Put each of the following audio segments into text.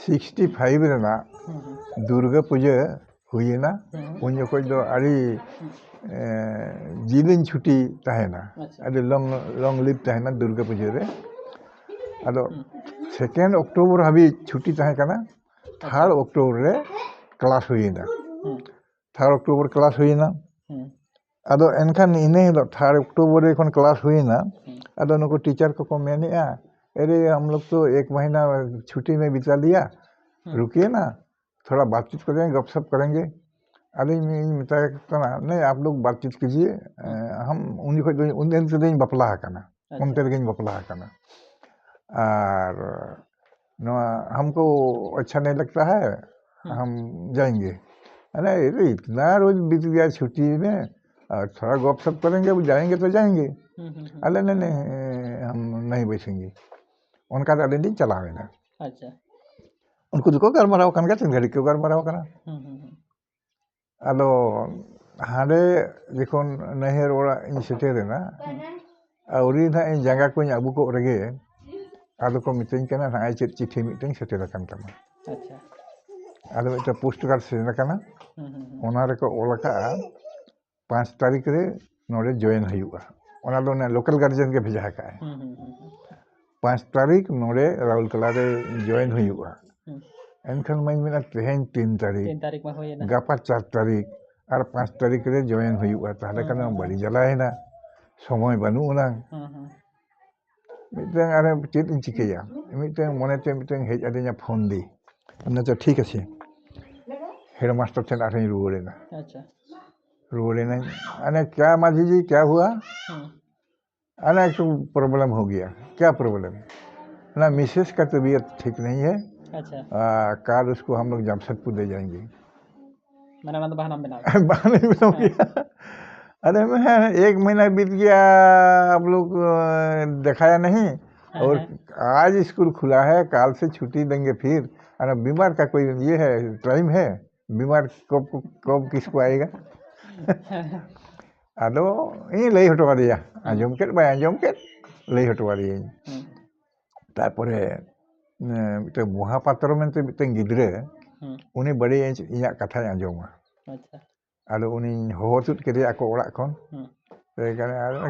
65 ᱨᱮᱱᱟᱜ ᱫᱩᱨᱜᱟᱹ ᱯᱩᱡᱟᱹ ᱦᱩᱭᱮᱱᱟ ᱩᱱ ᱡᱚᱠᱷᱚᱡ ᱫᱚ ᱟᱹᱰᱤ ᱡᱤᱞᱤᱧ ᱪᱷᱩᱴᱤ ᱛᱟᱦᱮᱱᱟ ᱟᱹᱰᱤ ᱞᱚᱝ ᱞᱤভ ᱛᱟᱦᱮᱱᱟ ᱫᱩᱨᱜᱟᱹ ᱯᱩᱡᱟᱹ ᱨᱮ ᱟᱫᱚ 2 ᱚᱠᱴᱳᱵᱚᱨ ᱦᱟᱹᱵᱤᱡ ᱪᱷᱩᱴᱤ ᱛᱟᱦᱮᱸ ᱠᱟᱱᱟ 3 ᱚᱠᱴᱳᱵᱚর ᱨᱮ ᱠᱞᱟᱥ ᱦᱩᱭᱮᱱᱟ 3 অক্টোবর ক্লাস ᱦᱩᱭᱮᱱᱟ ᱟᱫᱚ ᱮᱱᱠᱷᱟᱱ ᱤᱱᱟᱹ ᱦᱤᱞᱳᱜ 3 अक्टूबर ᱡᱚᱠᱷᱚᱱ क्लास हुईना अदो नुको टीचर को मेनेगा अरे हम लोग तो 1 महीना छुट्टी में बिता लिया रुकिए ना थोड़ा बातचीत करेंगे गपशप करेंगे अरे नहीं आप लोग बातचीत कीजिए हम उन दिन से बपला करना उनते बपला करना और हमको अच्छा नहीं लगता है हम जाएंगे अरे इतना रोज बीत गया छुट्टी में और थोड़ा गप सप करेंगे जाएंगे तो जाएंगे अरे नहीं हम नहीं बैठेंगे उनका दिन चलावे ना अच्छा उनको जो गलमाराव कन तीन घड़ी को गलमाराव करना अदो हाडे जखन नहर ओड़ा इन सेटेरेना आउरी ना इन जंगा को अबू को रगे आदो को मितें कना ना चेत चिठी मिटें सेटेर कन तमा अच्छा आदो मिटे पोस्ट कार्ड सेना कना ओना रे को ओलका 5 तारीख रे नोडे जॉइन हुआ ओना दो ना लोकल गार्जियन के भेजा का 5 तारीख नोडे राउरकेला रे जॉइन हुआ एनखान मैं मेना तेहन 3 तारीख में होय ना गापा 4 तारीख और 5 तारीख रे जॉइन हुआ ताहले कना बड़ी जलायना समय बानुना मिटें अरे चेत इन चिकेया मिटें मोनेते मिटें हेज आदिना फोन दी अन्ना तो ठीक है हेडमास्टर ठेन आठे रुवरेना अच्छा रुवरेना अने क्या माझी जी क्या हुआ अने एक प्रॉब्लम हो गया क्या प्रॉब्लम ना मिसेस का तबीयत ठीक नहीं है अच्छा कल उसको हम लोग जमशेदपुर ले जाएंगे मैंने मतलब बहाना बना बहाने में हो गया अरे मैं 1 महीना बीत गया आप लोग दिखाया नहीं और आज स्कूल खुला है कल से छुट्टी देंगे फिर अरे बीमार का कोई ये है टाइम है बीमार कब किसको आएगा अदो ये लई हटवा दिया आंजम के बाय आंजम के लई हटवा दिया तारपरे मिटे महापात्र मेनते मिटे गिद्रे उनी बड़ी इया कथा आंजमा अच्छा आदो उनी होतुत के दिया को ओड़ा खन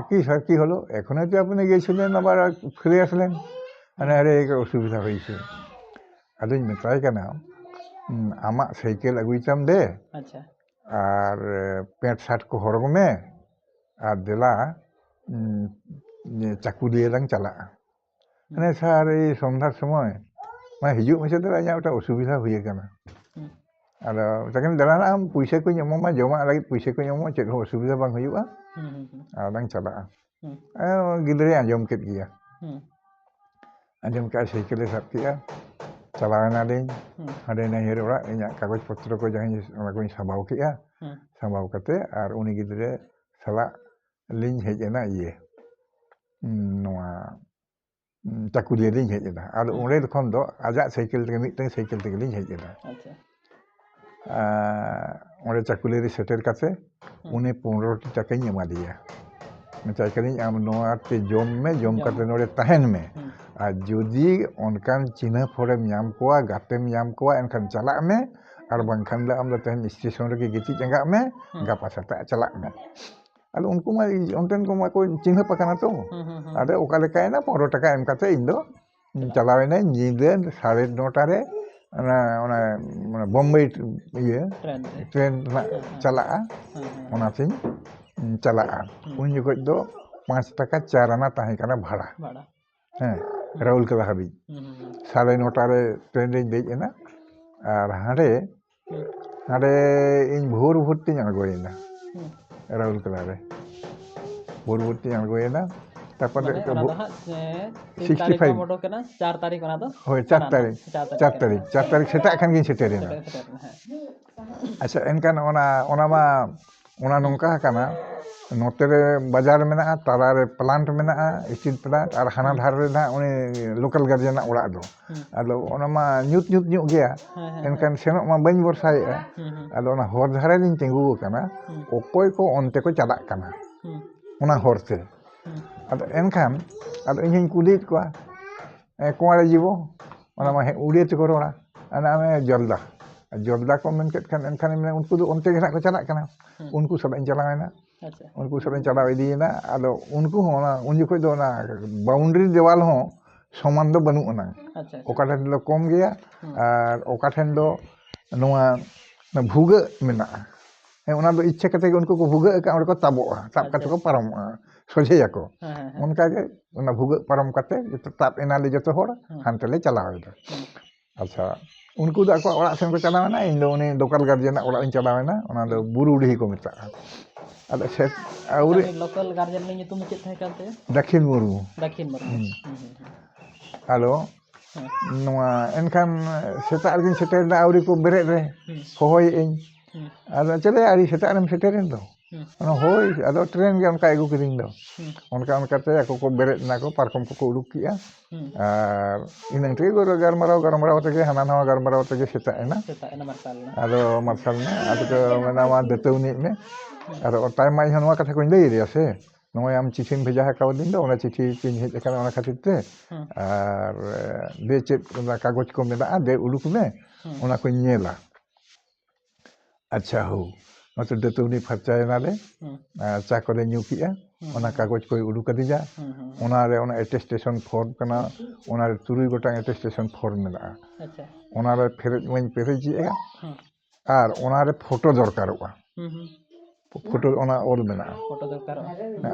কি স্যার কি হলো এখনই তো আপনি গিয়েছিলেন আবার ফিরে আসলেন মানে আরে এক অসুবিধা হয়েছে আদুኝ মেতাই কেন আমার সাইকেল আগুইতাম দে अच्छा আর প্যান্ট শার্ট को হরগ में আর দেলা চাকু দিয়ে দাং চালা মানে স্যার এই সন্ধ্যার সময় মানে হিজুগ মেসে তো আইয়া ওটা অসুবিধা হয়ে কেন আর তাকে দাঁড়ানা আম পয়সা को एमोमा जमा लगी पैसा को एमो चेक असुविधा बांग हुआ और दां चला गिद्रे आंजम के गया आंजम के साइकिल साब किया चलावना दिन हाडे नहर ओड़ा इया कागज पत्र को जहां ओना को साबाव किया साबाव कते और उनी गिद्रे सला लिंग हेजना ये नोआ चाकुरिया लिंग हेजना और उरे खन दो आजा साइकिल ते मिटन साइकिल ते लिंग हेजना अच्छा ओरे चाकुलेरी सेटेर काते उन्हें 15 टाका एमा दिया मेताय करिኝ आम नोआते जम में जम काते नोरे तहन में आ जुदी ओनकान चिन्ह फोरेम नाम कोआ गातेम नाम कोआ एनखान चला में और बंखान ला आम तहन स्टेशन रे गिति जंगा में गापा सता चला में आलो उनको मा ओनटेन को मा को चिन्ह पकाना तो आदे ओका लेकायना 15 टाका एम काते इन दो चलावेना नींदे 9:30 रे ना बम्बई ये ट्रेन चला चला उन जगह दो 5 टाका 4 आना ताहे काना भाड़ा हैं राउरकेला हाबी 9:30 रे ट्रेन रे देजना और हाडे हाडे इन भोर भोरती अड़गोयना राउरकेला रे भोर भोरती अड़गोयना तारपरे 65 मोटो केना 4 तारीख ओना दो होय 4 तारीख सेटा खान गिन सेटेरेना अच्छा एनकान ओना नोंका काना नोते रे बाजार मेना ताला रे प्लांट मेना स्टील प्लांट और हाना धार रे ना उनी लोकल गार्जियन ओड़ा दो आलो ओना मा न्यूट गया एनकान सेनो मा बइन बरसाय आलो ओना हर धारे दिन तिंगु काना ओकोय को ओनते को चला काना ओना हरते आदो एनखान आदो इन कुलित को कोआरे जीवो ओना मा उड़िए तो रोड़ा anak ame Jolda ko men ket kan enkhan unku do onte ge nak ko chalak kana unku salat jalana अच्छा unku salat chala idina ado unku hona un jokho do na boundary dewal ho soman do banu ana अच्छा oka then do kom geya ar oka then do noa bhuga mena ona do ichha kate ge unku ko bhuga ka onde ko taboa tab kate ko paramoa soje yako हाँ हाँ हाँ onka ge ona bhuga param kate joto tab enale joto hor hante le chalao ida acha unku do ako orak sen ko chalawana in do uni lokal guardian orak in chalawana ona do buru dihi ko meta ada set auri local guardian में तुम चेत है करते dakhin muru दक्षिण मर alo noa enkhan setak gin seter da auri ko beret re hohoi ing ado chale ari setak rem seterin do ono hoi ado tren ge onka egu kiring do onka te ako ko beret na ko parkom ko uduk kiya ar inang te goro garmarau te ge hanan hawa garmarau te ge setak ena ado marsal na ado ko menawa detuni me ado time mai hanwa katha ko ndei re ase noy am chitin bheja ha kaudin do ona chithi tin hej ekana ona khatir te ar de chet ona kagoj ko mena de uluk me ona ko nyela acha ho noto detuni pharchayena le cha ko le nyukia ona kagoj ko uluk kadija ona re ona attestation form kana ona re turui gotang attestation form mena अच्छा ona re ferej main pereji ega ar ona re photo dorkaroga photo ona ol mena photo दरकार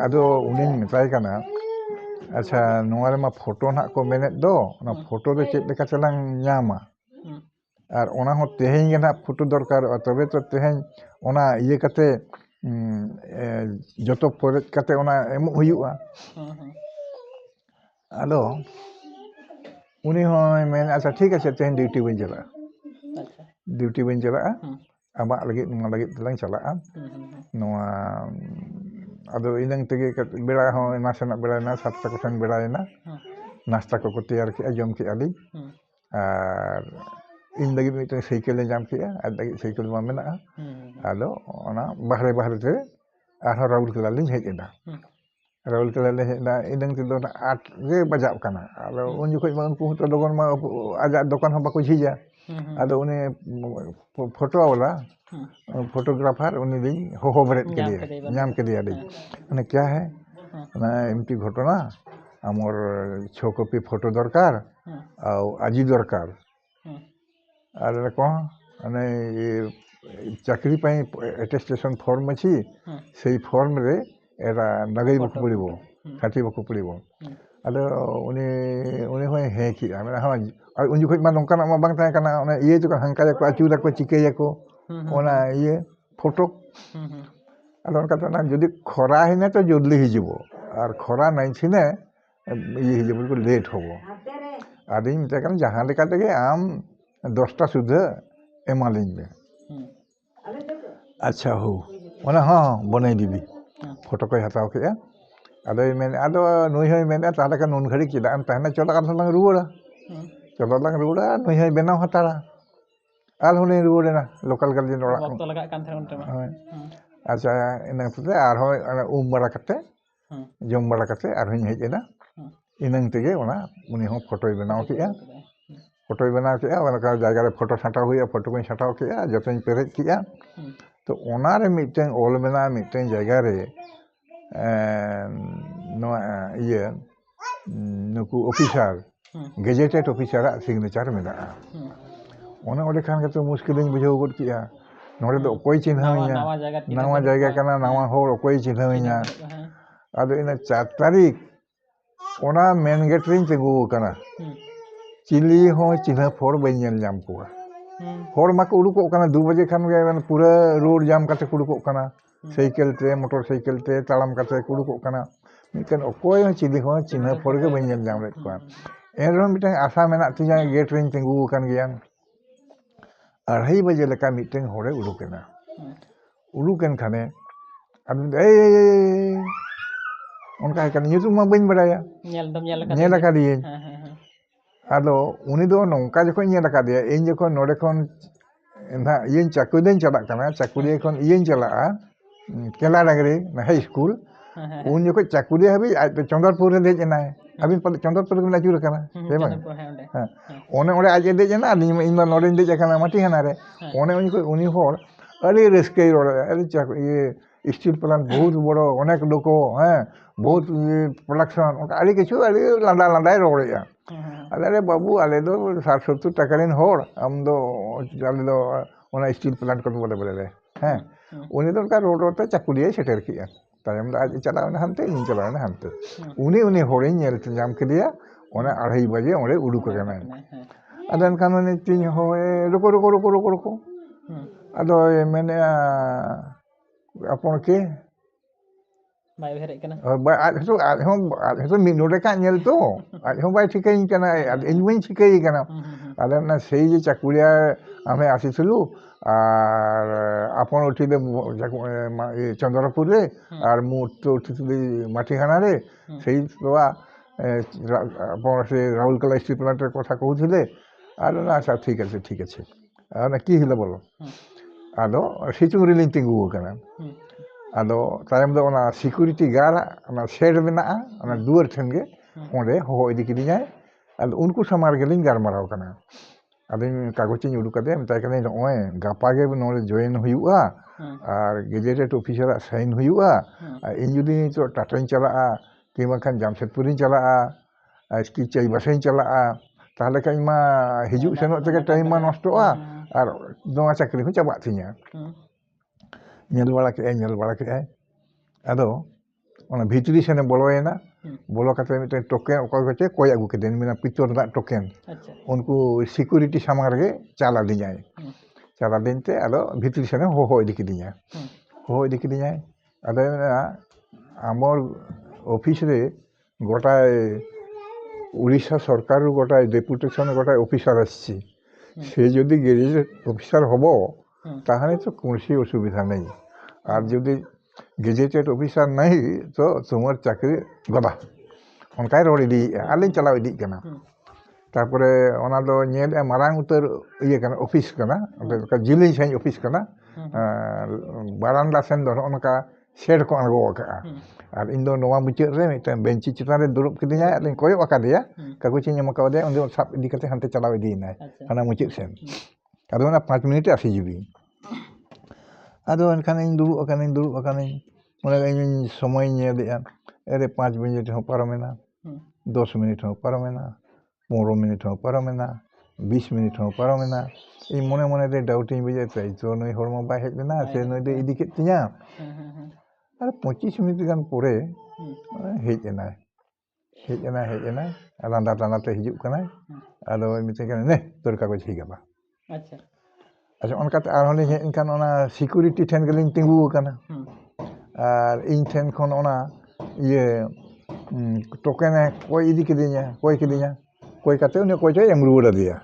ado unin metai kana acha noa re ma photo na ko menet do ona photo de chet leka chalang nyama ar ona ho teheng ge na photo dorkar tobe to teheng ona iye kate joto poret kate ona emu huyuga ado uni hoy men acha thik ache teheng duty bain jala अच्छा duty bain jala amak lagi nong lagi telang chala noa ado inang tege bela ho nasenak bela na 7 ko sen bela na nasta ko tayar ki jom ki ali ar in lagi miteng cycle le jam ki ad lagi cycle ma mena ado ona bahre te ar raul kala lin hej eda raul kala le hej inang te do 8 ge bajak kana ado un jukoj ma unku to dogon ma ajak dokan ho bako jhija ado uni photo wala photographer उन्हें दिन हो बरेत के लिए नाम के दिया दी उन्हें क्या है ना एमटी घटना आमर 6 कॉपी फोटो दरकार और आजी दरकार आरे को अने ये चाकरी पई अटेस्टेशन फॉर्म अछि सेई फॉर्म रे एरा नगई बक पड़िबो खाटी बक पड़िबो आलो उनी होय हे की आमे हा उन जुखै मा नंकाना मा बांग ताय kana ona iye to hangka ko achu ko chike ko ona iye photo ado onka to na jodi khora hine to jodli hijibo ar khora nai chine iye hijibo ko late hobo adin meta kan jahan leka tege am 10 ta sudha emalin me acha ho ona ha bonai dibi photo ko hataw ke ado men ado nui hoy men tahale kan nun ghari kida am tahna chola kan lang ruora nui hoy benaw hatara al hone ruora na local guardian ora वक्त लगा kan thar unte ma acha inang te ar hoy bara kate jom bara kate ar hoy hej ena inang tege ona uni ho photo benaw kiya ona ka jayga re photo sataw huya photo ko sataw kiya jotoñ perej kiya to ona re miteng ol mena miteng jayga re no iye nuku officer gazetted officer signature mena ona ode khan ke to muskilin bujhaw god kiya nore do okoi chinhawnya nawa jayga kana nawa hor okoi chinhawnya ado ina 4 tarik ona main gate ring tengu kana chili ho china for bain nyel jam koa hor mako udukok kana 2 baje khan ge pura road jam kate udukok kana cycle te motor cycle te talam kate udukok kana mikan okoi chili ho china for ge bain nyel jam let koa enro mitang asa menak tinya gate ring tengu kan gian arhai baje leka miteng hore udukena uluken khane am onka kan nyutum ma bain badaya nyel ka diye ado uni do nongka jokon nyel ka diye in jokon nore kon na yin chakuden chalak kana chakudi kon yin chalaa kela dagre na high school un jokon chakudi habi chondarpur re dej enai ᱟᱹᱵᱤᱱ ᱯᱟᱞᱮ ᱪᱚᱱᱫᱨᱚᱯᱩᱨ ᱜᱮᱵᱤᱱ ᱟᱹᱪᱩᱨ ᱟᱠᱟᱱᱟ ᱥᱮ ᱵᱟᱝ? ᱪᱚᱱᱫᱨᱚᱯᱩᱨ ᱦᱮᱸ ᱚᱸᱰᱮ ᱦᱮᱸ ᱚᱱᱮ ᱚᱸᱰᱮ ᱟᱡ ᱮ ᱫᱮᱡ ᱮᱱᱟ ᱟᱨ ᱤᱧ ᱫᱚ ᱱᱚᱰᱮᱧ ᱫᱮᱡ ᱟᱠᱟᱱᱟ ᱢᱟᱴᱤ ᱦᱟᱱᱟ ᱨᱮ ᱚᱱᱮ ᱩᱱᱤ ᱦᱚᱲ ᱟᱹᱰᱤ ᱨᱟᱹᱥᱠᱟᱹᱭ ᱨᱚᱲᱮᱫᱟ ᱟᱹᱰᱤ ᱥᱴᱤᱞ ᱯᱞᱟᱱᱴ ᱵᱚᱦᱩᱛ ᱵᱚᱲᱚ অনেক লোক হ্যাঁ বহুত প্রোডাকশন অনকা আড়ি কিছু আড়ি লাঁদা লাঁদায় রড়েয়া আরে বাবু আলে দো 60-70 টাকা রেন হড় আম দো আলে দো ওনা স্টিল প্লান্ট করতে বলে বলে হ্যাঁ উনি তো অনকা রোড রোডতে চাকুলিয়ে সেটের কিয়া তাইম দো আজ চালাওনা হানতে ইন চালাওনা হানতে উনি হড়িং নেল জাম কেদিয়া ওনা 2:30 বাজে ওরে উডুক কানা আদান কানুনে তিন হয় রুকো রুকো রুকো রুকো রুকো আদো মেনে আপন কে ᱵᱟᱭ ᱵᱷᱮᱨᱮᱜ ᱠᱟᱱᱟ ᱟᱡ ᱦᱚᱸ ᱢᱤᱫ ᱱᱚᱰᱮ ᱠᱟᱜ ᱧᱮᱞ ᱛᱚ ᱟᱡ ᱦᱚᱸ ᱵᱟᱭ ᱴᱷᱤᱠᱟᱹᱧ ᱠᱟᱱᱟ ᱤᱧ ᱵᱟᱹᱧ ᱴᱷᱤᱠᱟᱹᱭ ᱠᱟᱱᱟ আরে না সেই যে চাকুরিয়া আমি আসিছিলু আর আপন উঠিলে চন্দ্রপুরে আর মু উঠিছিলি মাটিখানারে সেই বাবা আপন সে রাউরকেলা স্টিল প্লান্টের কথা কହୁଥିଲେ আর না আচ্ছা ঠিক আছে আর না কি হলো বলো আদো সিচুং রিলিং তিঙ্গু কানা আদো তাইম দো ওনা সিকিউরিটি গার্ড ওনা শেড মেনাᱜᱼᱟ ওনা দুয়ার ᱴᱷᱮᱱ ᱜᱮ ᱚᱸᱰᱮ ᱦᱚᱦᱚ ᱤᱫᱤ ᱠᱤᱫᱤᱧᱟᱭ ᱟᱫᱚ ᱩᱱᱠᱩ ᱥᱟᱢᱟᱝ ᱨᱮᱜᱮᱞᱤᱧ ᱜᱟᱞᱢᱟᱨᱟᱣ ᱠᱟᱱᱟ ᱟᱫᱚᱧ ᱠᱟᱜᱚᱡᱤᱧ ᱩᱰᱩᱠ ᱠᱟᱛᱮ ᱢᱮᱛᱟᱭ ᱠᱟᱹᱱᱟᱹᱧ ᱱᱚᱜᱼᱚᱭ ᱜᱟᱯᱟ ᱜᱮ ᱱᱚᱰᱮ ᱡᱚᱭᱮᱱ ᱦᱩᱭᱩᱜᱼᱟ ᱟᱨ ᱜᱮᱡᱮᱴᱮᱰ ᱚᱯᱷᱤᱥᱟᱨᱟᱜ ᱥᱟᱭᱤᱱ ᱦᱩᱭᱩᱜᱼᱟ ᱟᱨ ᱤᱧ ᱡᱩᱫᱤ ᱱᱤᱛᱚᱜ ᱴᱟᱴᱟᱧ ᱪᱟᱞᱟᱜᱼᱟ ᱠᱤᱝᱵᱟ ᱠᱷᱟᱱ ᱡᱟᱢᱥᱮᱫᱽᱯᱩᱨᱤᱧ ᱪᱟᱞᱟᱜᱼᱟ ᱟᱨ ᱪᱟᱹᱭᱵᱟᱥᱟᱧ ᱪᱟᱞᱟᱜᱼᱟ ᱛᱟᱦᱞᱮ ᱠᱷᱟᱱ ᱢᱟ ᱦᱤᱡᱩᱜ ᱥᱮᱱᱚᱜ ᱛᱮᱜᱮ ᱴᱟᱭᱤᱢ ᱢᱟ ᱱᱚᱥᱴᱚᱜᱼᱟ ᱟᱨ ᱱᱚᱣᱟ ᱪᱟᱹᱠᱨᱤ ᱦᱚᱸ ᱪᱟᱵᱟᱜ ᱛᱤᱧᱟ ᱧᱮᱞ ᱵᱟᱲᱟ ᱠᱮᱜᱼᱟᱭ ᱟᱫᱚ ᱚᱱᱟ ᱵᱷᱤᱛᱨᱤ ᱥᱮᱱᱮ ᱵᱚᱞᱚᱭᱮᱱᱟ ᱵᱚᱞᱚ ᱠᱟᱛᱮ ᱢᱤᱫᱴᱮᱱ ᱴᱳᱠᱮᱱ ᱚᱠᱚᱭ ᱠᱚᱪᱚ ᱠᱚᱭ ᱟᱹᱜᱩ ᱠᱮᱫᱮᱱ ᱢᱮᱱᱟ ᱯᱤᱛᱚᱨ ᱨᱮᱱᱟᱜ ᱴᱳᱠᱮᱱ ᱩᱱᱠᱩ ᱥᱤᱠᱩᱨᱤᱴᱤ ᱥᱟᱢᱟᱝ ᱨᱮᱜᱮ ᱪᱟᱞ ᱟᱹᱫᱤᱧᱟᱭ ᱪᱟᱞ ᱟᱹᱫᱤᱧ ᱛᱮ ᱟᱫᱚ ᱵᱷᱤᱛᱨᱤ ᱥᱮᱱᱮ ᱦᱚᱦᱚ ᱤᱫᱤ ᱠᱤᱫᱤᱧᱟᱭ ᱟᱫᱚ আমার অফিস রে গোটায় উড়িষ্যা সরকার গোটায় ডেপুটেশন গোটায় অফিসার আসছে সে যদি গেজেটেড অফিসার হব তাহলে তো কোনো অসুবিধা নেই আর যদি গেজেটেড অফিসার নাই তো তোমার চাকরি গদা অনকাই রড় ইদিয়েগᱼᱟ আলিᱧ চালাও ইদিᱜ ᱠᱟᱱᱟ তারপরে ওনা দো ñᱮᱞ মারাং উত্তর ইয়ে কানা অফিস কানা জিলিং সাইজ অফিস কানা বারান্দা সেন ᱫᱚ ᱚᱱᱠᱟ শেড ᱠᱚ ᱟᱬᱜᱚ ᱟᱠᱟᱜᱼᱟ ᱟᱨ ᱤᱧ ᱫᱚ ᱱᱚᱣᱟ ᱢᱩᱪᱟᱹᱫ ᱨᱮ ᱢᱤᱫᱴᱟᱝ ᱵᱮᱧᱪᱤ ᱪᱮᱛᱟᱱ ᱨᱮ ᱫᱩᱲᱩᱵ ᱠᱤᱫᱤᱧᱟᱭ ᱟᱨᱤᱧ ᱠᱚᱭᱚᱜ ᱟᱠᱟᱫᱮᱭᱟ ᱠᱟᱜᱚᱡᱤᱧ ᱮᱢ ᱟᱠᱟᱫᱮᱭᱟ ᱩᱱᱤ ᱥᱟᱵ ᱤᱫᱤ ᱠᱟᱛᱮ ᱦᱟᱱᱛᱮ ᱪᱟᱞᱟᱣ ᱤᱫᱤᱭᱮᱱᱟᱭ ᱦᱟᱱᱟ ᱢᱩᱪᱟᱹᱫ ᱥᱮᱱ ᱟᱫᱚ ᱚᱱᱟ 5 মিনিটে আসি যাবি ᱟᱫᱚ ᱮᱱᱠᱷᱟᱱ ᱤᱧ ᱫᱩᱲᱩᱵ ᱟᱠᱟᱱᱟᱹᱧ ᱚᱱᱟ ᱤᱧ ᱥᱚᱢᱚᱭᱤᱧ ᱧᱮᱞᱮᱜᱼᱟ ᱮᱨᱮ 5 মিনিট ᱦᱚᱸ ᱯᱟᱨᱚᱢᱮᱱᱟ 10 মিনিট ᱦᱚᱸ ᱯᱟᱨᱚᱢᱮᱱᱟ 15 মিনিট ᱦᱚᱸ ᱯᱟᱨᱚᱢᱮᱱᱟ 20 মিনিট ᱦᱚᱸ ᱯᱟᱨᱚᱢᱮᱱᱟ ᱤᱧ ᱢᱚᱱᱮ ᱨᱮ ᱰᱟউᱴᱤᱧ ᱵᱩᱡᱷᱟᱹᱣ ᱛᱟᱭ ᱛᱚ ᱱᱩᱭ ᱦᱚᱲᱢᱟ ᱵᱟᱭ ᱦᱮᱡ ᱞᱮᱱᱟ ᱥᱮ ᱱᱩᱭ ᱫᱚ ᱤᱫᱤ ᱠᱮᱫ ᱛᱤᱧᱟ আর 25 মিনিট গান পরে হেজ এনাই লাঁদা টানাতে হিজুᱜ কানাই আদো মিতে কানে নে তোর কাগজ হই গেল আচ্ছা অনকাতে আরহᱚᱸ ᱞᱤᱧ ᱦᱮᱡ ᱮᱱᱠᱷᱟᱱ ᱚᱱᱟ ᱥᱤᱠᱩᱨᱤᱴᱤ ᱴᱷᱮᱱ ᱜᱮᱞᱤᱧ ᱛᱤᱸᱜᱩ ᱟᱠᱟᱱᱟ ᱟᱨ ᱤᱧ ᱴᱷᱮᱱ ᱠᱷᱚᱱ ᱚᱱᱟ ᱤᱭᱟᱹ ᱴᱳᱠᱮᱱᱮ ᱠᱚᱭ ᱠᱤᱫᱤᱧᱟ ᱠᱚᱭ ᱠᱟᱛᱮ ᱩᱱᱤ ᱚᱠᱚᱭ ᱪᱚᱭ ᱮᱢ ᱨᱩᱣᱟᱹᱲ ᱟᱫᱮᱭᱟ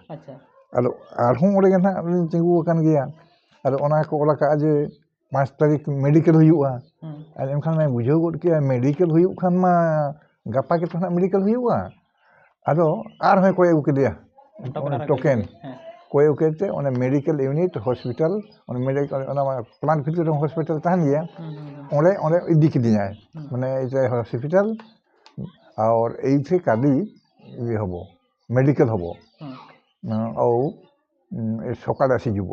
ᱟᱫᱚ ᱟᱨᱦᱚᱸ ᱚᱸᱰᱮ ᱜᱮ ᱱᱟᱦᱟᱜ ᱞᱤᱧ ᱛᱤᱸᱜᱩ ᱟᱠᱟᱱ ᱜᱮᱭᱟ ᱟᱫᱚ ᱚᱱᱟ ᱠᱚ ᱚᱞ ᱟᱠᱟᱜᱼᱟ ᱡᱮ 5 তারিখ মেডিকেল ᱦᱩᱭᱩᱜᱼᱟ আর এনখান আমি বুঝেও গড কেয়া মেডিকেল হুᱭᱩᱜ খান মা গাপা ᱜᱮᱛᱚ ᱱᱟᱜ মেডিকেল ᱦᱩᱭᱩᱜᱼᱟ ᱟᱫᱚ ᱟᱨ ᱦᱚᱸ ᱠᱚᱭ ᱟᱹᱜᱩ ᱠᱮᱫᱮᱭᱟ ᱴᱳᱠᱮᱱ ᱠᱚᱭ ᱟᱹᱜᱩ ᱠᱮᱫᱛᱮ ᱚᱱᱟ ᱢᱮডিকেল ᱤউᱱᱤᱴ ᱦᱚᱥᱯᱤᱴᱟᱞ ᱚᱱᱟ ᱢᱮডিকেল ᱚᱱᱟ ᱯᱞᱟᱱᱴ ᱵᱷᱤᱛᱨᱤ ᱨᱮ ᱦᱚᱥᱯᱤᱴᱟᱞ ᱛᱟᱦᱮᱱ ᱜᱮᱭᱟ ᱚᱸᱰᱮ ᱤᱫᱤ ᱠᱤᱫᱤᱧᱟᱭ মানে এটা হসপিটাল আর এইথে কালি ইয়ে হব মেডিকেল হব ও সকালে আসি যাব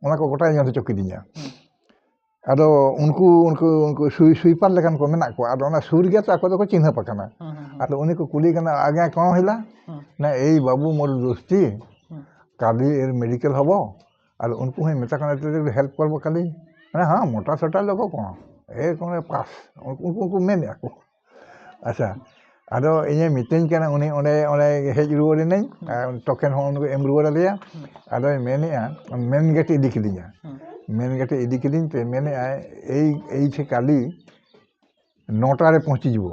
ওনা কো গোটাই ᱧᱮᱞ ᱦᱚᱪᱚ ᱠᱤᱫᱤᱧᱟ ᱟᱫᱚ ᱩᱱᱠᱩ সুইপার লেখান কো মেনা কো আদো ওনা সুর গিয়া তো আকো দো চিহ্ন পাকানা আদো উনি কো কুলি কানা আগে কোন হইলা না এই বাবু মোর দোস্তি কালি এর মেডিকেল হব আর উনকু হই মেতা কানা তে হেল্প করব কালি মানে হ্যাঁ মোটা ছোটা লোক কোন এ কোন পাস উনকু মেনে আকো আচ্ছা আদো ইয়ে মিটিং কানা উনি ওনে হেজ রুয়ারে নাই টোকেন হন উনকু এম রুয়ারে দেয়া আদো মেনেয়া মেন গেট ইদি কিদিয়া মেন গেটে ইদি কিদিন তে মেনে এই যে কালি 9টারে পৌঁছি যাব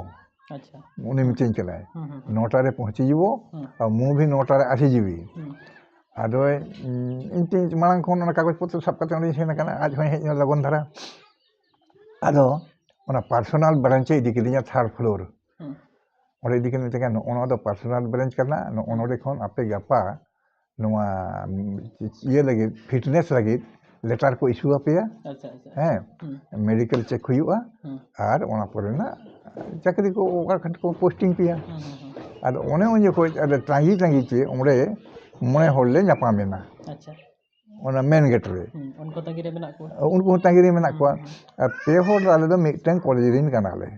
আচ্ছা উনি মিটিং চালায় 9টারে পৌঁছি যাব আর মু ভি 9টারে আসি যাবি আদো ইনতে মারাং কোন না কাগজ পত্র সব কাতে উনি সেনা কানা আজ হই হেজ লগন ধারা আদো ওনা পার্সোনাল ব্রাঞ্চে ইদি কিদিয়া 3rd ফ্লোর ওরে ইদি কিদিন থেকে ওনা দো পার্সোনাল ব্রাঞ্চ কানা ওনরে খন আপে গাপা নোয়া ইয়ে লাগি ফিটনেস লাগি লেটার কো ইস্যু আপেয়া হ্যাঁ মেডিকেল চেক হুইউआ আর ওনা পরে না চাকরি কো ওকার খান কো পোস্টিং পিয়া ᱟᱫᱚ ᱚᱱᱮ ᱩᱱ ᱡᱚᱠᱷᱚᱡ ᱟᱫᱚ ᱛᱟᱺᱜᱤ ᱛᱮ ᱚᱸᱰᱮ 9 ᱦᱚᱲ ᱞᱮ ᱧᱟᱯᱟᱢᱮᱱᱟ ᱟᱪᱪᱷᱟ ᱚᱱᱟ ᱢᱮᱱ ᱜᱮᱴ ᱨᱮ ᱩᱱᱠᱩ ᱛᱟᱺᱜᱤ ᱨᱮ ᱢᱮᱱᱟᱜ ᱠᱚᱣᱟ ᱩᱱᱠᱩ ᱦᱚᱸ ᱛᱟᱺᱜᱤ ᱨᱮ ᱢᱮᱱᱟᱜ ᱠᱚᱣᱟ ᱟᱨ 2 ᱦᱚᱲ ᱫᱚ ᱟᱞᱮ ᱫᱚ ᱢᱤᱫᱴᱮᱱ ᱠᱚᱞᱮᱡᱽ ᱨᱮᱱ ᱠᱟᱱᱟᱞᱮ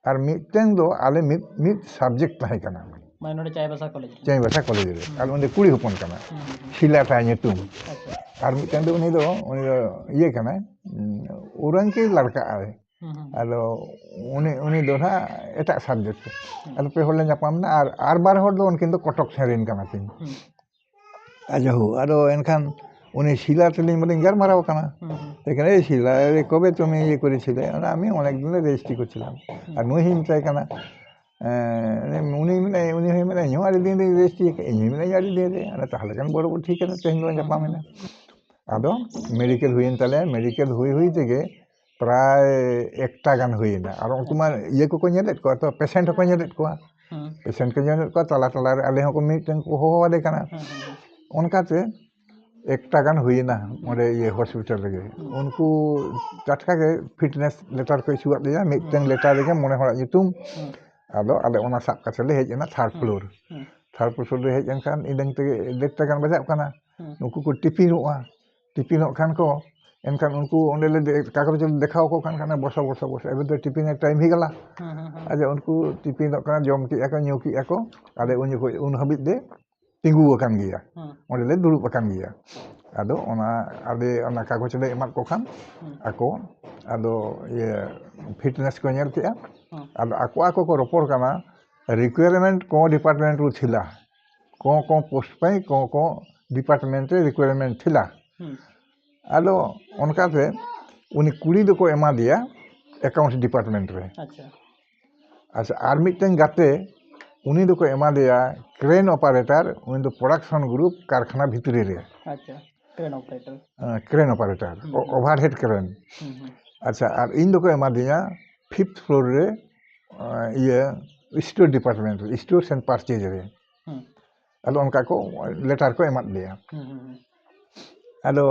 ᱟᱨ ᱢᱤᱫᱴᱮᱱ ᱫᱚ ᱟᱞᱮ ᱢᱤᱫ ᱥᱟᱵᱡᱮक्ᱴ ᱛᱟᱦᱮᱸ ᱠᱟᱱᱟ ᱢᱟᱱᱮ ᱱᱚᱰᱮ ᱪᱟᱭᱵᱟᱥᱟ ᱠᱚᱞᱮᱡᱽ ᱨᱮ ᱪᱟᱸᱭᱵᱟᱥᱟ ᱠᱚᱞᱮᱡᱽ ᱨᱮ ᱟᱨ ᱩᱱᱤ ᱠᱩᱲᱤ ᱦᱚᱯᱚᱱ ᱠᱟᱱᱟ ᱥᱤᱞᱟ ᱛᱟᱭ ᱧᱩᱛᱩᱢ ᱟᱪᱪᱷᱟ ᱟᱨ ᱢᱤᱫᱴᱮᱱ ᱫᱚ ᱩᱱᱤ ᱫᱚ ᱤᱭᱟᱹ ᱠᱟᱱᱟᱭ ᱩᱨᱟᱝᱠᱤ ᱞᱟᱲᱠᱟ ᱟᱭ ᱟᱫᱚ ᱩᱱᱤ ᱫᱚ ᱱᱟᱦᱟᱜ ᱮᱴᱟᱜ ᱥᱟᱵᱡᱮक्ᱴ ᱟᱫᱚ 2 ᱦᱚᱲ ᱞᱮ ᱧᱟᱯᱟᱢᱱᱟ ᱟᱨ 2 ᱦᱚᱲ ᱫᱚ ᱩᱱᱠᱤᱱ ᱫᱚ ᱠᱚᱴᱚᱠ ᱥᱮᱱ ᱨᱮᱱ ᱠᱟᱱᱟ ᱠᱤᱱ ᱟᱡᱦᱚ ᱟᱫᱚ ᱮᱱᱠᱷᱟᱱ উনি শিলা তুলি বলে গারমারাও কানা এখানে এই শিলা কবে তুমি ইয়ে করেছিলে আমি অনেক দিন রেজিস্ট্রি করছিলাম আর নুই হিম চাই কানা উনি মানে ইউ আড়ি দিন রেজিস্ট্রি ইনি মানে আড়ি দিয়ে দে তাহলে কেন বড় ঠিক আছে তেহেন ᱫᱚ ᱧᱟᱯᱟᱢᱮᱱᱟ ᱟᱫᱚ মেডিকেল হুইন তালে মেডিকেল হুই থেকে প্রায় 1টা গান হুইনা আর উনকু মা ইয়ে কো ñelet ko তো patient ko ñelet ko patient ko ñelet ko তালা তালা আলে হকো মিটেন কো হোয়াদে কানা অনকাতে 1টা গান হুইনা ওরে ইয়ে হসপিটাল রেগে উনকু টাটকা গে ফিটনেস লেটার কো ইস্যুয়াত লিয়া মিটেন লেটার রেগে মনে হড়া ñutum ᱟᱫᱚ ᱟᱞᱮ ᱚᱱᱟ ᱥᱟᱵ ᱠᱟᱛᱮ ᱞᱮ ᱦᱮᱡ ᱮᱱᱟ 3rd ᱯᱷᱞᱳᱨ ᱨᱮ ᱦᱮᱡ ᱮᱱᱠᱷᱟᱱ ᱤᱱᱟᱹᱝ ᱛᱮᱜᱮ 1ᱴᱟ ᱜᱟᱱ ᱵᱟᱡᱟᱜ ᱠᱟᱱᱟ ᱱᱩᱠᱩ ᱠᱚ টিফিনᱚᱜ ᱠᱷᱟᱱ ᱠᱚ ᱮᱱᱠᱷᱟᱱ ᱩᱱᱠᱩ ᱚᱸᱰᱮ ᱞᱮ ᱠᱟᱜᱚᱡ ᱞᱮ ᱫᱮᱠᱷᱟᱣ ᱠᱚ ᱠᱟᱱ ᱠᱷᱟᱱ বসো এবার তো টিফিনের টাইম হয়ে গেল আচ্ছা উনকু টিফিনᱚᱜ ᱠᱟᱱᱟ ᱡᱚᱢ ᱠᱮᱜᱼᱟ ᱠᱚ ᱧᱩ ᱠᱮᱜᱼᱟ ᱠᱚ ᱟᱞᱮ ᱩᱱ ᱦᱟᱹᱵᱤᱡ ᱞᱮ ᱛᱤᱸᱜᱩ ᱟᱠᱟᱱ ᱜᱮᱭᱟ ᱚᱸᱰᱮ ᱞᱮ ᱫᱩᱲᱩᱵ ᱟᱠᱟᱱ ᱜᱮᱭᱟ ᱟᱫᱚ ᱟᱞᱮ ᱚᱱᱟ ᱠᱟᱜᱚᱡ ᱞᱮ ᱮᱢᱟᱫ ᱠᱚ ᱠᱷᱟᱱ ᱟᱠᱚ ᱟᱫᱚ ᱤᱭᱟᱹ ᱯᱷᱤᱴᱱᱮᱥ ᱠᱚ ᱧᱮᱞ ᱠᱮᱜᱼᱟ ᱟᱫᱚ ᱟᱠᱚ ᱠᱚ ᱨᱚᱯᱚᱲ ᱠᱟᱱᱟ রিকোয়ারমেন্ট কোন ডিপার্টমেন্ট রু ছিলা কোন পোস্ট পাই কোন ডিপার্টমেন্টে রিকোয়ারমেন্ট ছিলা আদো অনকাতে উনি কুড়ি দো কো এমা দিয়া অ্যাকাউন্টস ডিপার্টমেন্ট রে আচ্ছা আর মিটেন গাতে উনি দো কো এমা দিয়া ক্রেন অপারেটর উনি দো প্রোডাকশন গ্রুপ কারখানা ভিতরে রে আচ্ছা ক্রেন অপারেটর ওভারহেড ক্রেন আচ্ছা আর ইন দো কো এমা দিয়া 5th ফ্লোর রে ইয়ে store department store and purchase রে আলো অনকা কো লেটার কো এমাত লিয়া আলো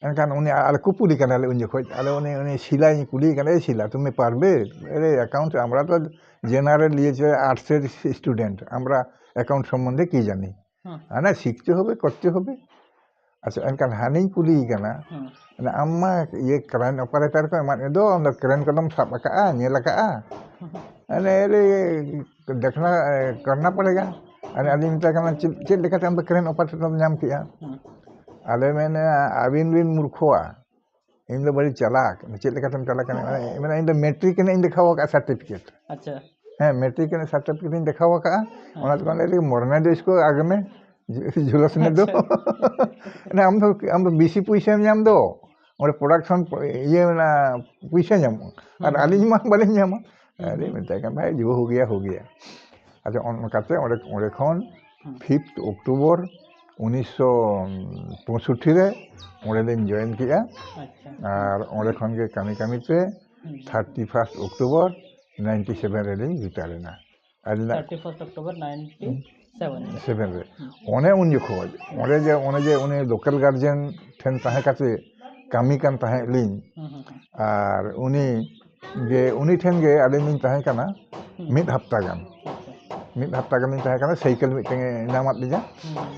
এনকান উনি আলে কুপুলি কানালে উনি খোঁজ আলো উনি শিলাই কুলি কানে শিলা তুমি পারবে এরে অ্যাকাউন্ট আমরা তো জেনারেল লিয়েছে আর্টসের স্টুডেন্ট আমরা অ্যাকাউন্ট সম্বন্ধে কি জানি না শিখতে হবে করতে হবে আচ্ছা এনকান হানি কুলি কানা না আম্মা ইয়ে ক্রেন অপারেটর কো এমাত দো আমরা ক্রেন কদম সাব আকা নিয়ে লাকা अरे देखना करना पड़ेगा अरे आदमी मिलता करना चेक देखा हम तो क्रेन ऑपरेटर नाम किया अरे मैंने अबिन बिन मूर्खोआ इन दो बड़ी चालाक चेक देखा तुम चालाक मैंने इन दो मैट्रिक ने इन दिखावा का सर्टिफिकेट अच्छा हाँ मैट्रिक ने सर्टिफिकेट इन दिखावा का उन्हें तो कहने लगे मरना दो इसको आगे में झुलसने दो ना हम तो बीसी पैसे में हम दो और प्रोडक्शन ये ना पैसे जाम और आली मां बड़े जाम अरे मिलता भाई जो हो गया अच्छा उनकाते और खन 5th অক্টোবর 1965 রে ওরে দিন জয়েন কিয়া আর ওরে খন কে কামিতে 31st অক্টোবর 97 রে দিন রিটায়ার না আর 31st অক্টোবর 97 রে ওনে উন খোঁজ ওরে যে উনি লোকাল গার্জিয়ান ঠেন তাহে কাছে কামি কান তাহে লিন আর উনি যে উনি ঠেন গে আলিমিন তাহে কানা মিড হাপ্তা গান তাহে কানা সাইকেল মিটেং নামাত লিজা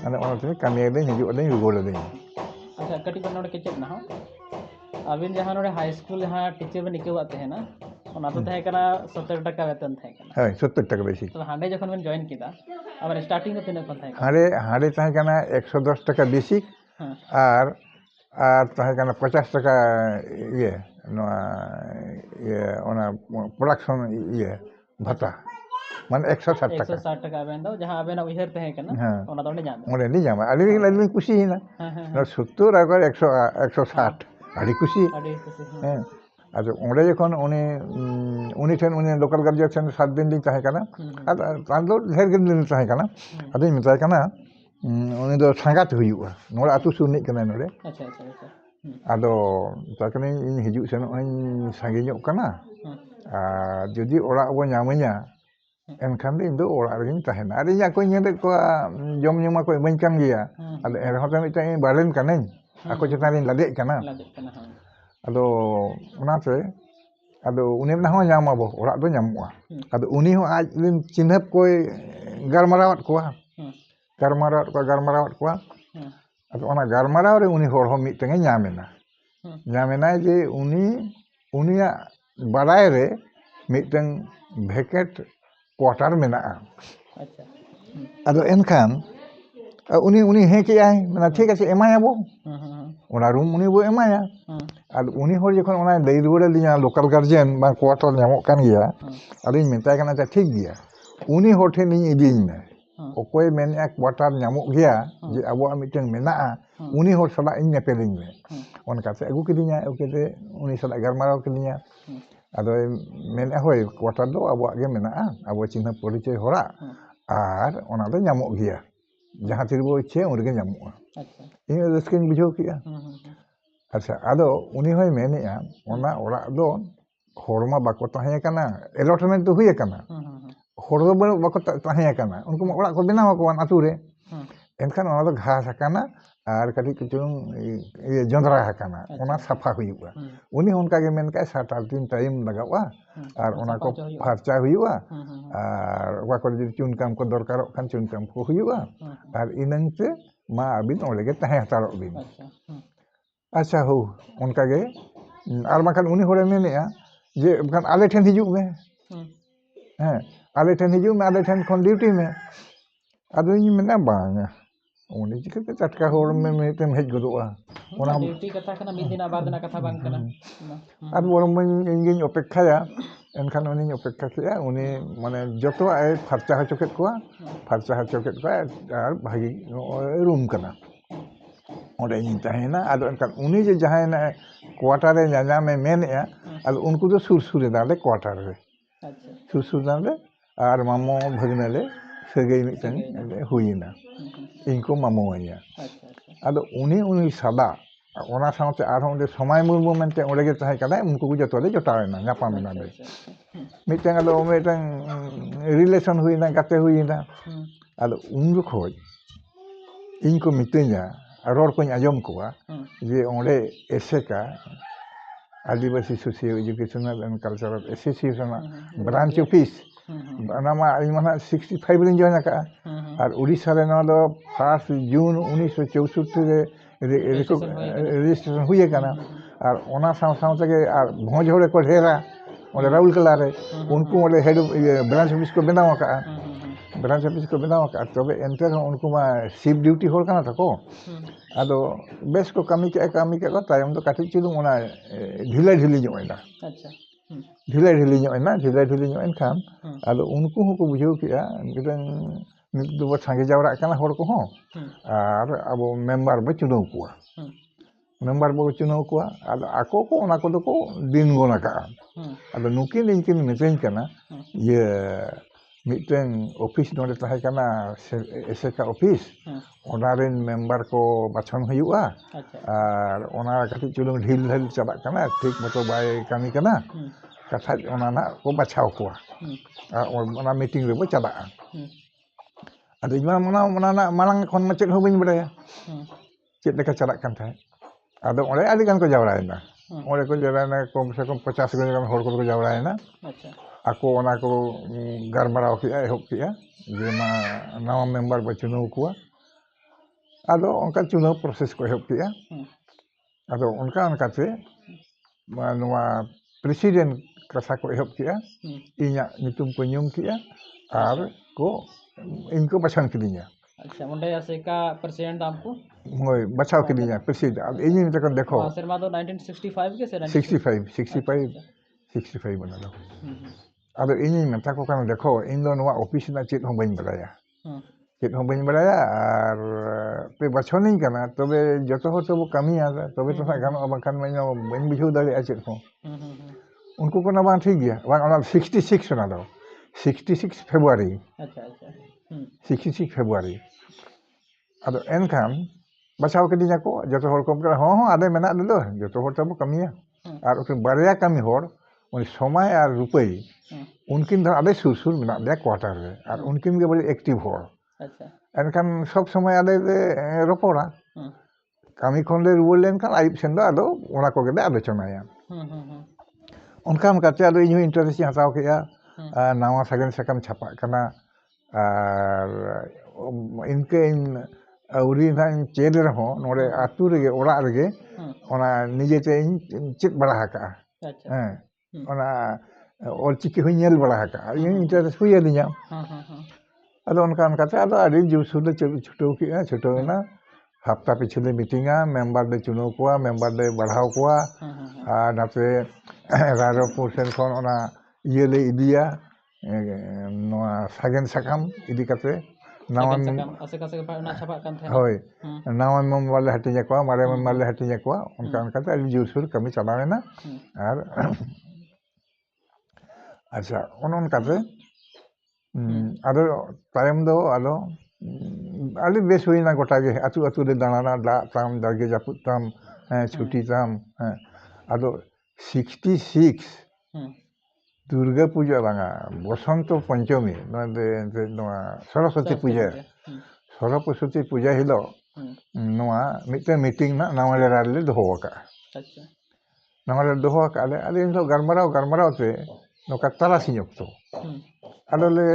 মানে অনতে কামি দিন হিজু দিন রুগোল দিন আচ্ছা কটি বনড় কে চেক না আবিন জাহান রে হাই স্কুল হা টিচার বন ইকেওয়াত হে না ওনা তো তাহে কানা 70 টাকা বেতন থাকে কানা হ্যাঁ 70 টাকা বেশি তো হাঁডে যখন বেন জয়েন কিদা আবার স্টার্টিং তো তিনে কোন থাকে হাঁডে তাহে কানা 110 টাকা বেসিক আর তাহে কানা 50 টাকা ইয়ে ওনা প্রোডাকশন ইয়ে ভাতা মানে 160 টাকা 160 টাকা আবেন দাও যাহা আবেন উইহার তাহে কানা ওনা দন্ডে জাম ওনে নি জাম আলি খুশি না 70 আর 160 আড়ি খুশি হ্যাঁ আচ্ছা ওরে যখন উনি ঠেন উনি লোকাল গার্জিয়ান 7 দিন তাহে কানা আর তান্দো ঢের দিন তাহে কানা আদি মিতাই কানা উনি তো সাঙ্গাত হুইউয়া নোরা আতু সুনি কানা নোরে আচ্ছা ᱟᱫᱚ ᱛᱟᱠᱱᱤ ᱤᱧ ᱦᱤᱡᱩᱜ ᱥᱮᱱᱚᱜ ᱤᱧ ᱥᱟᱺᱜᱤᱧᱚᱜ ᱠᱟᱱᱟ ᱟᱨ ᱡᱩᱫᱤ ᱚᱲᱟᱜ ᱵᱚ ᱧᱟᱢᱤᱧᱟ ᱮᱱᱠᱷᱟᱱ ᱫᱚ ᱤᱧ ᱫᱚ ᱚᱲᱟᱜ ᱨᱮᱜᱤᱧ ᱛᱟᱦᱮᱱᱟ ᱟᱨ ᱤᱧ ᱟᱠᱚᱧ ᱧᱮᱞᱮᱫ ᱠᱚᱣᱟ ᱡᱚᱢ ᱧᱩ ᱢᱟᱠᱚ ᱤᱢᱟᱹᱧ ᱠᱟᱱ ᱜᱮᱭᱟ ᱟᱫᱚ ᱮᱱᱨᱮᱦᱚᱸ ᱛᱚ ᱢᱤᱫᱴᱟᱝ ᱤᱧ ᱵᱟᱨᱰᱮᱱ ᱠᱟᱹᱱᱟᱹᱧ ᱟᱠᱚ ᱪᱮᱛᱟᱱ ᱨᱤᱧ ᱞᱟᱫᱮᱜ ᱠᱟᱱᱟ ᱟᱫᱚ ᱚᱱᱟᱛᱮ ᱟᱫᱚ ᱩᱱᱤ ᱢᱮᱱᱟ ᱦᱚᱸ ᱧᱟᱢᱟᱵᱚ ᱚᱲᱟᱜ ᱫᱚ ᱧᱟᱢᱚᱜᱼᱟ ᱟᱫᱚ ᱩᱱᱤ ᱦᱚᱸ ᱟᱡ ᱨᱮᱱ ᱪᱤᱱᱦᱟᱹᱯ ᱠᱚᱭ ᱜᱟᱞᱢᱟᱨᱟᱣᱟᱫ ᱠᱚᱣᱟ ᱟᱫᱚ ᱚᱱᱟ ᱜᱟᱞᱢᱟᱨᱟᱣ ᱨᱮ ᱩᱱᱤ ᱦᱚᱲ ᱦᱚᱸ ᱢᱤᱫᱴᱟᱝ ᱮ ᱧᱟᱢᱮᱱᱟᱭ ᱡᱮ ᱩᱱᱤᱭᱟᱜ ᱵᱟᱲᱟᱭ ᱨᱮ ᱢᱤᱫᱴᱟᱝ ᱵᱷᱮᱠᱮᱴ ᱠᱳᱣᱟᱴᱟᱨ ᱢᱮᱱᱟᱜᱼᱟ ᱟᱫᱚ ᱮᱱᱠᱷᱟᱱ उनी हे के आए मैंने ठीक है एमाया वो ओना रूम उनी वो एमाया और उनी होर जखन ओना लई रुवाड़ लिया लोकल गार्जियन बा क्वार्टर नामो कान गया अदिन मेताय काना जा ठीक गया उनी होर ठे नि इदिन में ओकोय मेनया क्वार्टर नामो गया जे अबो मिटन मेना उनी होर सला इन नेपेलिंग में ओनका से अगु किदिया ओकेते उनी सला गरमाराव किदिया अदो मेना होय क्वार्टर दो अबो आगे मेना अबो चिन्ह परिचय होरा और ओना दो नामो गया जहाँ तिरबो इच्छे उनके नामोगा इन रस्किन बुझाव किया अच्छा आदो उनी होय मेनेया ओना ओड़ा दो होरमा बाको ताहे काना अलॉटमेंट तो हुए काना होड़ दो बाको ताहे काना उनको ओड़ा को बनाव को आतु रे एनखान ओना दो घास काना और कटी किचुंग ये जोंदरा काना ओना साफा हुयुआ उनी उनका के मेन का 7-8 दिन टाइम लगावा और ओना को फरचा हुयुआ और ओका को जदि चुन काम को दरकारो खान चुन काम को हुयुआ और इनंग से मा अबिन ओले के ताहे हतारो बिन अच्छा हो उनका के और बाखान उनी होरे मेनेया जे बाखान आले ठेन हिजुग में हैं आले ठेन हिजुग में आले ठेन खन ड्यूटी में अदो इन मेना बांगा उनी चिकते चटका होर में मेतेम हेज गदोआ ओना ड्यूटी कथा कना मिद दिन बार दिन कथा बांग कना और बोरम इंगिन अपेक्षाया एनखान उनी अपेक्षा किया उनी माने जतो आय फरचा हचो केत कोआ और भागी रूम कना ओडे इन ताहेना आदो एनखान उनी जे जहायना क्वार्टर रे जाना में मेनेया आदो उनको तो सुरसुरे दाले क्वार्टर रे सुरसुर दाले और मामो भगनले सगई मिटन हुइना इनको मामो आया आदो उनी सदा ओना साउते आरो ओंदे समय मुर्मु मेनते ओडे गे ताहे कादा उनको को जतो ले जटावेना नापामेना दे मिटन आदो मिटन रिलेशन हुइना गाते हुइना आदो उन खोज इनको मिते냐 रोड को आजम कोआ जे ओंडे एसेका Adivasi socio educational and cultural association branch office नामा इमाना 65 रिन जॉइन का और उड़ीसा रे ना दो 1 जून 1964 रे रजिस्ट्रेशन हुए काना और ओना साव तके और भोज होड़े को ढेरा ओले राहुल कला रे उनको ओले हेड ब्रांच ऑफिस को बनाव का तबे एंटर उनको मा शिफ्ट ड्यूटी होल काना तको आदो बेस को कमी के को तायम तो काठी चिलु ओना ढिला जोइना अच्छा ढिला एनखान आदो उनको को बुझाव किया मिदन नित दो सांगे जावरा काना होड़ को और अब मेंबर बो चुनाव कुआ आदो आको को ओना को दो को दिन गोना का आदो नुकिन इनकिन मेसेज काना ये मिटन ऑफिस नोडे ताहे काना एसेका ऑफिस ओनारेन मेंबर को बाछन हुयुआ और ओना काटी चुलुंग ढिल चला काना ठीक मतो बाय कामी काना कथा ओना ना को बाछाव कोआ और ओना मीटिंग रे बो चला अदो इमा मना मालांग खन मा चेत हो बइन बडाया चेत लेका चला कान थाय अदो ओले आदि गान को जावरायना कम से कम 50 गान होड़ को जावरायना अच्छा आको ओना को गरमाराव किया एहब किया जे मा नवा मेंबर बा चुनाव कुआ आदो उनका चुनाव प्रोसेस को एहब किया आदो उनका से नवा प्रेसिडेंट कथा को एहब किया इना नितुम को ᱧᱩᱢ किया और को इनको बचान किदिया अच्छा ओंडे आसेका प्रेसिडेंट आपको होय बचाव किदिया प्रेसिडेंट अब इनी तक देखो शर्मा तो 1965 के से 65 बना लो अब इनी मेता को कान देखो इन दो नवा ऑफिस ना चेत हो बइन बडाया और पे बचनिन काना तबे जतो हो तो कमिया तबे तो गानो बखान में बइन बुझाव दाले चेत हो उनको को ना बा ठीक गया 66 ना दो 66 फेब्रुआरी अच्छा 66 फेब्रुआरी अब एनखान बचाव के दिना को जतो होर को हो आदे मेना दो जतो होर तब कमिया और उन बारिया कमी होर उन समय और रुपई उनकिन आदे सुर मेना दे क्वार्टर रे और उनकिन के बड़ी एक्टिव होर अच्छा एनखान सब समय आदे रोपोरा कमी खन ले रुवल लेन खान आइब सेन दो आदो ओना को के आलोचनाया उनका उनकाते आदो इन इंटरेस्ट हताव के नावा सगन सकम छापा कना और इनके इन अवरी ना चेद रहो नोरे आतु रेगे ओड़ा रेगे ओना निजेते चित बड़ा हका ओना और चिकी हुई नेल बड़ा हका इन इंटरेस्ट हुई दिया अदो उनका उनकाते आदो आदि जुसुल छुटो की छुटो ना हफ्ता पिछले मीटिंगा मेंबर दे चुनो कोआ मेंबर दे बढ़ाव कोआ नाते रारो पोर्शन खन ओना ये ले इदिया नोआ सागेन साकाम इदी काते नावन होय नावन मेंबर ले हटिया कोआ मारे मेंबर ले हटिया कोआ उनका उनकाते आदि जुसुल कमी चलावेना और अच्छा उनकाते आदो तायम दो आदो आली बेस हुईना गोटागे अतु अतु रे दाना दा ताम दागे जापुत ताम छुट्टी ताम आदो 66 दुर्गा पूजा बांगा बसंत पंचमी नोआ सरस्वती पूजा हिलो नोआ मिटे मीटिंग ना नावालेरा ले दोहो का नावाले दोहो का आले इन गरमराव ते नोका तरासिन ऑक्टो आलोले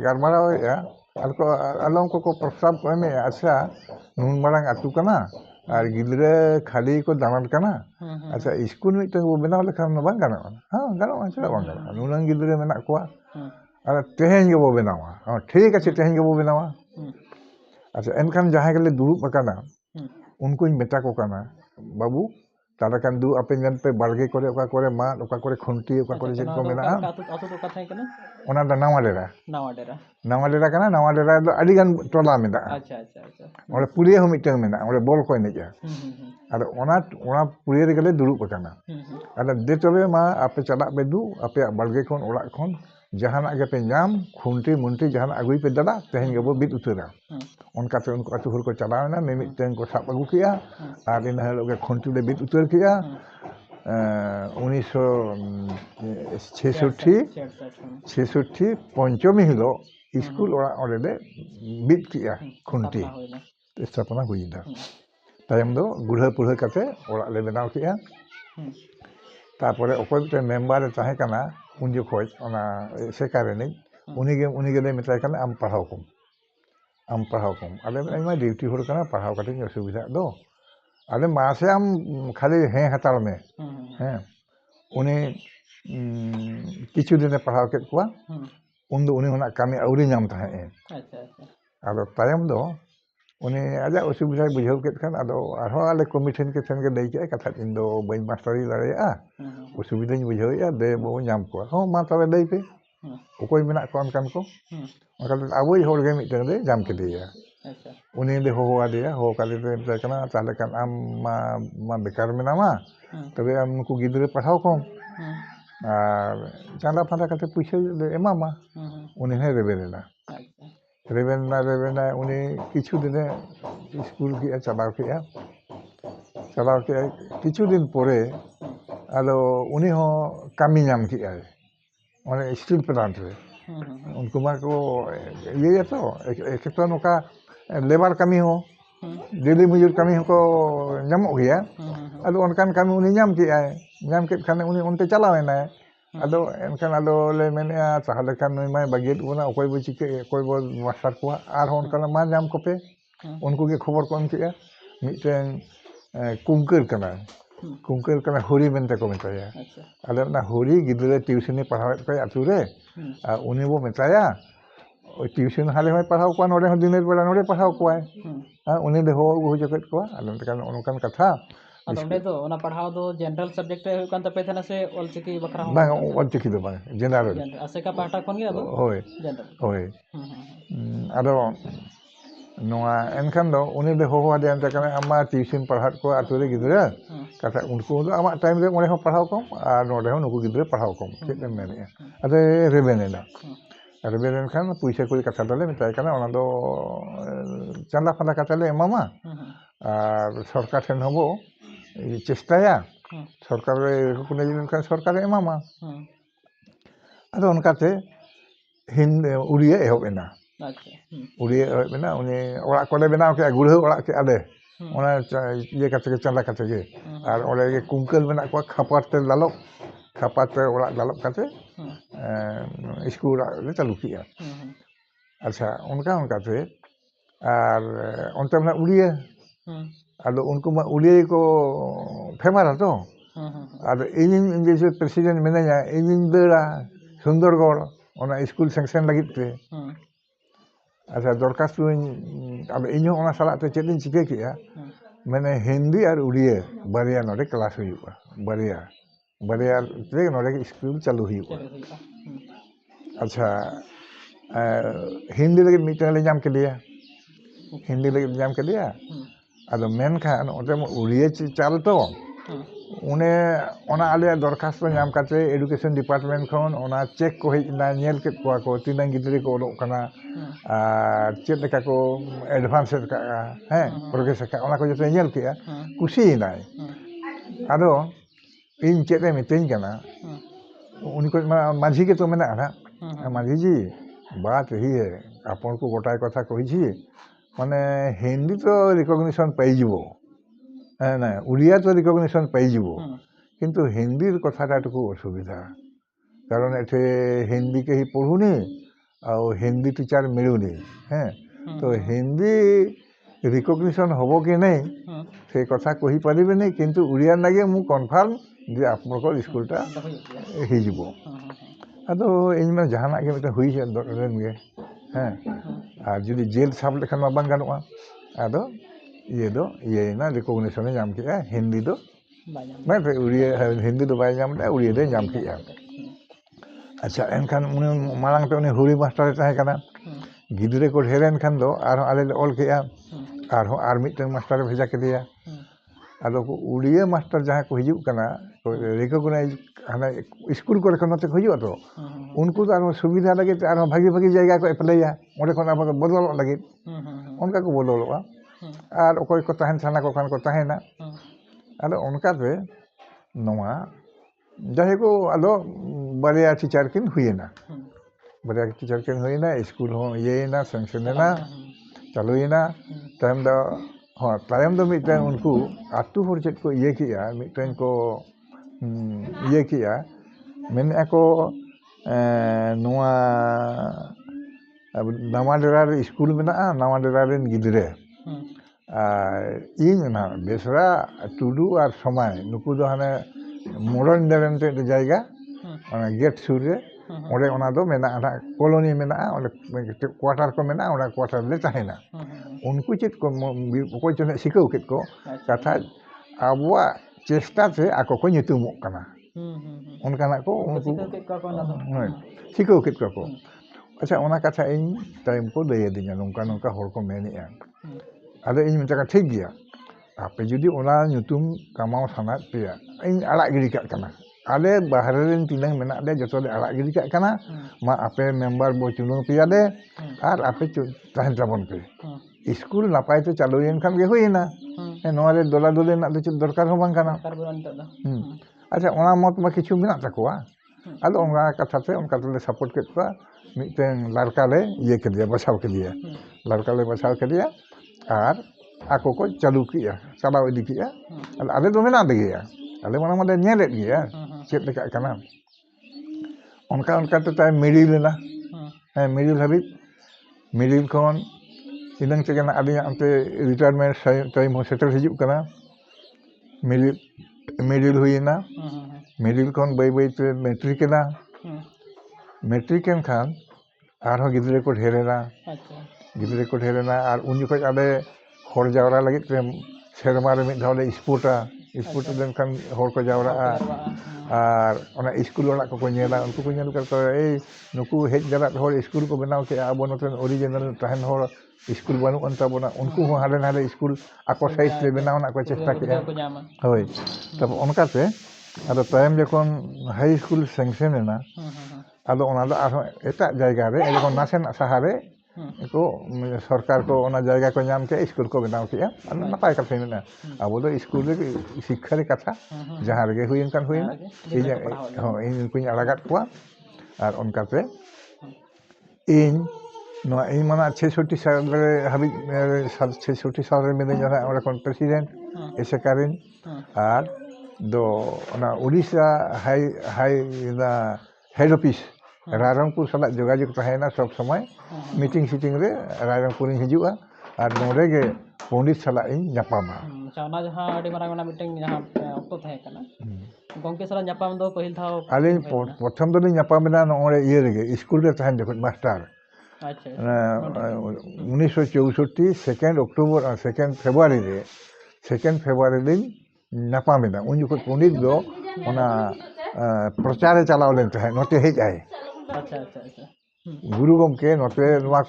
गरमराव या अलको अलम को प्रस्ताव में अच्छा नुन मारंग अतु कना और गिदरे खाली को दानत कना अच्छा स्कूल में तो वो बनाव लेखान बांग गाना हां गाना अच्छा बांग गाना नुन गिदरे मेना कोआ और तेहेन के वो बनावा हां ठीक है तेहेन के वो बनावा अच्छा एनखान जहां के ले दुरुप बकाना उनको इन बेटा को कना बाबू तारा कान दु अपे जन पे बालगे करे ओका करे मा ओका करे खुंटी ओका करे जेन को मेना अतो तो कथा कना ओना दा नावालेरा कना नावालेरा दो अडी गान टोला मेना अच्छा ओरे पुलिया हो मिटन मेना ओरे बॉल को नेजा अरे ओना पुलिया रे गले दुरुप बकाना अरे दे तबे मा आपे चला बेदु आपे बालगे खन ओड़ा खन जहाना के पे नाम खुंटी मुंटी जहाना अगुई पे दादा तेहेन के बो बिद उतरा उनका ते उनको अतु हुर को चलावना मिमिटेन को साब अगु किया और इन हेलो के खुंटी ले बिद उतर किया 1966 पंचमी हिलो स्कूल ओड़ा ओले दे बिद किया खुंटी स्थापना हुईदा तायम दो गुढ़ा पुढ़ा काते ओड़ा ले बनाव किया तारपरे अकोय ते मेंबर ताहे कना उन जोखोज ओना सेकारेनि उनी ले मेताय कना आम पढ़ाव कम आले मैं ड्यूटी होर कना पढ़ाव काटे असुविधा दो आले मासे आम खाली हे हताल में हैं उनी किछु दिन पढ़ाव के कुआ उन दो उनी होना कामी औरी नाम ताहे अच्छा आदो तायम दो उनी आजा असुविधा बुझाव के खान आदो आरो आले कमिशन के सन के दई के कथा इन दो बई मास्टरी लड़ेया असुविधा बुझावया दे बो नाम को हो मा तबे दई पे ओकोय मेना कोन कान को ओका आबोय होर गे मिटन दे जाम के दिया अच्छा उनी दे हो आदिया हो काले दे कना ताले कान आम मा बेकार मेना मा तबे आम को गिदरे पढ़ाव को और चांदा फांदा काते पैसा एमा मा उनी हे रेबेना रेबेना उनी किछु दिने स्कूल की चलाव के किछु दिन परे आलो उनी हो कामी नाम की आए माने स्टील प्लांट रे उनको मा को ये तो एक तो नोका लेबर कमी हो डेली मजूर कमी हो को नामो गया आलो उनकान कमी उनी नाम के आए नाम के खाने उनी उनते चलावेना आदो एनखान आदो ले मेने ताहले खान नई माय बागेट उना ओकोय बो चिके ओकोय बो मास्टर को आर होन कना मा नाम को पे उनको के खबर कोन के मिटेन कुंकर कना होरी मेनते को मेताया आले ना होरी गिदरे ट्यूशनी पढ़ावे पे आतुरे उनी बो मेताया ट्यूशन हाले में पढ़ाव को नोडे हो दिनेर बेला नोडे पढ़ाव को उनी दे हो जकेट को आले तकान उनकान कथा अदे तो ओना पढ़ाव दो जनरल सब्जेक्ट रे कान तपे थना से ऑलचिकी बखरा बांग ऑलचिकी दो बांग जनरल आसेका पाटा कोन गे अदो होय जनरल होय अदो नोआ एनखान दो उनी दे हो आदे अंत काने अम्मा ट्यूशन पढ़ात को आतुरे गिदरे कथा उनको दो अमा टाइम रे मोरे हो पढ़ाव कम आ नोडे हो नुको गिदरे पढ़ाव कम चेक मेने अदे रेबेनेना रेबेनेन खान पैसा कोई कथा दले मिताय काना ओना दो चांदा फांदा कथा ले मामा और सरकार ठेन होबो चेष्टाया सरकार को सरकार एमामा आदो उनकाते हिंद उड़िया एहोबेना उड़िया एहोबेना उनी ओड़ा कोले बनाव के गुढ़ा ओड़ा के आले ओना ये काते के चंदा काते के और ओले के कुंकल मेना को खपार ते लालो ᱠᱷᱟᱯᱟᱛᱮ ᱚᱲᱟᱜ ᱫᱟᱞᱚᱵ ᱠᱟᱛᱮ ᱥᱠᱩᱞ ᱚᱲᱟᱜ ᱞᱮ ᱪᱟᱹᱞᱩ ᱠᱮᱜᱼᱟ ᱟᱪᱪᱷᱟ ᱚᱱᱠᱟᱛᱮ ᱟᱨ ᱚᱱᱛᱮ ᱢᱟ ᱩᱲᱤᱭᱟᱹ ᱟᱫᱚ ᱩᱱᱠᱩ ᱢᱟ ᱩᱲᱤᱭᱟᱹ ᱠᱚ ᱯᱷᱮᱢᱟᱥᱟ ᱛᱚ ᱟᱫᱚ ᱤᱧᱤᱧ ᱡᱮ ᱯᱨᱮᱥᱤᱰᱮন্ট ᱢᱤᱱᱟᱹᱧᱟ ᱤᱧᱤᱧ ᱫᱟᱹᱲᱟ ᱥᱩন্দᱚᱨᱜᱚᱲ ᱚᱱᱟ ᱥᱠᱩᱞ ᱥᱮᱝᱥᱮᱱ ᱞᱟᱹᱜᱤᱫ ᱛᱮ ᱟᱪᱪᱷᱟ ᱫᱚᱨᱠᱷᱟᱥᱛᱚᱧ ᱟᱫᱚ ᱤᱧᱦᱚᱸ ᱚᱱᱟ ᱥᱟᱞᱟᱜ ᱛᱮ ᱪᱮᱫ ᱤᱧ ᱪᱤᱠᱟᱹ ᱠᱮᱜᱼᱟ ᱢᱟᱱᱮ ᱦᱤᱱᱫᱤ ᱟᱨ ᱩᱲᱤᱭᱟᱹ ᱵᱟᱨᱭᱟ ᱱᱚᱰᱮ ᱠᱞᱟᱥ ᱦᱩᱭᱩᱜᱼᱟ ᱵᱟᱨᱭᱟ ᱛᱮ ᱱᱚᱰᱮ ᱥᱠᱩᱞ ᱪᱟᱹᱞᱩ ᱦᱩᱭᱩᱜᱼᱟ ᱟᱪᱪᱷᱟ ᱦᱤᱱᱫᱤ ᱞᱟᱹᱜᱤᱫ ᱢᱤᱫᱴᱟᱝ ᱞᱮ ᱧᱟᱢ ᱠᱮᱫᱮᱭᱟ ᱟᱫᱚ ᱢᱮᱱᱠᱷᱟᱱ ᱚᱸᱰᱮ ᱢᱟ ᱩᱲᱤᱭᱟᱹ ᱪᱟᱞ ᱛᱚ ᱚᱱᱮ ᱚᱱᱟ ᱟᱞᱮᱭᱟᱜ ᱫᱚᱨᱠᱷᱟᱥᱛᱚ ᱧᱟᱢ ᱠᱟᱛᱮ ᱮᱰᱩᱠᱮᱥᱚᱱ ᱰᱤᱯᱟᱨᱴᱢᱮন্ট ᱠᱷᱚᱱ ᱚᱱᱟ ᱪᱮᱠ ᱠᱚ ᱦᱮᱡ ᱮᱱᱟ ᱧᱮᱞ ᱠᱮᱫ ᱠᱚᱣᱟ ᱠᱚ ᱛᱤᱱᱟᱹᱜ ᱜᱤᱫᱽᱨᱟᱹ ᱠᱚ ᱚᱞᱚᱜ ᱠᱟᱱᱟ ᱟᱨ ᱪᱮᱫ ᱞᱮᱠᱟ ᱠᱚ ᱮᱰᱵᱷᱟᱱᱥ ᱠᱟᱜᱼᱟ ᱯᱨᱳᱜᱨᱮᱥ ᱟᱠᱟᱜᱼᱟ ᱚᱱᱟ ᱠᱚ ᱡᱚᱛᱚᱭ ᱧᱮᱞ ᱠᱮᱜᱼᱟ ᱠᱩᱥᱤᱭᱮᱱᱟᱭ ᱟᱫᱚ ᱤᱧ ᱪᱮᱫ ᱮ ᱢᱤᱛᱟᱹᱧ ᱠᱟᱱᱟ उन्हीं को माझी के तो मैंने ना माझी जी बात यही है अपन को गोटाई कथा कही माने हिंदी तो रिकग्निशन पाइजो ना उड़िया तो रिकग्निशन पाइजो किंतु हिंदी कथाटा टुकु असुविधा कारण एठे हिंदी के ही पढ़ुनी और हिंदी टीचर मिलुनी तो हिंदी रिकग्निशन हबो कि नहीं से कथा कही पारिबे नहीं किंतु उड़िया लगे मु कन्फर्म जे आपनकर स्कूलटा हिजुबो अदो इनमें जहाना के मिटे हुई है दरन गे और जुदी जेल साब लेखान मा बांग गानोआ अदो ये ना रिकग्निशन नाम के हिंदी दो मैं उड़िया हिंदी दो बाय नाम दे उड़िया दे नाम के अच्छा एनखान उनी मांग ते उनी हुरी मास्टर ताहे काना गिदरे को ढेरेन खान दो आर आले ऑल के आर मिटन मास्टर भेजा के दिया अदो उड़िया मास्टर जहाँ को हिजुक कना रिकग्नाइज हाना स्कूल को रखना तो हिजुआ तो उनको तो सुविधा लगे भागी भागी जगह को एप्लाइया ओंडे खन अब बदल लगे उनका को बदलवा और अकोय को तहन थाना को खान को तहना अदो उनकाते नोआ जहे को अदो बारिया टीचर किन हुईना स्कूल हो येना सेंक्शनना चालुयना तायम दो मिटन उनको आतु हर चेत को ये किया मिटन को ये किया मैंने को नोआ नामाडेरा स्कूल में नामाडेरा गिदरे इन ना बेसरा टुडू और समय नुकु दो हाने मॉडर्न डेवेंटे जायगा गेट सुर रे ओडे ओना दो मेना कॉलोनी मेना क्वार्टर को मेना ओना क्वार्टर ले चाहेना उनको चेत को कोई चने सिकाउ केत को कथा आबुआ चेष्टा से आको को nyutumok kana उनकाना को सिकाउ केत को अच्छा ओना कथा इन टाइम को लय दिया नोंका नोंका हर को मेनेआ आदो इन मिटा ठीक गया आपे जुदी ओना nyutum कामाव साना पेया इन आड़ा गिरी का kana आले बाहर रेन तिनांग मेना दे जतो दे आड़ा गिरी का kana मा आपे मेंबर बो चुनु पेया दे आर आपे ताहन ताबन पे स्कूल नापाय तो चालुयन खान गे हुईना नोरे दोला दोले ना दो दरकार हो बांग kana अच्छा ओना मत मा किछु मेना तकोआ आदो ओंगा कथा ते उनका ले सपोर्ट केत को मिटेन लड़का ले ये के दिया बचाव के दिया लड़का ले बचाव के दिया और आको को चालू किया चलाव इदी किया आले दो मेना दे गया आले माना मादे नेलेत गया चेत लेका kana उनका उनका तो टाइम मिडिल लेना मिडिल हबी मिडिल खन इनंग चेगना आदि अंते रिटायरमेंट टाइम हो सेटल हिजुक kana मिडिल हुईना मिडिल खन बाई बाई ते मैट्रिकना मैट्रिकन खान आरो गिदरे को ढेरेना और उन जुखज आले हर जावरा लगे सेरमा रे मिद धावले स्पोर्ट देन खान हर को जावरा और ओना स्कूल वाला को नेला उनको को नेल कर ए नुकु हेज जरात हर स्कूल को बनाव के आबो नतन ओरिजिनल तहन हर स्कूल बनू अंता बना उनको हो हाले नाले स्कूल आको साइज ले बनावना को चेष्टा के होय तब उनकाते आदो टाइम जखन हाई स्कूल सेंक्शन ना आदो ओना दो आरो एटा जायगा रे जखन नासेन सहारे को सरकार को ओना जायगा को नाम के स्कूल को बनाव के नापाय कथा ना आबो दो स्कूल रे शिक्षा रे कथा जहां रे हुईन कान हुईना इन कुኝ आड़ागात को और उनकाते इन नोआ इन माना 66 साल रे हाबि 66 साल रे मेदे जरा ओरा कोन प्रेसिडेंट एसे कारिन और ᱫᱚ ᱚᱱᱟ Orissa high head office Rairangpur সালাᱜ যোগাযোগ তাহেনা সব সময় মিটিং সিটিং রে রায়রংপুরিᱧ হিজুᱜᱼᱟ আর ᱱᱚᱰᱮ ᱜᱮ ᱯᱚᱱᱰᱤᱛ ᱥᱟᱞᱟᱜ ᱤᱧ ᱧᱟᱯᱟᱢᱟ ᱟᱪᱪᱷᱟ ᱚᱱᱟ ᱡᱟᱦᱟᱸ ᱟᱹᱰᱤ ᱢᱟᱨᱟᱝ ᱚᱱᱟ ᱢᱤᱫᱴᱮᱱ ᱡᱟᱦᱟᱸ ᱚᱠᱛᱚ ᱛᱟᱦᱮᱸ ᱠᱟᱱᱟ ᱜᱚᱝᱠᱮ ᱥᱟᱞᱟᱜ ᱧᱟᱯᱟᱢ ᱫᱚ ᱯᱟᱹᱦᱤᱞ ᱫᱷᱟᱣ ᱟᱹᱞᱤᱧ ᱯᱨᱚᱛᱷᱚᱢ ᱫᱚᱞᱤᱧ ᱧᱟᱯᱟᱢᱮᱱᱟ ᱱᱚᱜᱼᱚᱭ ᱤᱭᱟᱹ ᱨᱮᱜᱮ ᱥᱠᱩᱞ ᱨᱮ ᱛᱟᱦᱮᱱ ᱡᱚᱠᱷᱚᱱ ᱢᱟᱥᱴᱟᱨ ᱟᱪᱪᱷᱟ 1964 2 অক্টোবর আর 2 ফেব্রুয়ারি রে 2 ফেব্রুয়ারি দিন ᱧᱟᱯᱟᱢᱮᱱᱟ ᱩᱱ ᱡᱚᱠᱷᱚᱱ ᱯᱚᱱᱰᱤᱛ ᱫᱚ ᱚᱱᱟ ᱯᱨᱚᱪᱟᱨᱮ ᱪᱟᱞᱟᱣ ᱞᱮᱱ ᱛᱟᱦᱮᱸᱫ ᱱᱚᱛᱮ ᱦᱮᱡ ᱟᱭ ᱟᱪᱪᱷᱟ ᱟᱪᱪᱷᱟ ᱟᱪᱪᱷᱟ ᱜᱩᱨᱩ ᱜᱚᱢᱠᱮ ᱱᱚᱛᱮ ᱱᱚᱣᱟ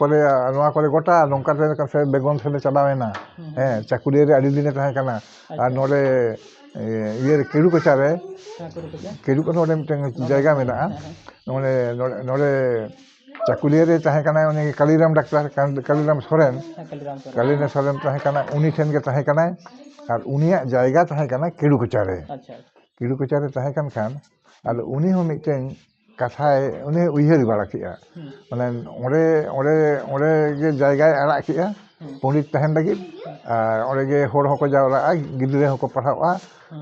ᱠᱚᱨᱮ ᱜᱚᱴᱟ ᱱᱚᱝᱠᱟᱛᱮ ᱥᱮ ᱵᱮᱜᱚᱱ ᱥᱮᱫ ᱪᱟᱞᱟᱣᱮᱱᱟ ᱦᱮᱸ ᱪᱟᱹᱠᱩᱞᱤᱭᱟᱹ ᱨᱮ ᱟᱹᱰᱤ ᱫᱤᱱᱮ ᱛᱟᱦᱮᱸ ᱠᱟᱱᱟ ᱟᱨ ᱱᱚᱰᱮ ᱤᱭᱟᱹ ᱠᱮᱲᱩ ᱠᱚᱪᱟ ᱨᱮ ᱠᱮᱲᱩ ᱠᱚᱪᱟ ᱱᱚᱰᱮ ᱢᱤᱫᱴᱮᱱ ᱡᱟᱭᱜᱟ ᱢᱮᱱᱟᱜᱼᱟ ᱱᱚᱰᱮ ᱪᱟᱹᱠᱩᱞᱤᱭᱟᱹ ᱨᱮ ᱛᱟᱦᱮᱸ ᱠᱟᱱᱟᱭ ᱩᱱᱤ ᱠᱟᱞᱤᱨᱟᱢ ᱰᱟᱠᱛᱟᱨ ᱠᱟᱞᱤᱨᱟᱢ ᱥᱚᱨᱮᱱ ᱛᱟᱦᱮᱸ ᱠᱟᱱᱟ ᱩᱱᱤ ᱴᱷᱮᱱ ᱜᱮ ᱛᱟᱦᱮᱸ ᱠᱟᱱᱟᱭ ᱟᱨ ᱩᱱᱤᱭᱟᱜ ᱡᱟᱭᱜᱟ ᱛᱟᱦᱮᱸ ᱠᱟᱱᱟ ᱠᱮᱲᱩ ᱠᱚᱪᱟ ᱨᱮ ᱠᱮᱲᱩ ᱠᱚᱪᱟ ᱨᱮ ᱛᱟᱦᱮᱸ ᱠᱟᱱ ᱠᱷᱟᱱ ᱟᱫᱚ ᱩᱱᱤ ᱦᱚᱸ ᱢᱤᱫᱴᱮᱱ ᱠᱟᱛᱷᱟᱭ ᱩᱱᱤ ᱩᱭᱦᱟᱹᱨ ᱵᱟᱲᱟ ᱠᱮᱜᱼᱟ ᱢᱟᱱᱮ ᱚᱸᱰᱮ ᱜᱮ ᱡᱟᱭᱜᱟᱭ ᱟᱲᱟᱜ ᱠᱮᱜᱼᱟ ᱯᱚᱱᱰᱤᱛ ᱛᱟᱦᱮᱱ ᱞᱟᱹᱜᱤᱫ ᱟᱨ ᱚᱸᱰᱮ ᱜᱮ ᱦᱚᱲ ᱦᱚᱸᱠᱚ ᱡᱟᱣᱨᱟᱜᱼᱟ ᱜᱤᱫᱽᱨᱟᱹ ᱦᱚᱸᱠᱚ ᱯᱟᱲᱦᱟᱜᱼᱟ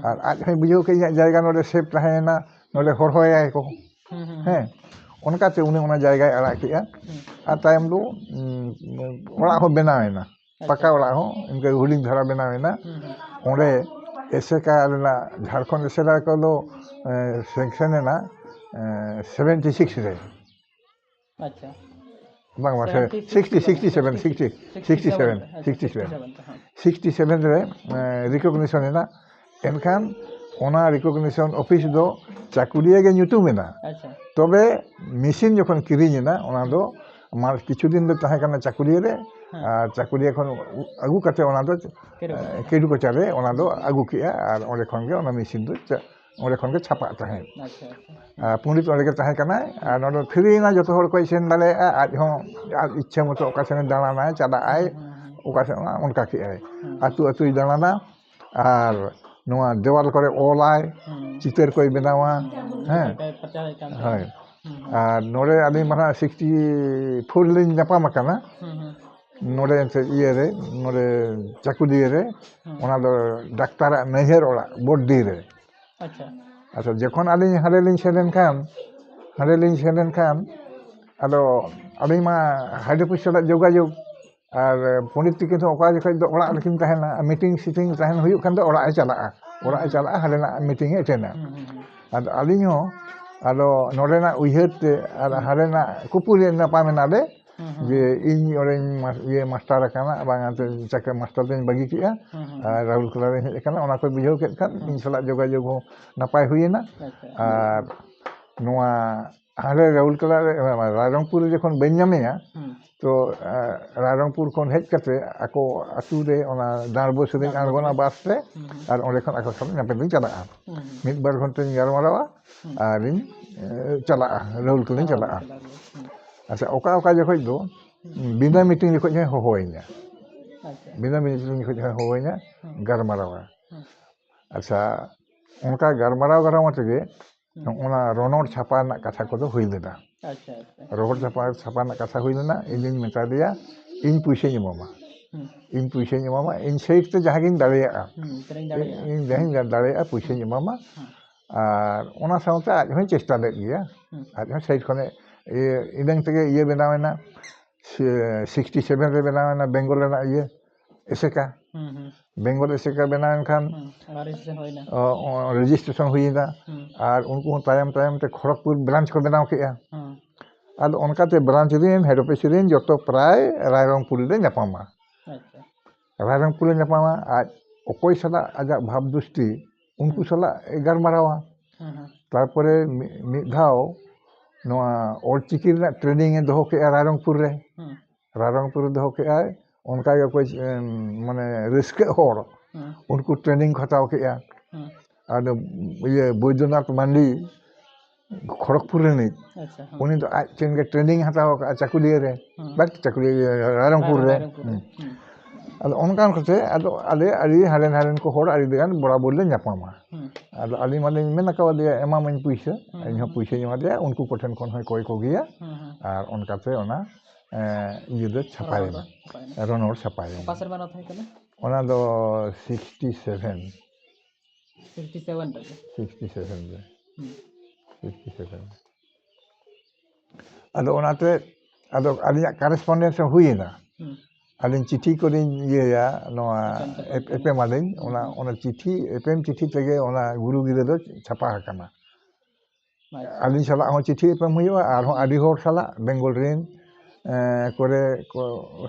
ᱟᱨ ᱟᱡ ᱦᱚᱸᱭ ᱵᱩᱡᱷᱟᱹᱣ ᱠᱮᱜ ᱤᱧᱟᱹᱜ ᱡᱟᱭᱜᱟ ᱱᱚᱰᱮ ᱥᱮᱯ ᱛᱟᱦᱮᱸᱭᱮᱱᱟ ᱱᱚᱰᱮ ᱦᱚᱨᱦᱚᱭᱟᱭ ᱠᱚ ᱦᱮᱸ ᱚᱱᱠᱟᱛᱮ ᱩᱱᱤ ᱚᱱᱟ ᱡᱟᱭগাᱭ ᱟᱲᱟᱜ ᱠᱮᱜᱼᱟ ᱟᱨ ᱛᱟᱭᱚᱢ ᱫᱚ ᱚᱲᱟᱜ ᱦᱚᱸ ᱵᱮᱱᱟᱣᱮᱱᱟ ᱯᱟᱠᱟ ᱚᱲᱟᱜ ᱦᱚᱸ ᱤᱱᱠᱟᱹ ᱦᱩᱰᱤᱧ ᱫᱷᱟᱨᱟ ᱵᱮᱱᱟᱣᱮᱱᱟ ᱚᱸᱰᱮ ᱮᱥᱮᱠᱟ ᱨᱮᱱᱟᱜ ᱡᱷᱟᱲᱠᱷᱚᱸᱰ ᱮᱥᱮᱠᱟ ᱠᱚᱫᱚ ᱥᱮᱝᱥᱮᱱ ᱮᱱᱟ 76 রে আচ্ছা bang mas 67 রে রিকগনিশন এনা এনখান ওনা রিকগনিশন অফিস দো চাকুলিয়া গে nyutum এনা আচ্ছা তবে মেশিন যখন কিরিং এনা ওনা দো মার কিছুদিন দো তাহে কানা চাকুলিয়া রে আর চাকুলিয়া এখন আগু কাতে ওনা দো কেডু কচারে ওনা দো আগু কিয়া আর ওরে খন গে ওনা মেশিন দো ওরে খন গে ছাপা তাহে আচ্ছা পন্ডিত ওরে গে তাহে কানা আর নডে ফ্রি না যত হড় কই সেন দালে আজ হো ইচ্ছা মতো অকাশনে দাঁড়ানা চালা আই অকাশনে অনকা কি আই আতু আতু দাঁড়ানা আর নোয়া দেওয়াল করে ওলাই চিতের কই বেনাওয়া হ্যাঁ হয় আর নড়ে আলি মানা 64 লিন জাপাম কানা নড়ে ইয়ে রে নড়ে চাকুলিয়ে রে ওনা দো ডাক্তার নহের ওড়া বড্ডি রে আচ্ছা আচ্ছা যখন আলিং হারেলিং সেলেন খান আদো আলিং মা হাইড অফিস সালাগ যোগাযোগ আর পন্ডিত তিকিন তো অকা জখaj ᱫᱚ ᱚᱲᱟᱜ ᱨᱮᱠᱤᱱ ᱛᱟᱦᱮᱱᱟ ᱢᱤᱴᱤᱝ ᱥᱤᱴᱤᱝ ᱛᱟᱦᱮᱱ ᱦᱩᱭᱩᱜ ᱠᱷᱟᱱ ᱫᱚ ᱚᱲᱟᱜ ᱮ ᱪᱟᱞᱟᱜᱼᱟ ᱦᱟᱸᱰᱮᱱᱟᱜ ᱢᱤᱴᱤᱝ ᱮ ᱮᱴᱮᱱᱟ ᱟᱫᱚ ᱟᱹᱞᱤᱧ ᱦᱚᱸ ᱟᱫᱚ ᱱᱚᱰᱮᱱᱟᱜ ᱩᱭᱦᱟᱹᱨ ᱛᱮ ᱟᱨ ᱦᱟᱸᱰᱮᱱᱟᱜ ᱠᱩᱯᱩᱨᱤ ᱧᱟᱯᱟᱢᱮᱱᱟᱞᱮ ᱡᱮ ᱤᱧ ᱚᱸᱰᱮᱧ ᱢᱟᱥᱴᱟᱨ ᱟᱠᱟᱱᱟ ᱵᱟᱝ ᱪᱟᱠᱟ ᱢᱟᱥᱴᱟᱨ ᱫᱚᱧ ᱵᱟᱹᱜᱤ ᱠᱮᱜᱼᱟ ᱟᱨ ᱨᱟᱦᱩᱞ ᱠᱮᱞᱟ ᱨᱮᱧ ᱦᱮᱡ ᱟᱠᱟᱱᱟ ᱚᱱᱟ ᱠᱚ ᱵᱩᱡᱷᱟᱹᱣ ᱠᱮᱫ ᱠᱷᱟᱱ ᱤᱧ ᱥᱟᱞᱟᱜ ᱡᱳᱜᱟᱡᱳᱜᱽ ᱦᱚᱸ ᱱᱟᱯᱟᱭ ᱦᱩᱭᱮᱱᱟ ᱟᱨ ᱱᱚᱣᱟ ᱦᱟᱸᱰᱮ ᱨᱟᱦᱩᱞ ᱠᱮᱞᱟ ᱨᱮ ᱨᱟᱭᱨᱚᱝᱯᱩᱨ ᱨᱮ ᱡᱚᱠᱷᱚᱱ ᱵᱟᱹᱧ ᱧᱟᱢᱮᱭᱟ তো রায়রংপুর খন হেজ কাতে আকো আতু রে ওনা দাঁড়বো সেদিন আᱬগোনা বাসতে আর ওঁডে খন আকো সাথে ᱧᱟᱯᱟᱢᱤᱧ ᱪᱟᱞᱟᱜᱼᱟ ᱢᱤᱫ ᱵᱟᱨ ᱜᱷᱚᱱᱴᱟᱧ ᱜᱟᱞᱢᱟᱨᱟᱣᱟ ᱟᱨᱤᱧ ᱪᱟᱞᱟᱜᱼᱟ ᱨᱟᱦᱩᱞ ᱠᱮᱞᱟᱧ ᱪᱟᱞᱟᱜᱼᱟ আচ্ছা ওকা জখaj দো বিনা মিটিং জখaj ᱦᱚᱸ ᱦᱚᱦᱚᱣᱟᱹᱧᱟ বিনা মিটিং জখaj ᱦᱚᱸ ᱦᱚᱦᱚᱣᱟᱹᱧᱟ ᱜᱟᱞᱢᱟᱨᱟᱣᱟ আচ্ছা ᱚᱱᱠᱟ ᱜᱟᱞᱢᱟᱨᱟᱣ ᱛᱮᱜᱮ ᱚᱱᱟ ᱨᱚᱱᱚᱲ ᱪᱷᱟᱯᱟ ᱨᱮᱱᱟᱜ ᱠᱟᱛᱷᱟ ᱠᱚᱫᱚ ᱦᱩᱭ ᱞᱮᱱᱟ আচ্ছা ᱨᱚᱦᱚᱲ ᱪᱷᱟᱯᱟ ᱨᱮᱱᱟᱜ ᱠᱟᱛᱷᱟ ᱦᱩᱭ ᱞᱮᱱᱟ ᱤᱧᱤᱧ ᱢᱮᱛᱟ ᱫᱮᱭᱟ ᱤᱧ ᱯᱩᱭᱥᱟᱹᱧ ᱮᱢᱟᱢᱟ ᱤᱧ ᱥᱟᱭᱤᱰ তে ᱡᱟᱦᱟᱸᱜᱤᱧ ᱫᱟᱲᱮᱭᱟᱜᱼᱟ ᱤᱧ ᱡᱟᱦᱟᱸᱧ ᱫᱟᱲᱮᱭᱟᱜᱼᱟ ᱯᱩᱭᱥᱟᱹᱧ ᱮᱢᱟᱢᱟ ᱟᱨ ᱚᱱᱟ ᱥᱟᱶᱛᱮ ᱟᱡ ᱦᱚᱸᱭ ᱪᱮᱥᱴᱟ ᱞᱮᱫ ᱜᱮᱭᱟ ᱟᱡ ᱦᱚᱸ ᱥᱟᱭᱤᱰ ᱠᱷᱚᱱᱮ ᱤᱱᱟᱹᱝ ᱛᱮᱜᱮ ᱤᱭᱟᱹ ᱵᱮᱱᱟᱣᱮᱱᱟ 67 রে বেনাওয়েনা বেঙ্গল ᱨᱮᱱᱟᱜ ইয়ে এসেকা বেঙ্গল এসেকা বেনাওয়েন খান রেজিস্ট্রেশন ᱦᱩᱭᱮᱱᱟ আর উনকু হᱚᱸ তায়াম তে খড়গপুর ব্রাঞ্চ ᱠᱚ ᱵᱮᱱᱟᱣ ᱠᱮᱜᱼᱟ ᱟᱫᱚ ᱚᱱᱠᱟᱛᱮ ᱵᱨᱟঞ্ᱪ ᱨᱮᱱ ᱦᱮᱰ ᱚᱯᱷᱤᱥ ᱨᱮᱱ ᱡᱚᱛᱚ ᱯᱨᱟᱭ রায়রংপুর ᱨᱮ ᱧᱟᱯᱟᱢᱟ রায়রংপুর ᱨᱮ ᱧᱟᱯᱟᱢᱟ ᱟᱡ ᱚᱠᱚᱭ ᱥᱟᱞᱟᱜ ᱟᱡᱟᱜ ᱵᱷᱟᱵ ᱫᱩᱥᱴᱤ ᱩᱱᱠᱩ ᱥᱟᱞᱟᱜ ᱜᱟᱞᱢᱟᱨᱟᱣᱟ তারপরে মিদ ধাও নোয়া অলচিকি ᱨᱮᱱᱟᱜ ᱴᱨᱮᱱᱤᱝ এ দোᱦো কেᱜᱼᱟ রায়রংপুর রে দোহো কেᱜᱼᱟᱭ ᱚᱱᱠᱟ ᱜᱮ ᱚᱠᱚᱭ ᱢᱟᱱᱮ ᱨᱟᱹᱥᱠᱟᱹᱜ ᱦᱚᱲ उनको ट्रेनिंग हताव केया आदो ये बैद्यनाथ मांडी खड़गपुर रे उनी तो आज चेन के ट्रेनिंग हताव चाकुलिया रे बात चाकुलिया रायरंगपुर रे आदो उनकान कते आदो आले आली हारेन को होड़ आली देगान बड़ा बोले ᱧᱟᱯᱟᱢᱟ आदो आली माने मेन का दिया एमामन पुइसा इन हो पुइसा एमा दिया उनको कोठन कोन होय कोय को गया और उनकाते ओना युद्ध छपायना रनोर छपायना पासर माना थाय कने ओना दो 67 67 ᱨᱮ 67 ᱨᱮ ᱦᱩᱸ 67 ᱟᱫᱚ ᱚᱱᱟᱛᱮ ᱟᱫᱚ ᱟᱹᱞᱤᱧᱟᱜ ᱠᱟᱨᱮᱥᱯᱚᱱᱰᱮᱱᱥ ᱦᱚᱸ ᱦᱩᱭᱮᱱᱟ ᱦᱩᱸ ᱟᱹᱞᱤᱧ ᱪᱤᱴᱷᱤ ᱠᱚᱞᱤᱧ ᱤᱭᱟᱹᱭᱟ ᱱᱚᱣᱟ ᱪᱟᱯᱟᱞ ᱠᱟᱱᱟ᱾ ᱮᱯᱮᱢᱟᱞᱤᱧ ᱚᱱᱟ ᱪᱤᱴᱷᱤ ᱮᱯᱮᱢ ᱪᱤᱴᱷᱤ ᱛᱮᱜᱮ ᱚᱱᱟ ᱜᱩᱨᱩ ᱜᱤᱨᱟᱹ ᱫᱚ ᱪᱷᱟᱯᱟ ᱟᱠᱟᱱᱟ ᱟᱪᱪᱷᱟ ᱟᱹᱞᱤᱧ ᱥᱟᱞᱟᱜ ᱦᱚᱸ ᱪᱤᱴᱷᱤ ᱮᱯᱮᱢ ᱦᱩᱭᱩᱜᱼᱟ ᱟᱨᱦᱚᱸ ᱟᱹᱰᱤ ᱦᱚᱲ ᱥᱟᱞᱟᱜ ᱵᱮᱝᱜᱚᱞ ᱨᱮᱱ ᱠᱚᱨᱮ ᱠᱚ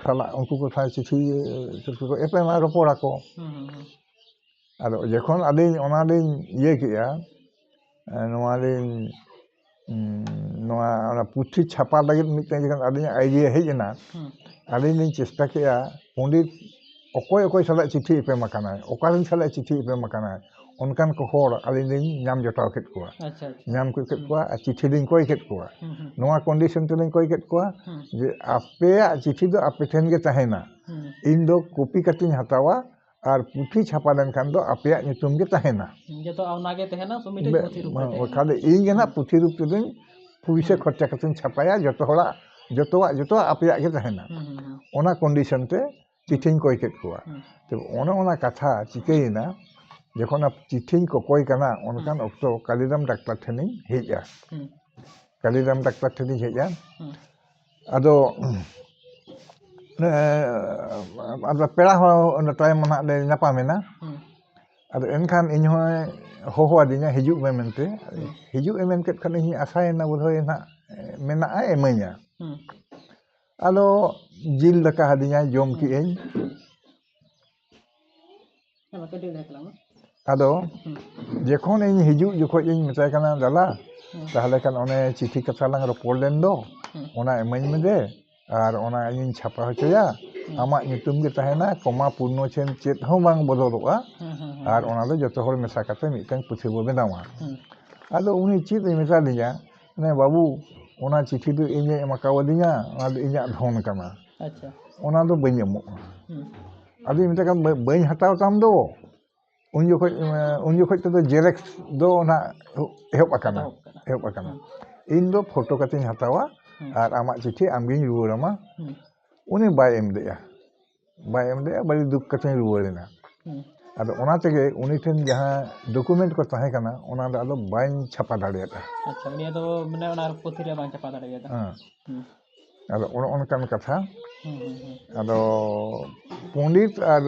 ᱥᱟᱞᱟᱜ ᱩᱱᱠᱩ ᱠᱚ ᱥᱟᱶ ᱪᱤᱴᱷᱤ ᱠᱚ ᱮᱯᱮᱢᱟ ᱨᱚᱯᱚᱲᱟᱠᱚ ᱦᱩᱸ ᱟᱫᱚ ᱡᱚᱠᱷᱚᱱ ᱟᱹᱞᱤᱧ ᱚᱱᱟᱞᱤᱧ ᱤᱭᱟᱹ ᱠᱮᱜᱼᱟ ᱱᱚᱣᱟ ᱚᱱᱟ ᱯᱩᱛᱷᱤ ᱪᱷᱟᱯᱟ ᱞᱟᱹᱜᱤᱫ ᱢᱤᱫᱴᱮᱱ ᱡᱚᱠᱷᱚᱱ ᱟᱹᱞᱤᱧᱟᱜ ᱟᱭᱰᱤᱭᱟ ᱦᱮᱡ ᱮᱱᱟ ᱦᱩᱸ ᱟᱹᱞᱤᱧ ᱞᱤᱧ ᱪᱮᱥᱴᱟ ᱠᱮᱜᱼᱟ ᱯᱚᱸᱰᱤᱛ ᱚᱠᱚᱭ ᱥᱟᱞᱟᱜ ᱪᱤᱴᱷᱤ ᱮᱯᱮᱢ ᱟᱠᱟᱱᱟᱭ ᱚᱠᱟᱨᱮᱱ ᱥᱟᱞᱟᱜ ᱪᱤᱴᱷി ᱮᱯᱮᱢ ᱟᱠᱟᱱᱟᱭ ᱚᱱᱠᱟᱱ ᱠᱚ ᱦᱚᱲ ᱟᱹᱞᱤᱧ ᱞᱤᱧ ᱧᱟᱢ ᱡᱚᱴᱟᱣ ᱠᱮᱫ ᱠᱚᱣᱟ ᱟᱪᱪᱷᱟ ᱟᱪᱪᱷᱟ ᱧᱟᱢ ᱠᱮᱫ ᱠᱚᱣᱟ ᱟᱨ ᱪᱤᱴᱷᱤ ᱞᱤᱧ ᱠᱚᱭ ᱠᱮᱫ ᱠᱚᱣᱟ ᱦᱩᱸ ᱱᱚᱣᱟ ᱠᱚᱱᱰᱤᱥᱚᱱ ᱛᱮᱞᱤᱧ ᱠᱚᱭ ᱠᱮᱫ ᱠᱚᱣᱟ ᱦᱩᱸ ᱡᱮ ᱟᱯᱮᱭᱟᱜ ᱪᱤᱴᱷᱤ ᱫᱚ ᱟᱯᱮ ᱴᱷᱮᱱ ᱜᱮ ᱛᱟᱦᱮᱱᱟ ᱦᱩᱸ ᱤᱧ ᱫᱚ ᱠᱚᱯᱤ ᱠᱟᱛᱮᱧ ᱦᱟᱛᱟᱣᱟ ᱟᱨ ᱯᱩᱛᱷᱤ ছাপা লেনখান ᱫᱚ ᱟᱯᱮᱭᱟᱜ ᱧᱩᱛᱩᱢ ᱜᱮ ᱛᱟᱦᱮᱱᱟ ᱡᱚᱛᱚ ᱚᱱᱟᱜᱮ ᱛᱟᱦᱮᱱᱟ ᱢᱤᱫᱴᱮᱡ ᱯᱩᱛᱷᱤ ᱨᱩᱯ ᱨᱮ ᱛᱟᱦᱮᱱᱟ ᱠᱷᱟᱹᱞᱤ ᱤᱧ ᱜᱮ ᱱᱟᱜ ᱯᱩᱛᱷᱤ ᱨূᱯ ᱛᱮᱫᱚᱧ ᱯᱩᱭᱥᱟᱹ ᱠᱷᱚᱨᱪᱟ ᱠᱟᱛᱮᱧ ᱪᱷᱟᱯᱟᱭᱟ ᱡᱚᱛᱚᱣᱟᱜ ᱟᱯᱮᱭᱟᱜ ᱜᱮ ᱛᱟᱦᱮᱱᱟ ᱚᱱᱟ ᱠᱚᱱᱰᱤᱥᱚᱱ ᱛᱮ ᱪᱤᱴᱷᱤᱧ ᱠᱚᱭ ᱠᱮᱫ ᱠᱚᱣᱟ ᱛᱚ ᱚᱱᱟ ᱠᱟᱛᱷᱟ ᱪᱤᱠᱟᱹᱭᱮᱱᱟ ᱡᱚᱠᱷᱚᱱ ᱪᱤᱴᱷᱤᱧ ᱠᱚᱠᱚᱭ ᱠᱟᱱᱟ ᱚᱱᱠᱟᱱ ᱚᱠᱛᱚ ᱠᱟᱞᱤᱨᱟᱢ ᱰᱟᱠᱛᱟᱨ ᱴᱷᱮᱱᱤᱧ ᱦᱮᱡᱼᱟ ᱠᱟᱞᱤᱨᱟᱢ ᱰᱟᱠᱛᱟর ᱴᱷᱮᱱᱤᱧ ᱦᱮᱡᱼᱟ ᱟᱫᱚ ᱯᱮᱲᱟ ᱦᱚᱸ ᱛᱟᱭᱚᱢ ᱱᱟᱦᱟᱜ ᱞᱮ ᱧᱟᱯᱟᱢᱮᱱᱟ ᱟᱫᱚ ᱮᱱᱠᱷᱟᱱ ᱤᱧ ᱦᱚᱸᱭ ᱦᱚᱦᱚ ᱟᱹᱫᱤᱧᱟ ᱦᱤᱡᱩᱜ ᱢᱮ ᱢᱮᱱᱛᱮ ᱦᱤᱡᱩᱜ ᱮ ᱢᱮᱱ ᱠᱮᱫ ᱠᱷᱟᱱ ᱤᱧ ᱟᱥᱟᱭᱮᱱᱟ ᱵᱳধᱦᱚᱭ ᱱᱟᱦᱟᱜ ᱢᱮᱱᱟᱜᱼᱟ ᱮᱢᱟᱹᱧᱟ ᱟᱫᱚ ᱡᱤᱞ ᱫᱟᱠᱟ ᱟᱹᱫᱤᱧᱟᱭ ᱡᱚᱢ ᱠᱮᱜᱼᱟᱹᱧ ᱟᱫᱚ ᱡᱚᱠᱷᱚᱱ ᱤᱧ ᱦᱤᱡᱩᱜ ᱡᱚᱠᱷᱚᱡ ᱤᱧ ᱢᱮᱛᱟᱭ ᱠᱟᱱᱟ ᱫᱟᱫᱟ ᱛᱟᱦᱚᱞᱮ ᱠᱷᱟᱱ ᱚᱱᱮ ᱪᱤᱴᱷᱤ ᱠᱟᱛᱷᱟ ᱞᱟᱝ ᱨᱚᱯᱚᱲ ᱞᱮᱱ ᱫᱚ ᱚᱱᱟ ᱮᱢᱟᱹᱧ ᱢᱮ ᱟᱨ ᱚᱱᱟ ᱤᱧᱤᱧ ᱪᱷᱟᱯᱟ ᱦᱚᱪᱚᱭᱟ ᱟᱢᱟᱜ ᱧᱩᱛᱩᱢ ᱜᱮ ᱛᱟᱦᱮᱱᱟ ᱠᱚᱢᱟ ᱯᱩᱨᱱᱚ ᱪᱮᱱ ᱪᱮᱫ ᱦᱚᱸ ᱵᱟᱝ ᱵᱚᱫᱚᱞᱚᱜᱼᱟ ᱟᱨ ᱚᱱᱟ ᱫᱚ ᱡᱚᱛᱚ ᱦᱚᱲ ᱢᱮᱥᱟ ᱠᱟᱛᱮ ᱢᱤᱫᱴᱟᱝ ᱯᱩᱛᱷᱤ ᱵᱚ ᱵᱮᱱᱟᱣᱟ ᱟᱫᱚ ᱩᱱᱤ ᱪᱮᱫ ᱮ ᱢᱮᱛᱟ ᱫᱤᱧᱟ ᱵᱟᱹᱵᱩ ᱚᱱᱟ ᱪᱤᱴᱷᱤ ᱫᱚ ᱤᱧᱮ ᱮᱢ ᱠᱟᱣᱫᱤᱧᱟ ᱚᱱᱟ ᱫᱚ ᱤᱧᱟᱹᱜ ᱫᱷᱚᱱ ᱠᱟᱱᱟ ᱚᱱᱟ ᱫᱚ ᱵᱟᱹᱧ ᱮᱢᱚᱜᱼᱟ ᱟᱫᱚᱧ ᱢᱮᱛᱟᱭ ᱠᱟᱱᱟ ᱵᱟᱹᱧ ᱦᱟᱛᱟᱣ ᱛᱟᱢ ᱫᱚ ᱩᱱ ᱡᱚᱠᱷᱚᱡ ᱛᱮᱫᱚ ᱡᱮᱨᱮᱠᱥ ᱫᱚ ᱚᱱᱟ ᱮᱦᱚᱵ ᱟᱠᱟᱱᱟ ᱤᱧ ᱫᱚ ᱯᱷᱳᱴᱳ ᱠᱟᱛᱮᱧ ᱦᱟᱛᱟᱣᱟ ᱟᱨ ᱟᱢᱟᱜ ᱪᱤᱴᱷᱤ ᱟᱢᱜᱤᱧ ᱨᱩᱣᱟᱹᱲᱟᱢᱟ ᱩᱱᱤ ᱵᱟᱭ ᱮᱢ ᱞᱮᱜᱼᱟ ᱵᱟᱹᱲᱤ ᱫᱩᱠ ᱠᱟᱛᱮᱧ ᱨᱩᱣᱟᱹᱲᱮᱱᱟ ᱟᱫᱚ ᱚᱱᱟ ᱛᱮᱜᱮ ᱩᱱᱤ ᱴᱷᱮᱱ ᱡᱟᱦᱟᱸ ᱰᱚᱠᱩᱢᱮᱱᱴ ᱠᱚ ᱛᱟᱦᱮᱸ ᱠᱟᱱᱟ ᱚᱱᱟ ᱫᱚ ᱟᱫᱚ ᱵᱟᱹᱧ ᱪᱷᱟᱯᱟ ᱫᱟᱲᱮᱭᱟᱫᱟ ᱟᱪᱪᱷᱟ ᱩᱱᱤ ᱫᱚ ᱢᱟᱱᱮ ᱚᱱᱟ ᱯᱩᱛᱷᱤ ᱨᱮ ᱵᱟᱝ ᱪᱷᱟᱯᱟ ᱫᱟᱲᱮᱭᱟᱫᱟ ᱟᱫᱚ ᱚᱱᱮ ᱚᱱᱠᱟᱱ ᱠᱟᱛᱷᱟ ᱟᱫᱚ ᱯᱚᱸᱰᱤᱛ ᱟᱨ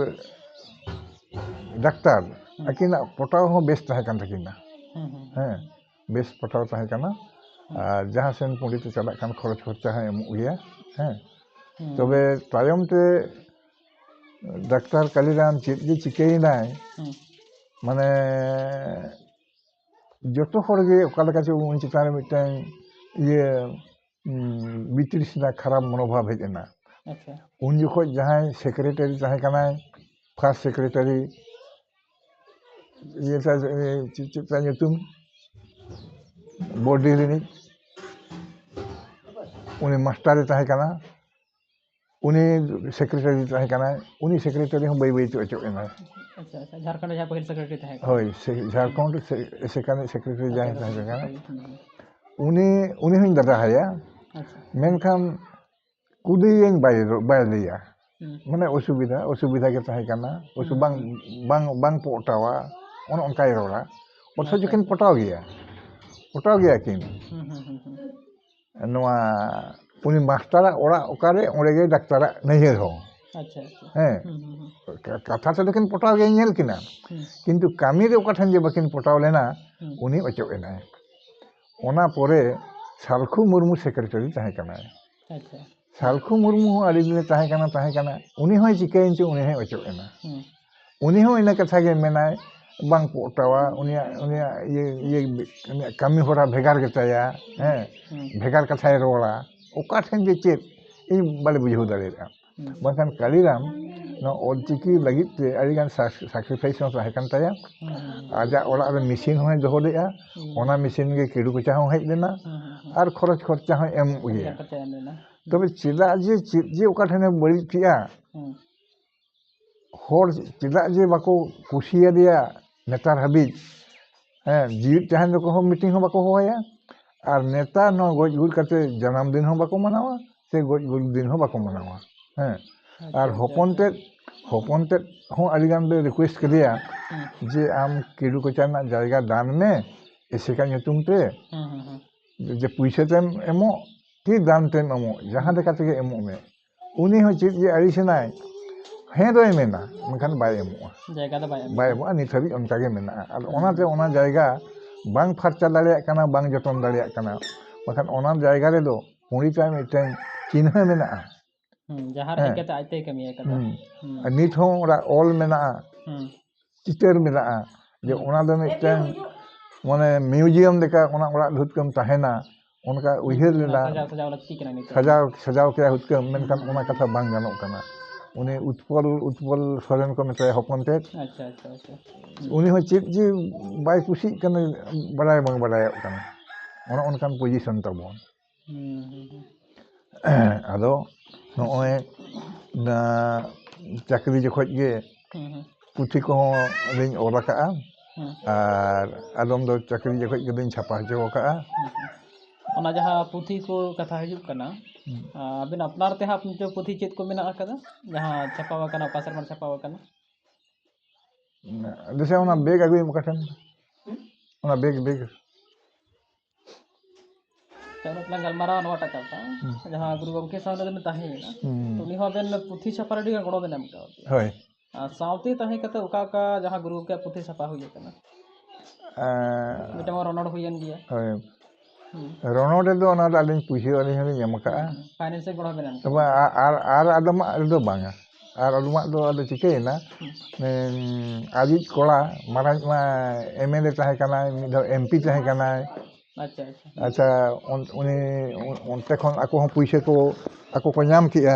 ᱰᱟᱠᱛᱟᱨ ᱟᱹᱠᱤᱱᱟᱜ ᱯᱚᱴᱟᱣ ᱦᱚᱸ ᱵᱮᱥ ᱛᱟᱦᱮᱸ ᱠᱟᱱ ᱛᱟᱹᱠᱤᱱᱟ ᱦᱮᱸ ᱵᱮᱥ ᱯᱚᱴᱟᱣ ᱛᱟᱦᱮᱸ ᱠᱟᱱᱟ ᱟর ᱡᱟᱦᱟᱸ ᱥᱮᱱ ᱯᱚᱸᱰᱤᱛᱮ ᱪᱟᱞᱟᱜ ᱠᱷᱟᱱ ᱠᱷᱚᱨᱚᱪ ᱠᱷᱚᱨᱪᱟ ᱦᱚᱸ ᱮᱢᱚᱜ ᱜᱮᱭᱟ ᱦᱮᱸ ᱛᱚᱵᱮ ᱛᱟᱭᱚᱢ te ডাক্তার কালিরাম ᱪᱮᱫ ᱜᱮ ᱪᱤᱠᱟᱹᱭᱮᱱᱟᱭ ᱢᱟᱱᱮ ᱡᱚᱛᱚ ᱦᱚᱲᱜᱮ ᱚᱠᱟ ᱞᱮᱠᱟ ᱪᱚ ᱩᱱᱤ ᱪᱮᱛᱟᱱ ᱨᱮ ᱢᱤᱫᱴᱟᱝ ᱤᱭᱟᱹ ᱵᱤᱛᱨᱤᱥᱱᱟ ᱠᱷᱟᱨᱟᱯ ᱢᱚᱱᱳᱵᱷᱟᱵ ᱦᱮᱡ ᱮᱱᱟ ᱩᱱ ᱡᱚᱠᱷᱚᱡ ᱡᱟᱦᱟᱸᱭ ᱥᱮᱠᱨᱮᱴᱟরি ᱛᱟᱦᱮᱸ ᱠᱟᱱᱟᱭ ᱯᱷᱟর্স্ট সেক্রেটারি ইয়েটা চেদ তার nyutum বডি রিনিজ উনি মাস্টারে তাহেঁ কানা উনি সেক্রেটারি তাহেঁ কানা উনি সেক্রেটারি হন বাই বাইতে অচক এনা আচ্ছা আচ্ছা ঝাড়খণ্ড যা পহিল সেক্রেটারি তাহেঁ কানা হয় ঝাড়খণ্ড সেখানে সেক্রেটারি যাই তাহেঁ কানা উনি হন দাদা হায়া মেনখান কুদিয়েন বাই লইয়া মানে অসুবিধা গে তাহেঁ কানা bang potawa on onkai rora otho jokin potaw gea kin noa uni mastara ora okare orege daktara naiher ho আচ্ছা আচ্ছা হ্যাঁ কথা তো লেকিন পটাও গে ñel কিনা কিন্তু কামি রে ওকাঠান যে বাকিন পটাও লেনা উনি অচক এনায় ওনা পরে সালখু মুর্মু সেক্রেটারি তাহেঁ কানা আচ্ছা সালখু মুর্মু আদি দিনে তাহেঁ কানা উনি হয় চিকাইন চে উনি হয় অচক এনা উনি হᱚᱸ ᱤᱱᱟᱹ ᱠᱟᱛᱷᱟ ᱜᱮ ᱢᱮᱱᱟᱭ ᱵᱟᱝ ᱯᱚᱴᱟᱣᱟ ᱩᱱᱤᱭᱟᱜ ᱠᱟᱹᱢᱤ ᱦᱚᱨᱟ ᱵᱷᱮᱜᱟᱨ ᱜᱮᱛᱟᱭᱟ ᱦᱮᱸ ᱵᱷᱮᱜᱟᱨ ᱠᱟᱛᱷᱟᱭ ᱨᱚᱲᱟ ᱚᱠᱟ ᱴᱷᱮᱱ ᱡᱮ ᱪᱮᱫ ᱤᱧ ᱵᱟᱞᱮ ᱵᱩᱡᱷᱟᱹᱣ ᱫᱟᱲᱮᱭᱟᱜᱼᱟ ᱵᱟᱝᱠᱷᱟᱱ ᱠᱟᱞᱤᱨᱟᱢ ᱱᱚᱣᱟ ᱚᱞᱪᱤᱠᱤ ᱞᱟᱹᱜᱤᱫ ᱛᱮ ᱟᱹᱰᱤᱜᱟᱱ ᱥᱟᱠᱨᱤᱯᱷᱟᱭᱤᱥ ᱦᱚᱸ ᱛᱟᱦᱮᱸ ᱠᱟᱱ ᱛᱟᱭᱟ ᱟᱡᱟᱜ ᱚᱲᱟᱜ ᱨᱮ ᱢᱮᱥᱤᱱ ᱦᱚᱸᱭ ᱫᱚᱦᱚ ᱞᱮᱜᱼᱟ ᱚᱱᱟ ᱢᱮᱥᱤᱱ ᱜᱮ ᱠᱤᱲᱩ ᱠᱚᱪᱟ ᱦᱚᱸ ᱦᱮᱡ ᱞᱮᱱᱟ ᱟᱨ ᱠᱷᱚᱨᱚᱪ ᱠᱷᱚᱨᱪᱟ ᱦᱚᱸ ᱮᱢᱚᱜ ᱜᱮᱭᱟ ᱛᱚᱵᱮ ᱪᱮᱫᱟᱜ ᱡᱮ ᱪᱮᱫ ᱡᱮ ᱚᱠᱟ ᱴᱷᱮᱱᱮ ᱵᱟᱹᱲᱤᱡ ᱠᱮᱜᱼᱟ hor tidak je bako kusia dia netar habis jiwit tahan do ko meeting ho bako hoya ar netar no goj gul kate janam din ho bako manawa se goj gul din ho bako manawa ar hopon te ᱦᱚᱯᱚᱱ ᱛᱮᱫ ᱦᱚᱸ ᱟᱹᱰᱤᱜᱟᱱ ᱞᱮ request ᱠᱮᱫᱮᱭᱟ ᱡᱮ ᱟᱢ ᱠᱤᱰᱩ ᱠᱚᱪᱟ ᱨᱮᱱᱟᱜ ᱡᱟᱭᱜᱟ ᱫᱟᱱ ᱢᱮ ᱮᱥᱮᱠᱟ ᱧᱩᱛᱩᱢ ᱛᱮ ᱡᱮ ᱯᱩᱭᱥᱟᱹ ᱛᱮᱢ ᱮᱢᱚᱜ ᱠᱤ ᱫᱟᱱ ᱛᱮᱢ ᱮᱢᱚᱜ ᱡᱟᱦᱟᱸ ᱞᱮᱠᱟ ᱛᱮᱜᱮ ᱮᱢᱚᱜ ᱢᱮ ᱩᱱᱤ ᱦᱚᱸ ᱪᱮᱫ ᱡᱮ ᱟᱹᱲᱤᱥᱮᱱᱟᱭ ᱦᱮᱸ ᱫᱚᱭ ᱢᱮᱱᱟ ᱢᱮᱱᱠᱷᱟᱱ ᱵᱟᱭ ᱮᱢᱚᱜᱼᱟ ᱡᱟᱭᱜᱟ ᱫᱚ ᱵᱟᱭ ᱮᱢᱚᱜᱼᱟ ᱱᱤᱛ ᱦᱟᱹᱵᱤᱡ ᱚᱱᱠᱟᱜᱮ ᱢᱮᱱᱟᱜᱼᱟ ᱟᱫᱚ ᱚᱱᱟᱛᱮ ᱚᱱᱟ ᱡᱟᱭᱜᱟ ᱵᱟᱝ ᱯᱷᱟᱨᱪᱟ ᱫᱟᱲᱮᱭᱟᱜ ᱠᱟᱱᱟ ᱵᱟᱝ ᱡᱚᱛᱚᱱ ᱫᱟᱲᱮᱭᱟᱜ ᱠᱟᱱᱟ ᱵᱟᱠᱷᱟᱱ ᱚᱱᱟ ᱡᱟᱭᱜᱟ ᱨᱮᱫᱚ ᱯᱚᱸᱰᱤᱛᱟᱜ ᱢᱤᱫᱴᱮᱱ ᱪᱤᱱᱦᱟᱹ ᱢᱮᱱᱟᱜᱼᱟ ᱡᱟᱦᱟᱸ ᱨᱮ ᱦᱮᱡ ᱠᱟᱛᱮ ᱟᱡᱛᱮᱭ ᱠᱟᱹᱢᱤ ᱟᱠᱟᱫᱟ ᱟᱨ ᱱᱤᱛ ᱦᱚᱸ ᱚᱲᱟᱜ ᱚᱞ ᱢᱮᱱᱟᱜᱼᱟ ᱪᱤᱛᱟᱹᱨ ᱢᱮᱱᱟᱜᱼᱟ ᱡᱮ ᱚᱱᱟ ᱫᱚ ᱢᱤᱫᱴᱮᱱ ᱢᱟᱱᱮ ᱢᱤᱭᱩᱡᱤᱭᱟᱢ ᱞᱮᱠᱟ ᱚᱱᱟ ᱚᱲᱟᱜ ᱦᱩᱛᱠᱟᱹᱢ ᱛᱟᱦᱮᱱᱟ ᱚᱱᱠᱟ ᱩᱭᱦᱟᱹᱨ ᱞᱮᱫᱟ ᱥᱟᱡᱟᱣ ᱞᱟᱹᱠᱛᱤ ᱠᱟᱱᱟ ᱱᱤᱛᱚᱜ ᱥᱟᱡᱟᱣ ᱠᱮᱭᱟ ᱦᱩᱛᱠᱟᱹᱢ ᱢᱮᱱᱠᱷᱟᱱ ᱚᱱᱟ ᱠᱟᱛᱷᱟ ᱵᱟᱝ ᱜᱟᱱᱚᱜ ᱠᱟᱱᱟ ᱩᱱᱤ ᱩᱛᱯᱚᱞ ᱥᱚᱨᱮᱱ ᱠᱚ ᱢᱮᱛᱟᱭᱟ ᱦᱚᱯᱚᱱ ᱛᱮᱫ ᱟᱪᱪᱷᱟ ᱩᱱᱤ ᱦᱚᱸ ᱪᱮᱫ ᱡᱮ ᱵᱟᱭ ᱠᱩᱥᱤᱜ ᱠᱟᱱᱟ ᱵᱟᱲᱟᱭ ᱵᱟᱝ ᱵᱟᱲᱟᱭᱚᱜ ᱠᱟᱱᱟ ᱚᱱᱮ ᱚᱱᱠᱟᱱ ᱯᱚᱡᱤᱥᱚᱱ ᱛᱟᱵᱚᱱ ᱟᱫᱚ ᱱᱚᱜᱼᱚᱭ ᱪᱟᱹᱠᱨᱤ ᱡᱚᱠᱷᱚᱡ ᱜᱮ ᱯᱩᱛᱷᱤ ᱠᱚᱦᱚᱸ ᱞᱤᱧ ᱚᱞ ᱟᱠᱟᱜᱼᱟ ᱟᱨ ᱟᱫᱚᱢ ᱫᱚ ᱪᱟᱹᱠᱨᱤ ᱡᱚᱠᱷᱚᱡ ᱜᱮᱞᱤᱧ ᱪᱷᱟᱯᱟ ᱦᱚᱪᱚ ᱟᱠᱟᱜᱼᱟ ᱚᱱᱟ ᱡᱟᱦᱟᱸ ᱯᱩᱛᱷᱤ ᱠᱚ ᱠᱟᱛᱷᱟ ᱦᱤᱡᱩᱜ ᱠᱟᱱᱟ ᱟᱵᱤᱱ ᱟᱯᱱᱟᱨ ᱛᱮ ᱦᱟᱸᱜ ᱯᱩᱛᱷᱤ ᱪᱮᱫ ᱠᱚ ᱢᱮᱱᱟᱜ ᱟᱠᱟᱫᱟ ᱡᱟᱦᱟᱸ ᱪᱷᱟᱯᱟᱣ ᱟᱠᱟᱱᱟ ᱚᱠᱟ ᱥᱮᱨᱢᱟ ᱪᱷᱟᱯᱟᱣ ᱟᱠᱟᱱᱟ ᱫᱮᱥᱮ ᱚᱱᱟ ᱵᱮᱜᱽ ᱟᱹᱜᱩᱭᱢ ᱚᱠᱟ ᱴᱷᱮᱱ ᱚᱱᱟ ᱵᱮᱜᱽ ᱩᱱᱟᱹᱜ ᱞᱟᱝ ᱜᱟᱞᱢᱟᱨᱟᱣᱟ ᱱᱚᱣᱟᱴᱟᱜ ᱠᱟᱛᱷᱟ ᱡᱟᱦᱟᱸ ᱜᱩᱨᱩ ᱜᱚᱢᱠᱮ ᱥᱟᱶ ᱨᱮᱵᱤᱱ ᱛᱟᱦᱮᱸᱭᱮᱱᱟ ᱛᱚ ᱩᱱᱤ ᱦᱚᱸ ᱟᱵᱮᱱ ᱯᱩᱛᱷᱤ ᱪᱷᱟᱯᱟ ᱨᱮ ᱟᱹᱰᱤ ᱜᱚᱲᱚ ᱵᱮᱱ ᱮᱢ ᱠᱟᱣᱫᱮᱭᱟ ᱦᱳᱭ ᱟᱨ ᱥᱟᱶᱛᱮ ᱛᱟᱦᱮᱸ ᱠᱟᱛᱮ ᱚᱠᱟ ᱡᱟᱦᱟᱸ ᱜᱩᱨᱩ ᱜᱚᱢᱠᱮᱭᱟᱜ ᱯᱩᱛᱷᱤ ᱪᱷᱟᱯᱟ ᱦᱩᱭ ᱟᱠᱟᱱᱟ ᱢᱤᱫᱴᱟᱝ ᱨᱚᱱᱚᱲ ᱦᱩᱭᱮᱱ ᱜᱮᱭᱟ ᱦᱳᱭ ᱨᱚᱱᱚᱲ ᱨᱮᱫᱚ ᱚᱱᱟ ᱫᱚ ᱟᱹᱞᱤᱧ ᱯᱩᱭᱥᱟᱹ ᱟᱹᱞᱤᱧ ᱦᱚᱸᱞᱤᱧ ᱮᱢ ᱟᱠᱟᱜᱼᱟ ᱯᱷᱟᱭᱱᱮᱱᱥᱤᱭᱟᱞ ᱜᱚᱲᱚ ᱵᱮᱱ ᱮᱢ ᱛᱚᱵᱮ ᱟᱨ ᱟᱫᱚᱢᱟᱜ ᱨᱮᱫᱚ ᱵᱟᱝᱟ ᱟᱨ ᱟᱫᱚᱢᱟᱜ ᱫᱚ ᱟᱫᱚ ᱪᱤᱠᱟᱹᱭᱮᱱᱟ ᱟᱡᱤᱡ ᱠᱚᱲᱟ ᱢᱟᱨᱟᱝ ᱢᱟ MLA ᱛᱟᱦᱮᱸ ᱠᱟᱱᱟᱭ ᱢᱤᱫ ᱫᱷᱟᱣ MP ᱛᱟᱦᱮᱸ ᱠᱟᱱᱟᱭ ᱟᱪᱪᱷᱟ ᱩᱱᱤ ᱚᱱᱛᱮ ᱠᱷᱚᱱ ᱟᱠᱚ ᱦᱚᱸ ᱯᱩᱭᱥᱟᱹ ᱠᱚ ᱟᱠᱚ ᱠᱚ ᱧᱟᱢ ᱠᱮᱜᱼᱟ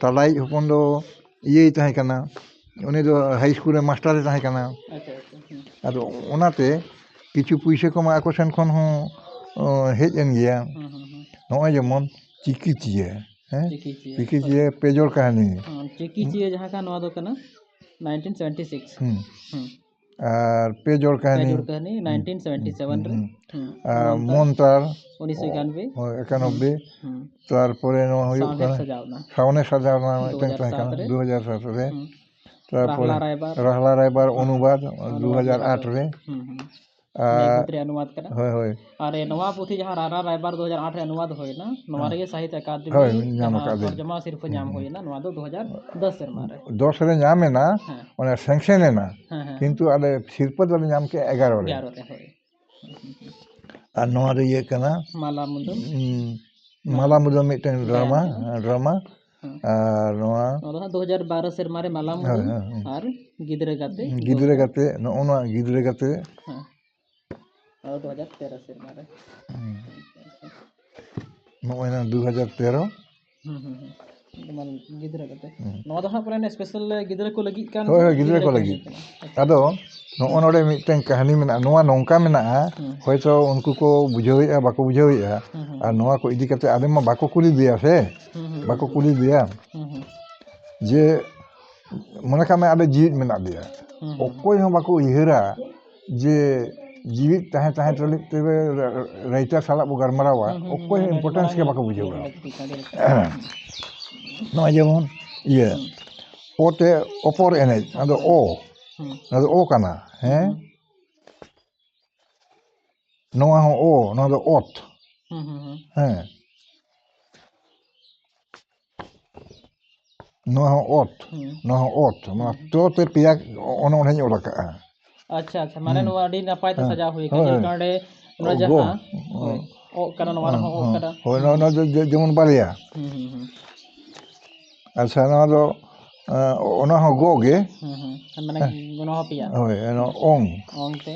ᱛᱟᱞᱟᱭᱤᱡ ᱦᱚᱯᱚᱱ ᱫᱚ ᱤᱭᱟᱹᱭ ᱛᱟᱦᱮᱸ ᱠᱟᱱᱟ ᱩᱱᱤ ᱫᱚ ᱦᱟᱭ ᱤᱥᱠᱩᱞ ᱨᱮ ᱢᱟᱥᱴᱟᱨᱮ ᱛᱟᱦᱮᱸ ᱠᱟᱱᱟ ᱟᱫᱚ ᱚᱱᱟᱛᱮ ᱠᱤᱪᱷᱩ ᱯᱩᱭᱥᱟᱹ ᱠᱚᱢᱟ ᱟᱠᱚ ᱥᱮᱱ ᱠᱷᱚᱱ ᱦᱚᱸ ᱦᱮᱡ ᱮᱱ ᱜᱮᱭᱟ ᱱᱚᱜᱼᱚᱭ ᱡᱮᱢᱚᱱ ᱪᱤᱠᱤᱪᱤᱭᱟᱹ ᱪᱤᱠᱤᱪᱤᱭᱟᱹ ᱯᱮᱡᱚᱲ ᱠᱟᱹᱦᱱᱤ ᱪᱤᱠᱤᱪᱤᱭᱟᱹ ᱡᱟᱦᱟᱸ ᱠᱟᱱᱟ ᱱᱚᱣᱟ ᱫᱚ ᱠᱟᱱᱟ 1976 আর পেজর কাহিনী 1977 রে মন্তার 1991 তারপরে নোয়া ᱦᱩᱭᱩᱜ ᱠᱟᱱᱟ সামনে সাজাওনা মিᱫᱴᱟᱝ ᱛᱟᱦᱮᱸ ᱠᱟᱱᱟ 2007 রে তারপরে রাহলা রায়বার অনুবাদ 2008 রে अनुवाद करा ᱦᱳᱭ ᱦᱳᱭ और नवा पुथी जहाँ रारा रायबार 2008 रे अनुवाद होइना नवा रे साहित्य अकादमी जहाँ तर्जमा सिर्फ नाम होइना नवा दो 2010 सेरमा रे 10 रे ᱧᱟᱢᱮᱱᱟ ᱚᱱᱟ ᱥᱮᱝᱥᱮᱱ ᱮᱱᱟ ᱠᱤᱱᱛᱩ ᱟᱞᱮ ᱥᱤᱨᱯᱟᱹ ᱫᱚᱞᱮ ᱧᱟᱢ ᱠᱮᱜᱼᱟ 11 ᱨᱮ ᱟᱨ ᱱᱚᱣᱟ ᱫᱚ ᱤᱭᱟᱹ ᱠᱟᱱᱟ ᱢᱟᱞᱟ ᱢᱩᱫᱟᱹᱢ ᱢᱤᱫᱴᱮᱱ ᱰᱨᱟᱢᱟ ᱟᱨ ᱱᱚᱣᱟ 2012 सेरमा रे माला मुदुम और गिदरे गाते ᱱᱚᱜᱼᱚ ᱱᱚᱣᱟ ᱜᱤᱫᱽᱨᱟᱹ ᱜᱟᱛᱮ और 2013 सेरमा रे ᱱᱚᱜᱼᱚᱭ ᱱᱟ 2013 गिदरे गाते नवा दो हां परे स्पेशल गिदरे को लगी कान ᱦᱳᱭ ᱜᱤᱫᱽᱨᱟᱹ ᱠᱚ ᱞᱟᱹᱜᱤᱫ ᱟᱫᱚ ᱱᱚᱜᱼᱚ ᱱᱚᱰᱮ ᱢᱤᱫᱴᱮᱱ ᱠᱟᱹᱦᱱᱤ ᱢᱮᱱᱟᱜᱼᱟ ᱱᱚᱣᱟ ᱱᱚᱝᱠᱟ ᱢᱮᱱᱟᱜᱼᱟ ᱦᱚᱭᱛᱳ ᱩᱱᱠᱩ ᱠᱚ ᱵᱩᱡᱷᱟᱹᱣᱮᱫᱼᱟ ᱵᱟᱠᱚ ᱵᱩᱡᱷᱟᱹᱣᱮᱫᱼᱟ ᱟᱨ ᱱᱚᱣᱟ ᱠᱚ ᱤᱫᱤ ᱠᱟᱛᱮ ᱟᱞᱮ ᱢᱟ ᱵᱟᱠᱚ ᱠᱩᱞᱤ ᱞᱮᱭᱟ ᱥᱮ ᱵᱟᱠᱚ ᱠᱩᱞᱤ ᱞᱮᱭᱟ ᱡᱮ ᱢᱚᱱᱮ ᱠᱟᱜ ᱢᱮ ᱟᱞᱮ ᱡᱤᱣᱤᱫ ᱢᱮᱱᱟᱜ ᱞᱮᱭᱟ ᱚᱠᱚᱭ ᱦᱚᱸ ᱵᱟᱠᱚ ᱩᱭᱦᱟᱹᱨᱟ ᱡᱮ ᱡᱤᱣᱤᱫ ᱛᱟᱦᱮᱸ ᱛᱩᱞᱩᱡ ᱛᱮᱵᱮ ᱨᱟᱭᱴᱟᱨ ᱥᱟᱞᱟᱜ ᱵᱚ ᱜᱟᱞᱢᱟᱨᱟᱣᱟ ᱚᱠᱚᱭ ᱦᱚᱸ ᱤᱢᱯᱚᱨᱴᱮᱱᱥ ᱜᱮ ᱵᱟᱠᱚ ᱵᱩᱡᱷᱟᱹᱣᱟ ᱱᱚᱜᱼᱚᱭ ᱡᱮᱢᱚᱱ ᱤᱭᱟᱹ ᱚᱛᱮ ᱚᱯᱚᱨ ᱮᱱᱮᱡ ᱟᱫᱚ ᱚ ᱠᱟᱱᱟ ᱦᱮᱸ ᱱᱚᱣᱟ ᱦᱚᱸ ᱱᱚᱣᱟ ᱫᱚ ᱚᱛ ᱦᱮᱸ ᱱᱚᱣᱟ ᱦᱚᱸ ᱚᱛ ᱱᱚᱣᱟ ᱦᱚᱸ ᱚᱛ ᱱᱚᱣᱟ ᱛᱚ ᱛᱮ ᱯᱮᱭᱟ ᱚᱱᱚᱬᱦᱮᱧ ᱚᱞ ᱟᱠᱟᱜᱼᱟ अच्छा अच्छा माने नोवा अडी नापाय ते सजा हुई का जे कांडे न जहां ओ करा नोवा हो ओ करा होय नोवा जेमन बारिया अच्छा नोवा दो ओना हो गो गे माने गोना हो पिया होय नो ओंग ते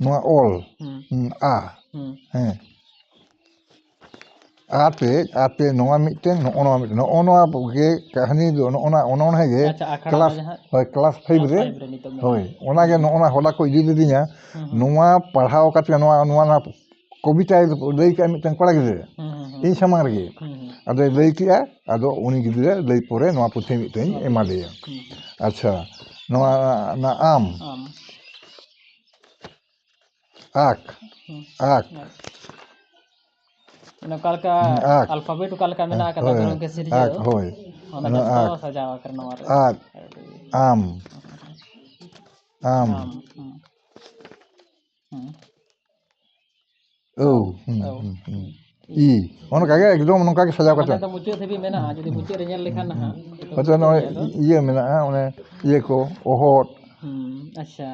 नोवा ओल आ हैं आते नोवा मिटन नोवा नोवा गे कहानी दो नोना ओनोणहे गे क्लास 5 रे होय ओना गे नोना होला को इदि दिदिया नोवा पढ़ाओ काते नोवा कविता लई का मिटन कोड़ा गिदरे इन सामांग रे आदो लई किया आदो उनी गिदरे लई परे नोवा पुथि मिटन एमा देया अच्छा नोवा ना आम आक ᱚᱠᱟ ᱞᱮᱠᱟ ᱟᱠ ᱟᱞᱯᱷᱟᱵᱮᱴ ᱚᱠᱟ ᱞᱮᱠᱟ ᱢᱮᱱᱟᱜ ᱟᱠᱟᱫᱟ ᱦᱳᱭ ᱜᱚᱝᱠᱮ ᱥᱤᱨᱡᱟᱹᱣ ᱟᱠ ᱦᱳᱭ ᱚᱱᱟ ᱚᱱᱟ ᱡᱚᱛᱚ ᱟᱠ ᱥᱟᱡᱟᱣ ᱟᱠᱟᱱᱟ ᱱᱚᱣᱟ ᱨᱮ ᱟᱠ ᱟᱢ ᱟᱢ ᱟᱢ ᱳ ই ᱚᱱᱠᱟᱜᱮ ᱮᱠᱫᱚᱢ ᱱᱚᱝᱠᱟ ᱜᱮ ᱥᱟᱡᱟᱣ ᱢᱟᱱᱮ ᱠᱟᱛᱮ ᱫᱚ ᱢᱩᱪᱟᱹᱫ ᱫᱷᱟᱹᱵᱤᱡ ᱢᱮᱱᱟᱜᱼᱟ ᱡᱩᱫᱤ ᱢᱩᱪᱟᱹᱫ ᱨᱮ ᱧᱮᱞ ᱞᱮᱠᱷᱟᱱ ᱱᱟᱦᱟᱜ ᱦᱚᱭᱛᱚ ᱱᱚᱜᱼᱚᱭ ᱤᱭᱟᱹ ᱢᱮᱱᱟᱜᱼᱟ ᱚᱱᱮ ᱤᱭᱟᱹ ᱠᱚ ọᱦᱚᱫ ᱟᱪᱪᱷᱟ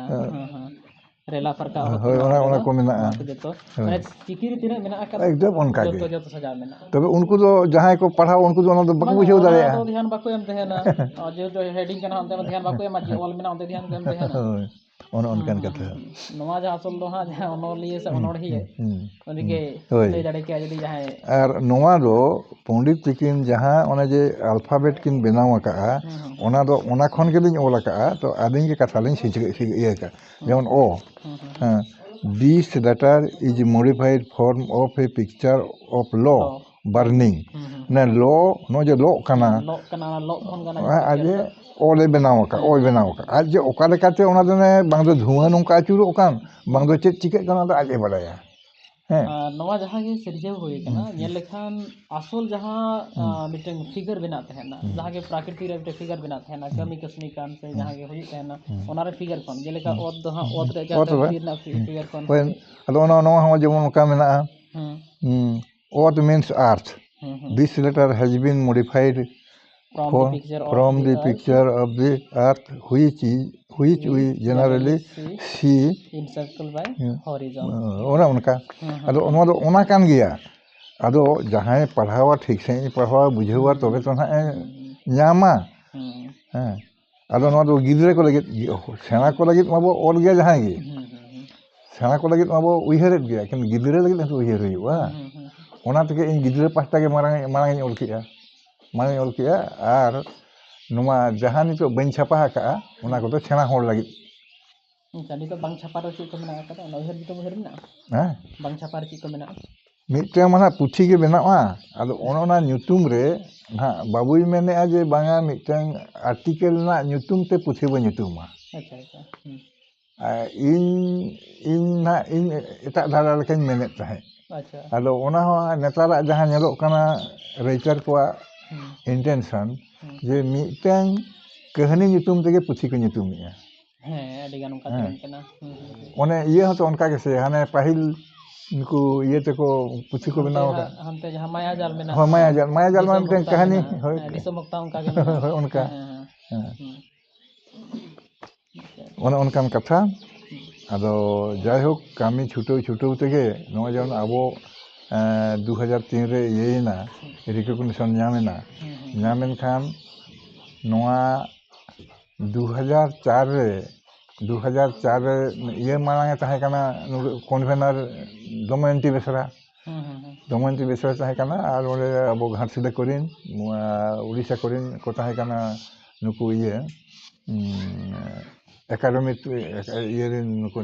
ᱨᱮᱞᱟ ᱯᱷᱟᱨᱠᱟ ᱚᱦᱚᱫ ᱦᱳᱭ ᱱᱚᱣᱟ ᱚᱱᱟ ᱫᱚ ᱠᱚ ᱢᱮᱱᱟᱜᱼᱟ ᱱᱚᱣᱟ ᱠᱚ ᱡᱚᱛᱚ ᱢᱟᱱᱮ ᱪᱤᱠᱤ ᱨᱮ ᱛᱤᱱᱟᱹᱜ ᱢᱮᱱᱟᱜ ᱟᱠᱟᱫᱟ ᱮᱠᱫᱚᱢ ᱚᱱᱠᱟᱜᱮ ᱡᱚᱛᱚ ᱥᱟᱡᱟᱣ ᱢᱮᱱᱟᱜᱼᱟ ᱛᱚᱵᱮ ᱩᱱᱠᱩ ᱫᱚ ᱡᱟᱦᱟᱸᱭ ᱠᱚ ᱯᱟᱲᱦᱟᱣ ᱩᱱᱠᱩ ᱫᱚ ᱚᱱᱟ ᱫᱚ ᱵᱟᱠᱚ ᱵᱩᱡᱷᱟᱹᱣ ᱚᱱᱟ ᱫᱚ ᱫᱟᱲᱮᱭᱟᱜᱼᱟ ᱫᱷᱮᱭᱟᱱ ᱵᱟᱠᱚ ᱮᱢ ᱛᱟᱦᱮᱱᱟ ᱡᱮᱦᱮᱛᱩ ᱦᱮᱰᱤᱝ ᱠᱟᱱᱟ ᱚᱱᱛᱮ ᱫᱚ ᱫᱷᱮᱭᱟᱱ ᱵᱟᱠᱚ ᱮᱢᱟ ᱪᱮᱫ ᱚᱞ ᱢᱮᱱᱟᱜᱼᱟ ᱚᱱᱛᱮ ᱫᱷᱮᱭᱟᱱ ᱠᱚ ᱮᱢ ᱛᱟᱦᱮᱱᱟ ᱦᱳᱭ ᱚᱱᱮ ᱚᱱᱠᱟᱱ ᱠᱟᱛᱷᱟ ᱱᱚᱣᱟ ᱡᱟᱦᱟᱸ ᱟᱥᱚᱞ ᱫᱚ ᱦᱟᱸᱜ ᱡᱟᱦᱟᱸ ᱚᱱᱚᱞᱤᱭᱟᱹ ᱥᱮ ᱚᱱᱚᱬᱦᱤᱭᱟᱹ ᱩᱱᱤᱜᱮ ᱦᱳᱭ ᱞᱟᱹᱭ ᱫᱟᱲᱮ ᱠᱮᱭᱟ ᱡᱩᱫᱤ ᱡᱟᱦᱟᱸᱭ ᱟᱨ ᱱᱚᱣᱟ ᱫᱚ ᱯᱚᱸᱰᱤᱛ ᱛᱤᱠᱤᱱ ᱡᱟᱦᱟᱸ ᱚᱱᱮ ᱡᱮ ᱟᱞᱯᱷᱟᱵᱮᱴ ᱠᱤᱱ ᱵᱮᱱᱟᱣ ᱟᱠᱟᱜᱼᱟ ᱚᱱᱟ ᱫᱚ ᱚᱱᱟ ᱠᱷᱚᱱ ᱜᱮᱞᱤᱧ ᱚᱞ ᱟᱠᱟᱜᱼᱟ ᱛᱚ ᱟᱹᱞᱤᱧ ᱜᱮ ᱠᱟᱛᱷᱟ ᱞᱤᱧ ᱤᱭᱟᱹ ᱟᱠᱟᱜᱼᱟ ᱡᱮᱢᱚᱱ ᱚ This letter is a modified form of a picture of law burning মানে ল নয় যে ল কানা ᱞᱚᱜ ᱠᱟᱱᱟ ᱞᱚᱜ ᱠᱷᱚᱱ ᱜᱟᱱᱟ ᱟᱡ ᱡᱮ ᱚᱞᱮ ᱵᱮᱱᱟᱣ ᱟᱠᱟᱫ ᱚᱭ ᱵᱮᱱᱟᱣ ᱟᱠᱟᱫ ᱟᱡ ᱡᱮ ᱚᱠᱟ ᱞᱮᱠᱟᱛᱮ ᱚᱱᱟ ᱫᱚ ᱵᱟᱝ ᱫᱚ ᱫᱷᱩᱣᱟᱹ ᱱᱚᱝᱠᱟ ᱟᱹᱪᱩᱨᱚᱜ ᱠᱟᱱ ᱵᱟᱝ ᱫᱚ ᱪᱮᱫ ᱪᱤᱠᱟᱹᱜ ᱠᱟᱱᱟ ᱚᱱᱟ ᱫᱚ ᱟᱡ ᱮ ᱵᱟᱲᱟᱭᱟ ᱦᱮᱸ ᱱᱚᱣᱟ ᱡᱟᱦᱟᱸ ᱜᱮ ᱥᱤᱨᱡᱟᱹᱣ ᱦᱩᱭ ᱟᱠᱟᱱᱟ ᱧᱮᱞ ᱞᱮᱠᱷᱟᱱ ᱟᱥᱚᱞ ᱡᱟᱦᱟᱸ ᱢᱤᱫᱴᱮᱱ ᱯᱷᱤᱜᱟᱨ ᱵᱮᱱᱟᱜ ᱛᱟᱦᱮᱱᱟ ᱡᱟᱦᱟᱸ ᱜᱮ ᱯᱨᱟᱠᱨᱤᱛᱤᱠ ᱨᱮ ᱢᱤᱫᱴᱮᱱ ᱯᱷᱤᱜᱟᱨ ᱵᱮᱱᱟᱜ ᱛᱟᱦᱮᱱᱟ ᱠᱟᱹᱢᱤ ᱠᱟᱹᱥᱱᱤ ᱠᱟᱱ ᱥᱮ ᱡᱟᱦᱟᱸ ᱜᱮ ᱦᱩᱭᱩᱜ ᱛᱟᱦᱮᱱᱟ ᱚᱱᱟᱨᱮ ᱯᱷᱤᱜᱟᱨ ᱠᱷᱚᱱ ᱡᱮᱞᱮᱠᱟ ᱚᱛ ᱫᱚ ᱦᱟᱸᱜ ᱚᱛ ᱨᱮ ᱡᱟᱦᱟᱸ ᱫᱷᱟᱹᱨᱛᱤ ᱨᱮᱱᱟᱜ ᱯᱷᱤᱜᱟᱨ ᱠᱷᱚᱱ ᱦᱳᱭ ᱟᱫᱚ ᱱᱚᱣᱟ ᱦᱚᱸ ᱡᱮᱢᱚᱱ ᱚᱱᱠᱟ ᱢᱮᱱᱟᱜᱼᱟ Earth means earth. This letter has been modified from the picture of the earth which we generally see in circle by horizon ᱚᱱᱮ ᱚᱱᱠᱟ ᱟᱫᱚ ᱱᱚᱣᱟ ᱫᱚ ᱚᱱᱟ ᱠᱟᱱ ᱜᱮᱭᱟ ᱟᱫᱚ ᱡᱟᱦᱟᱸᱭ ᱯᱟᱲᱦᱟᱣᱟ ᱴᱷᱤᱠ ᱥᱟᱺᱦᱤᱡ ᱯᱟᱲᱦᱟᱣᱟ ᱵᱩᱡᱷᱟᱹᱣᱟ ᱛᱚᱵᱮ ᱛᱚ ᱱᱟᱦᱟᱜ ᱮ ᱧᱟᱢᱟ ᱦᱮᱸ ᱟᱫᱚ ᱱᱚᱣᱟ ᱫᱚ ᱜᱤᱫᱽᱨᱟᱹ ᱠᱚ ᱞᱟᱹᱜᱤᱫ ᱥᱮᱬᱟ ᱠᱚ ᱞᱟᱹᱜᱤᱫ ᱢᱟᱵᱚ ᱚᱞ ᱜᱮᱭᱟ ᱡᱟᱦᱟᱸᱭ ᱜᱮ ᱥᱮᱬᱟ ᱠᱚ ᱞᱟᱹᱜᱤᱫ ᱢᱟᱵᱚ ᱩᱭᱦᱟᱹᱨᱮᱫ ᱜᱮᱭᱟ ᱠᱤᱱᱛᱩ ᱜᱤᱫᱽᱨᱟᱹ ᱞᱟᱹᱜᱤᱫ ᱦᱚᱸᱛᱚ ᱩᱭᱦᱟᱹᱨ ᱦᱩᱭᱩᱜᱼᱟ ᱚᱱᱟ ᱛᱮᱜᱮ ᱤᱧ ᱜᱤᱫᱽᱨᱟᱹ ᱯᱟᱦᱴᱟ ᱜᱮ ᱢᱟᱲᱟᱝ ᱤᱧ ᱚᱞ ᱠᱮᱜᱼᱟ ᱟᱨ ᱱᱚᱣᱟ ᱡᱟᱦᱟᱸ ᱱᱤᱛᱚᱜ ᱵᱟᱹᱧ ᱪᱷᱟᱯᱟ ᱟᱠᱟᱜᱼᱟ ᱚᱱᱟ ᱠᱚᱫᱚ ᱥᱮᱬᱟ ᱦᱚᱲ ᱞᱟᱹᱜᱤᱫ ᱱᱤᱛᱚᱜ ᱵᱟᱝ ᱪᱷᱟᱯᱟ ᱨᱮ ᱪᱮᱫ ᱠᱚ ᱢᱮᱱᱟᱜ ᱟᱠᱟᱫᱟ ᱚᱱᱟ ᱩᱭᱦᱟᱹᱨ ᱢᱮᱱᱟᱜᱼᱟ ᱦᱮᱸ ᱵᱟᱝ ᱪᱷᱟᱯᱟ ᱨᱮ ᱪᱮᱫ ᱠᱚ ᱢᱮᱱᱟᱜᱼᱟ ᱢᱤᱫᱴᱟᱝ ᱢᱟ ᱱᱟᱦᱟᱜ ᱯᱩᱛᱷᱤ ᱜᱮ ᱵᱮᱱᱟᱜᱼᱟ ᱟᱫᱚ ᱚᱱᱮ ᱚᱱᱟ ᱧᱩᱛᱩᱢ ᱨᱮ ᱱᱟᱦᱟᱜ ᱵᱟᱵᱩᱭ ᱢᱮᱱᱮᱫᱼᱟ ᱡᱮ ᱵᱟᱝᱟ ᱢᱤᱫᱴᱟᱝ ᱟᱨᱴᱤᱠᱮᱞ ᱨᱮᱱᱟᱜ ᱧᱩᱛᱩᱢ ᱛᱮ ᱯᱩᱛᱷᱤ ᱵᱚ ᱧᱩᱛᱩᱢᱟ ᱟᱪᱪᱷᱟ ᱤᱧ ᱮᱴᱟᱜ ᱫᱷᱟᱨᱟ ᱞᱮᱠᱟᱧ ᱢᱮᱱᱮᱫ ᱛᱟᱦᱮᱸᱫ ᱟᱪᱪᱷᱟ ᱟᱫᱚ ᱚᱱᱟ ᱦᱚᱸ ᱱᱮᱛᱟᱨᱟᱜ ᱡᱟᱦᱟᱸ ᱧᱮᱞᱚᱜ ᱠᱟᱱᱟ ᱨᱟᱭᱴᱟᱨ ᱠᱚᱣᱟᱜ ᱤᱱᱴᱮᱱᱥᱚᱱ ᱡᱮ ᱢᱤᱫᱴᱟᱝ ᱠᱟᱹᱦᱱᱤ ᱧᱩᱛᱩᱢ ᱛᱮᱜᱮ ᱯᱩᱛᱷᱤ ᱠᱚ ᱧᱩᱛᱩᱢᱮᱜᱼᱟ ᱦᱮᱸ ᱟᱹᱰᱤ ᱜᱟᱱ ᱚᱱᱠᱟ ᱛᱟᱦᱮᱸ ᱠᱟᱱᱟ ᱚᱱᱮ ᱤᱭᱟᱹ ᱦᱚᱸᱛᱚ ᱚᱱᱠᱟ ᱜᱮᱥᱮ ᱦᱟᱱᱮ ᱯᱟᱹᱦᱤᱞ ᱩᱱᱠᱩ ᱤᱭᱟᱹ ᱛᱮᱠᱚ ᱯᱩᱛᱷᱤ ᱠᱚ ᱵᱮᱱᱟᱣ ᱟᱠᱟᱫ ᱦᱟᱱᱛᱮ ᱡᱟᱦᱟᱸ ᱢᱟᱭᱟᱡᱟᱞ ᱢᱮᱱᱟᱜᱼᱟ ᱦᱳᱭ ᱢᱟᱭᱟᱡᱟᱞ ᱢᱟ ᱢᱤᱫᱴᱟᱝ ᱠᱟᱹᱦᱱᱤ ᱦᱳᱭ ᱫᱤᱥᱚᱢ ᱵᱚᱠᱛᱟ ᱚᱱᱠᱟ ᱜᱮ ᱢᱮᱱᱟᱜᱼᱟ ᱦᱳᱭ ᱚᱱᱠᱟ ᱚᱱᱮ ᱚᱱᱠᱟᱱ ᱠᱟᱛᱷᱟ ᱟᱫᱚ ᱡᱟᱭᱦᱳᱠ ᱠᱟᱹᱢᱤ ᱪᱷᱩᱴᱟᱹᱣ ᱛᱮᱜᱮ ᱱᱚᱜᱼᱚᱭ ᱡᱮᱢᱚᱱ ᱟᱵᱚ 2003 ᱨᱮ ᱤᱭᱟᱹᱭᱮᱱᱟ ᱨᱤᱠᱚᱜᱱᱤᱥᱚᱱ ᱧᱟᱢᱮᱱ ᱠᱷᱟᱱ ᱱᱚᱣᱟ 2004 ᱨᱮ ᱤᱭᱟᱹ ᱢᱟᱲᱟᱝ ᱮ ᱛᱟᱦᱮᱸ ᱠᱟᱱᱟ ᱠᱚᱱভᱮᱱᱟᱨ ᱫᱚᱢᱚᱭᱚᱱᱛᱤ ᱵᱮᱥᱨᱟ ᱛᱟᱦᱮᱸ ᱠᱟᱱᱟ ᱟᱨ ᱚᱸᱰᱮ ᱟᱵᱚ ᱜᱷᱟᱴᱥᱤᱞᱟᱹ ᱠᱚᱨᱮᱱ ᱩᱲᱤᱥᱥᱟ ᱠᱚᱨᱮᱱ ᱠᱚ ᱛᱟᱦᱮᱸ ᱠᱟᱱᱟ ᱱᱩᱠᱩ ᱤᱭᱟᱹ একাডেমিক ইয়ে নুকু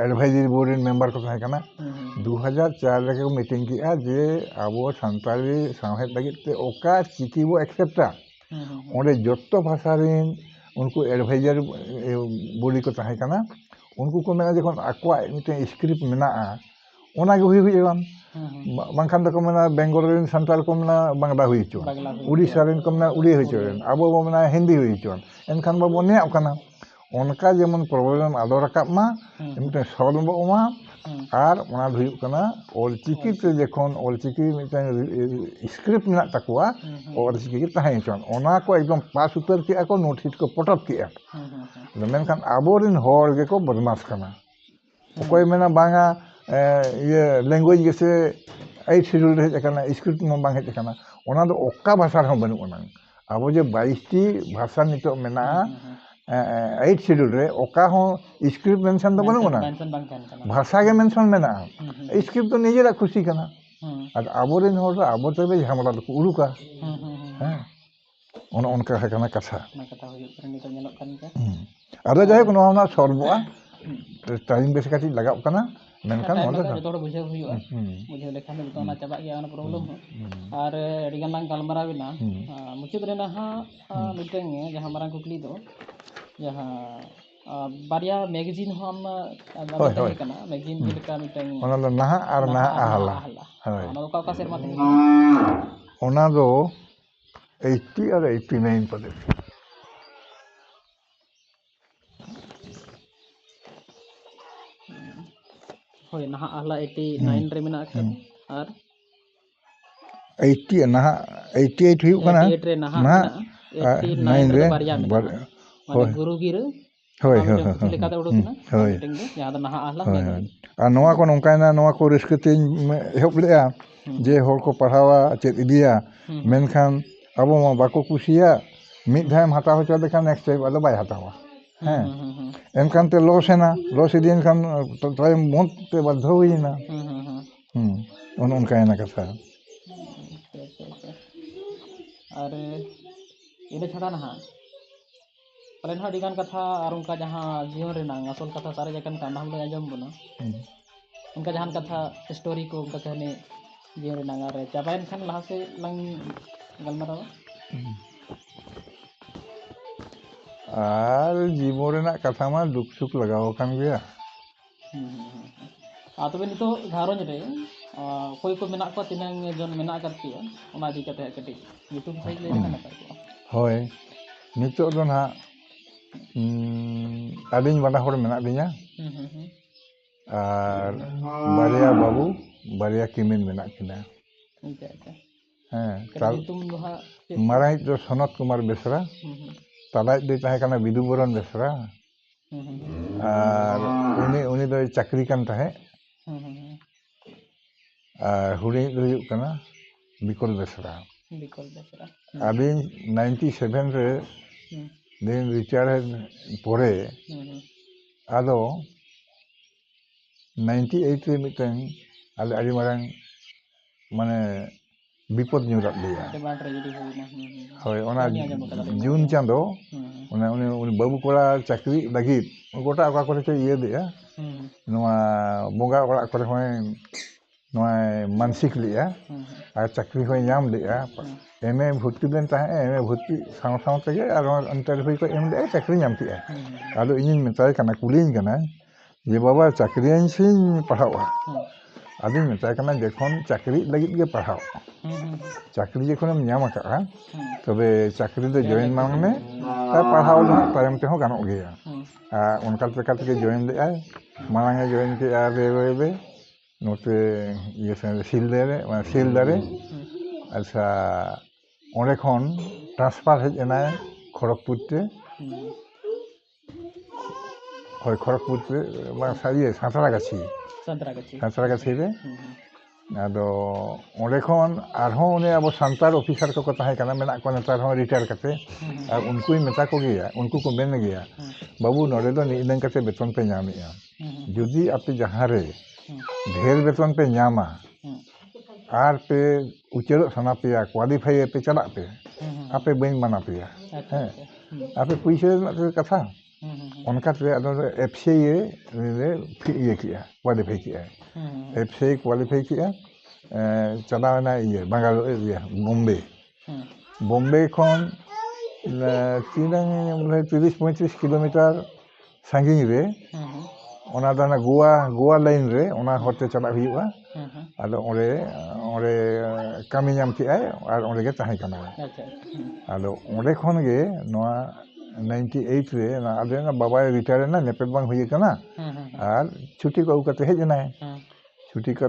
advisory board member ko tahen kana 2004 rege ko meeting ki'a je abo santali sawhet lagit te oka chiki bo accepta onde jotto bhasha rin unku advisory body ko tahen kana unku ko mena jokhon akwa miten script mena'a ona ge hui huiban bangkhan doko mena bengal rin central ko mena bangla hui chon uड़ीसा rin ko mena uri hui chon abo bo mena hindi hui chon enkan bo neak kana onka jemon problem ado rakap ma miten solve bo ma আর ওনা হুᱭᱩᱜ ᱠᱟᱱᱟ ᱚᱞᱪᱤᱠᱤ ᱛᱮ ᱡᱚᱠᱷᱚᱱ ᱚᱞᱪᱤᱠᱤ ᱢᱤᱫᱴᱟᱝ script ᱢᱮᱱᱟᱜ ᱛᱟᱠᱚᱣᱟ ᱚᱞᱪᱤᱠᱤ ᱜᱮ ᱛᱟᱦᱮᱸ ᱦᱚᱪᱚᱱ ᱚᱱᱟ ᱠᱚ ᱮᱠᱫᱚᱢ ᱯᱟᱥ ᱩᱛᱟᱹᱨ ᱠᱮᱜᱼᱟ ᱠᱚ ᱱᱳᱴᱤᱥ ᱠᱚ ᱯᱚᱴᱚᱵ ᱠᱮᱜᱼᱟ ᱢᱮᱱᱠᱷᱟᱱ ᱟᱵᱚᱨᱮᱱ ᱦᱚᱲ ᱜᱮᱠᱚ ᱵᱚᱫᱢᱟᱥ ᱠᱟᱱᱟ ᱚᱠᱚᱭ ᱢᱮᱱᱟ ᱵᱟᱝᱟ ᱤᱭᱟᱹ ᱞᱮᱝᱜᱩᱭᱮᱡᱽ ᱜᱮᱥᱮ 8 শিডিউল ᱨᱮ ᱦᱮᱡ ᱟᱠᱟᱱᱟ ᱥᱠᱨᱤᱯᱴ ᱢᱟ ᱵᱟᱝ ᱦᱮᱡ ᱟᱠᱟᱱᱟ ᱚᱱᱟ ᱫᱚ ᱚᱠᱟ ᱵᱷᱟষᱟ ᱨᱮᱦᱚᱸ ᱵᱟᱹᱱᱩᱜ ᱟᱱᱟᱝ ᱟᱵᱚ ᱡᱮ 22টি ভাষা নিতᱚᱜ ᱢᱮᱱᱟᱜᱼᱟ 8 শিডিউল রে ওকা হো স্ক্রিপ্ট মেনশন ᱫᱚ ᱵᱟᱹᱱᱩᱜ ᱟᱱᱟ ভাষা ᱜᱮ মেনশন ᱢᱮᱱᱟᱜᱼᱟ স্ক্রিপ্ট ᱫᱚ ᱱᱤᱡᱮᱨᱟᱜ খুশি ᱠᱟᱱᱟ ᱟᱨ ᱟᱵᱚᱨᱮᱱ ᱦᱚᱲ ᱫᱚ ᱟᱵᱚ ᱛᱮᱜᱮ ᱡᱷᱟᱢᱮᱞᱟ ᱫᱚᱠᱚ ᱩᱰᱩᱠᱟ ᱦᱮᱸ ᱚᱱᱮ ᱚᱱᱠᱟ ᱠᱟᱱᱟ ᱠᱟᱛᱷᱟ ᱟᱫᱚ ᱡᱟᱭᱦᱳᱠ ᱱᱚᱣᱟ ᱨᱮᱱᱟᱜ ᱥᱚᱞᱵᱚᱜᱼᱟ ᱴᱟইᱢ ᱵᱮᱥ ᱠᱟᱹᱴᱤᱡ ᱞᱟᱜᱟᱜ ᱠᱟᱱᱟ ᱢᱮᱱᱠᱷᱟन ᱱᱚᱣᱟ ᱫᱚ ᱡᱚᱛᱚ ᱦᱚᱲ ᱵᱩᱡᱷᱟᱹᱣ ᱦᱩᱭᱩᱜᱼᱟ ᱵᱩᱡᱷᱟᱹᱣ ᱞᱮᱠᱷᱟᱱ ᱫᱚ ᱚᱱᱟ ᱪᱟᱵᱟᱜ ᱜᱮᱭᱟ ᱚᱱᱟ ᱯᱨᱚᱵᱞᱮᱢ ᱦᱚᱸ ᱟᱨ ᱟᱹᱰᱤ ᱜᱟᱱ ᱞᱟᱝ ᱜᱟᱞᱢᱟᱨᱟᱣ ᱮᱱᱟ ᱢᱩᱪᱟᱹᱫ ᱨᱮ ᱱᱟᱦᱟᱜ ᱢᱤᱫᱴᱟᱝ ᱡᱟᱦᱟᱸ ᱢᱟᱨᱟᱝ ᱠᱩᱠᱞᱤ ᱫᱚ ᱡᱟᱦᱟᱸ बारिया मैगजीन हम Hoi, तहे hoi. कना मैगजीन जेलेका मिटन Ona do naha ar naha ahala. Hoi. ono ka serma तहे Ona do 80 or 89 pade. होय नहा आहला 89 रे मेना का और 80 naha 88 huyuk kana. 88 रे नहा मेना 89 रे बारिया मेना माने गुरु गिर Hoi, hoi, मिटन hoi. कुछ लेका उडुकना Hoi. मिटन गे जहां नहा आहला Hoi, hoi. Ar noa ko nongkaina noa ko riske tin ehop lea je hor ko parhawa chet idia menkhan abo ma bako kusia mid dhaim hataw hocho dekhan next time ado bai hatawa ᱦᱮᱸ ᱮᱱᱠᱷᱟᱱ ᱛᱮ loss ᱮᱱᱟ loss ᱤᱫᱤᱭᱮᱱ ᱠᱷᱟᱱ ᱛᱟᱭᱚᱢ ᱵᱚᱱᱫ ᱛᱮ ᱵᱟᱫᱽᱫᱷᱚ ᱦᱩᱭᱮᱱᱟ ᱚᱱᱮ ᱚᱱᱠᱟᱭᱮᱱᱟ ᱠᱟᱛᱷᱟ और इन छाड़ा ना पहले ना अड़ीगान कथा और उनका जहाँ जीवन रेना असल कथा सारे जगह का नाम ले आजम बना उनका जहाँ कथा स्टोरी को उनका कहने जीवन रेना रे चाबाइन खान लहा से लंग गलमारावा আর জীবন রেনাক কথা মা দুঃখ সুখ লাগাও কান গিয়া तब नितो घारोज रे कोई को मेना को तिनांग जन मेना करती है ओना दी कते कटी यूट्यूब साइड ले लेना नपाय को होय नितो दो ना आदिन बना हर मेना दिया আর বারিয়া বাবু বারিয়া কিমিন মেনা কিনা হ্যাঁ তার মারাই তো সনত কুমার বেসরা তালাই দুই তাহে কানা বিদুবরণ বেসরা আর উনি দই চাকরি কান তাহে আর হুড়ি দুইুক কানা বিকল বেসরা আদিন 97 রে দিন রিটায়ার পরে আদো 98 रे मिटन आले आड़ी मारंग माने विपद न्यूरात लिया होय ओना जून चांदो ओना उनी बाबू कोड़ा चाकरी लगित गोटा ओका करे चे ये दिया नोआ बोंगा ओड़ा करे होय नोआ मानसिक लिया आ चाकरी होय नाम लिया एमए भर्ती लेन ताहे एमए भर्ती साव साव तगे आर इंटरव्यू को एम दे चाकरी नाम तिया आलो इन मेताय काना कुलिन काना ये बाबा चाकरी सिंह पढ़ावा आदि मेताय काना जखन चाकरी लगित गे पढ़ाओ चाकरी जखन नाम का तबे चाकरी दे जॉइन मांगने ता पढ़ाओ दो टाइम ते हो गानो गया उनका लेका ते जॉइन ले आय मांगे जॉइन के आ रे नोते ये सिलदारे अच्छा ओंडे खन ट्रांसफार हेज एना खड़गपुर ते হয় খড়গপুর সারিয়ে সাঁতরাগাছি রে আদো ওঁডে খন আরহো উনি আবো সান্তার অফিসার को ताहे काना मेना को नेतार हो रिटायर करते और उनको मेता को गया उनको को मेन गया बाबू नोडे दो निन करते वेतन पे नामिया यदि आपे जहां रे ढेर वेतन पे नामा आर पे उचेरो सना पे क्वालिफाई पे चला पे आपे बइन माना पे हैं आपे पैसे कथा उनका एफसी ये किया क्वालिफाई किया एफसी क्वालिफाई किया चलाना ये बंगालोर बॉम्बे खन तीन 30-35 किलोमीटर सागिन रे ओना दाना गोवा लाइन रे ओना होते चला हुआ आलो ओरे कामी नाम की आय और ओरे गे ताहे काना आलो ओरे खन गे नोआ 98 रे ना आदे ना बाबा रिटायर ना नेपेल बांग हुई कना और छुट्टी को उकते हेज ना छुट्टी को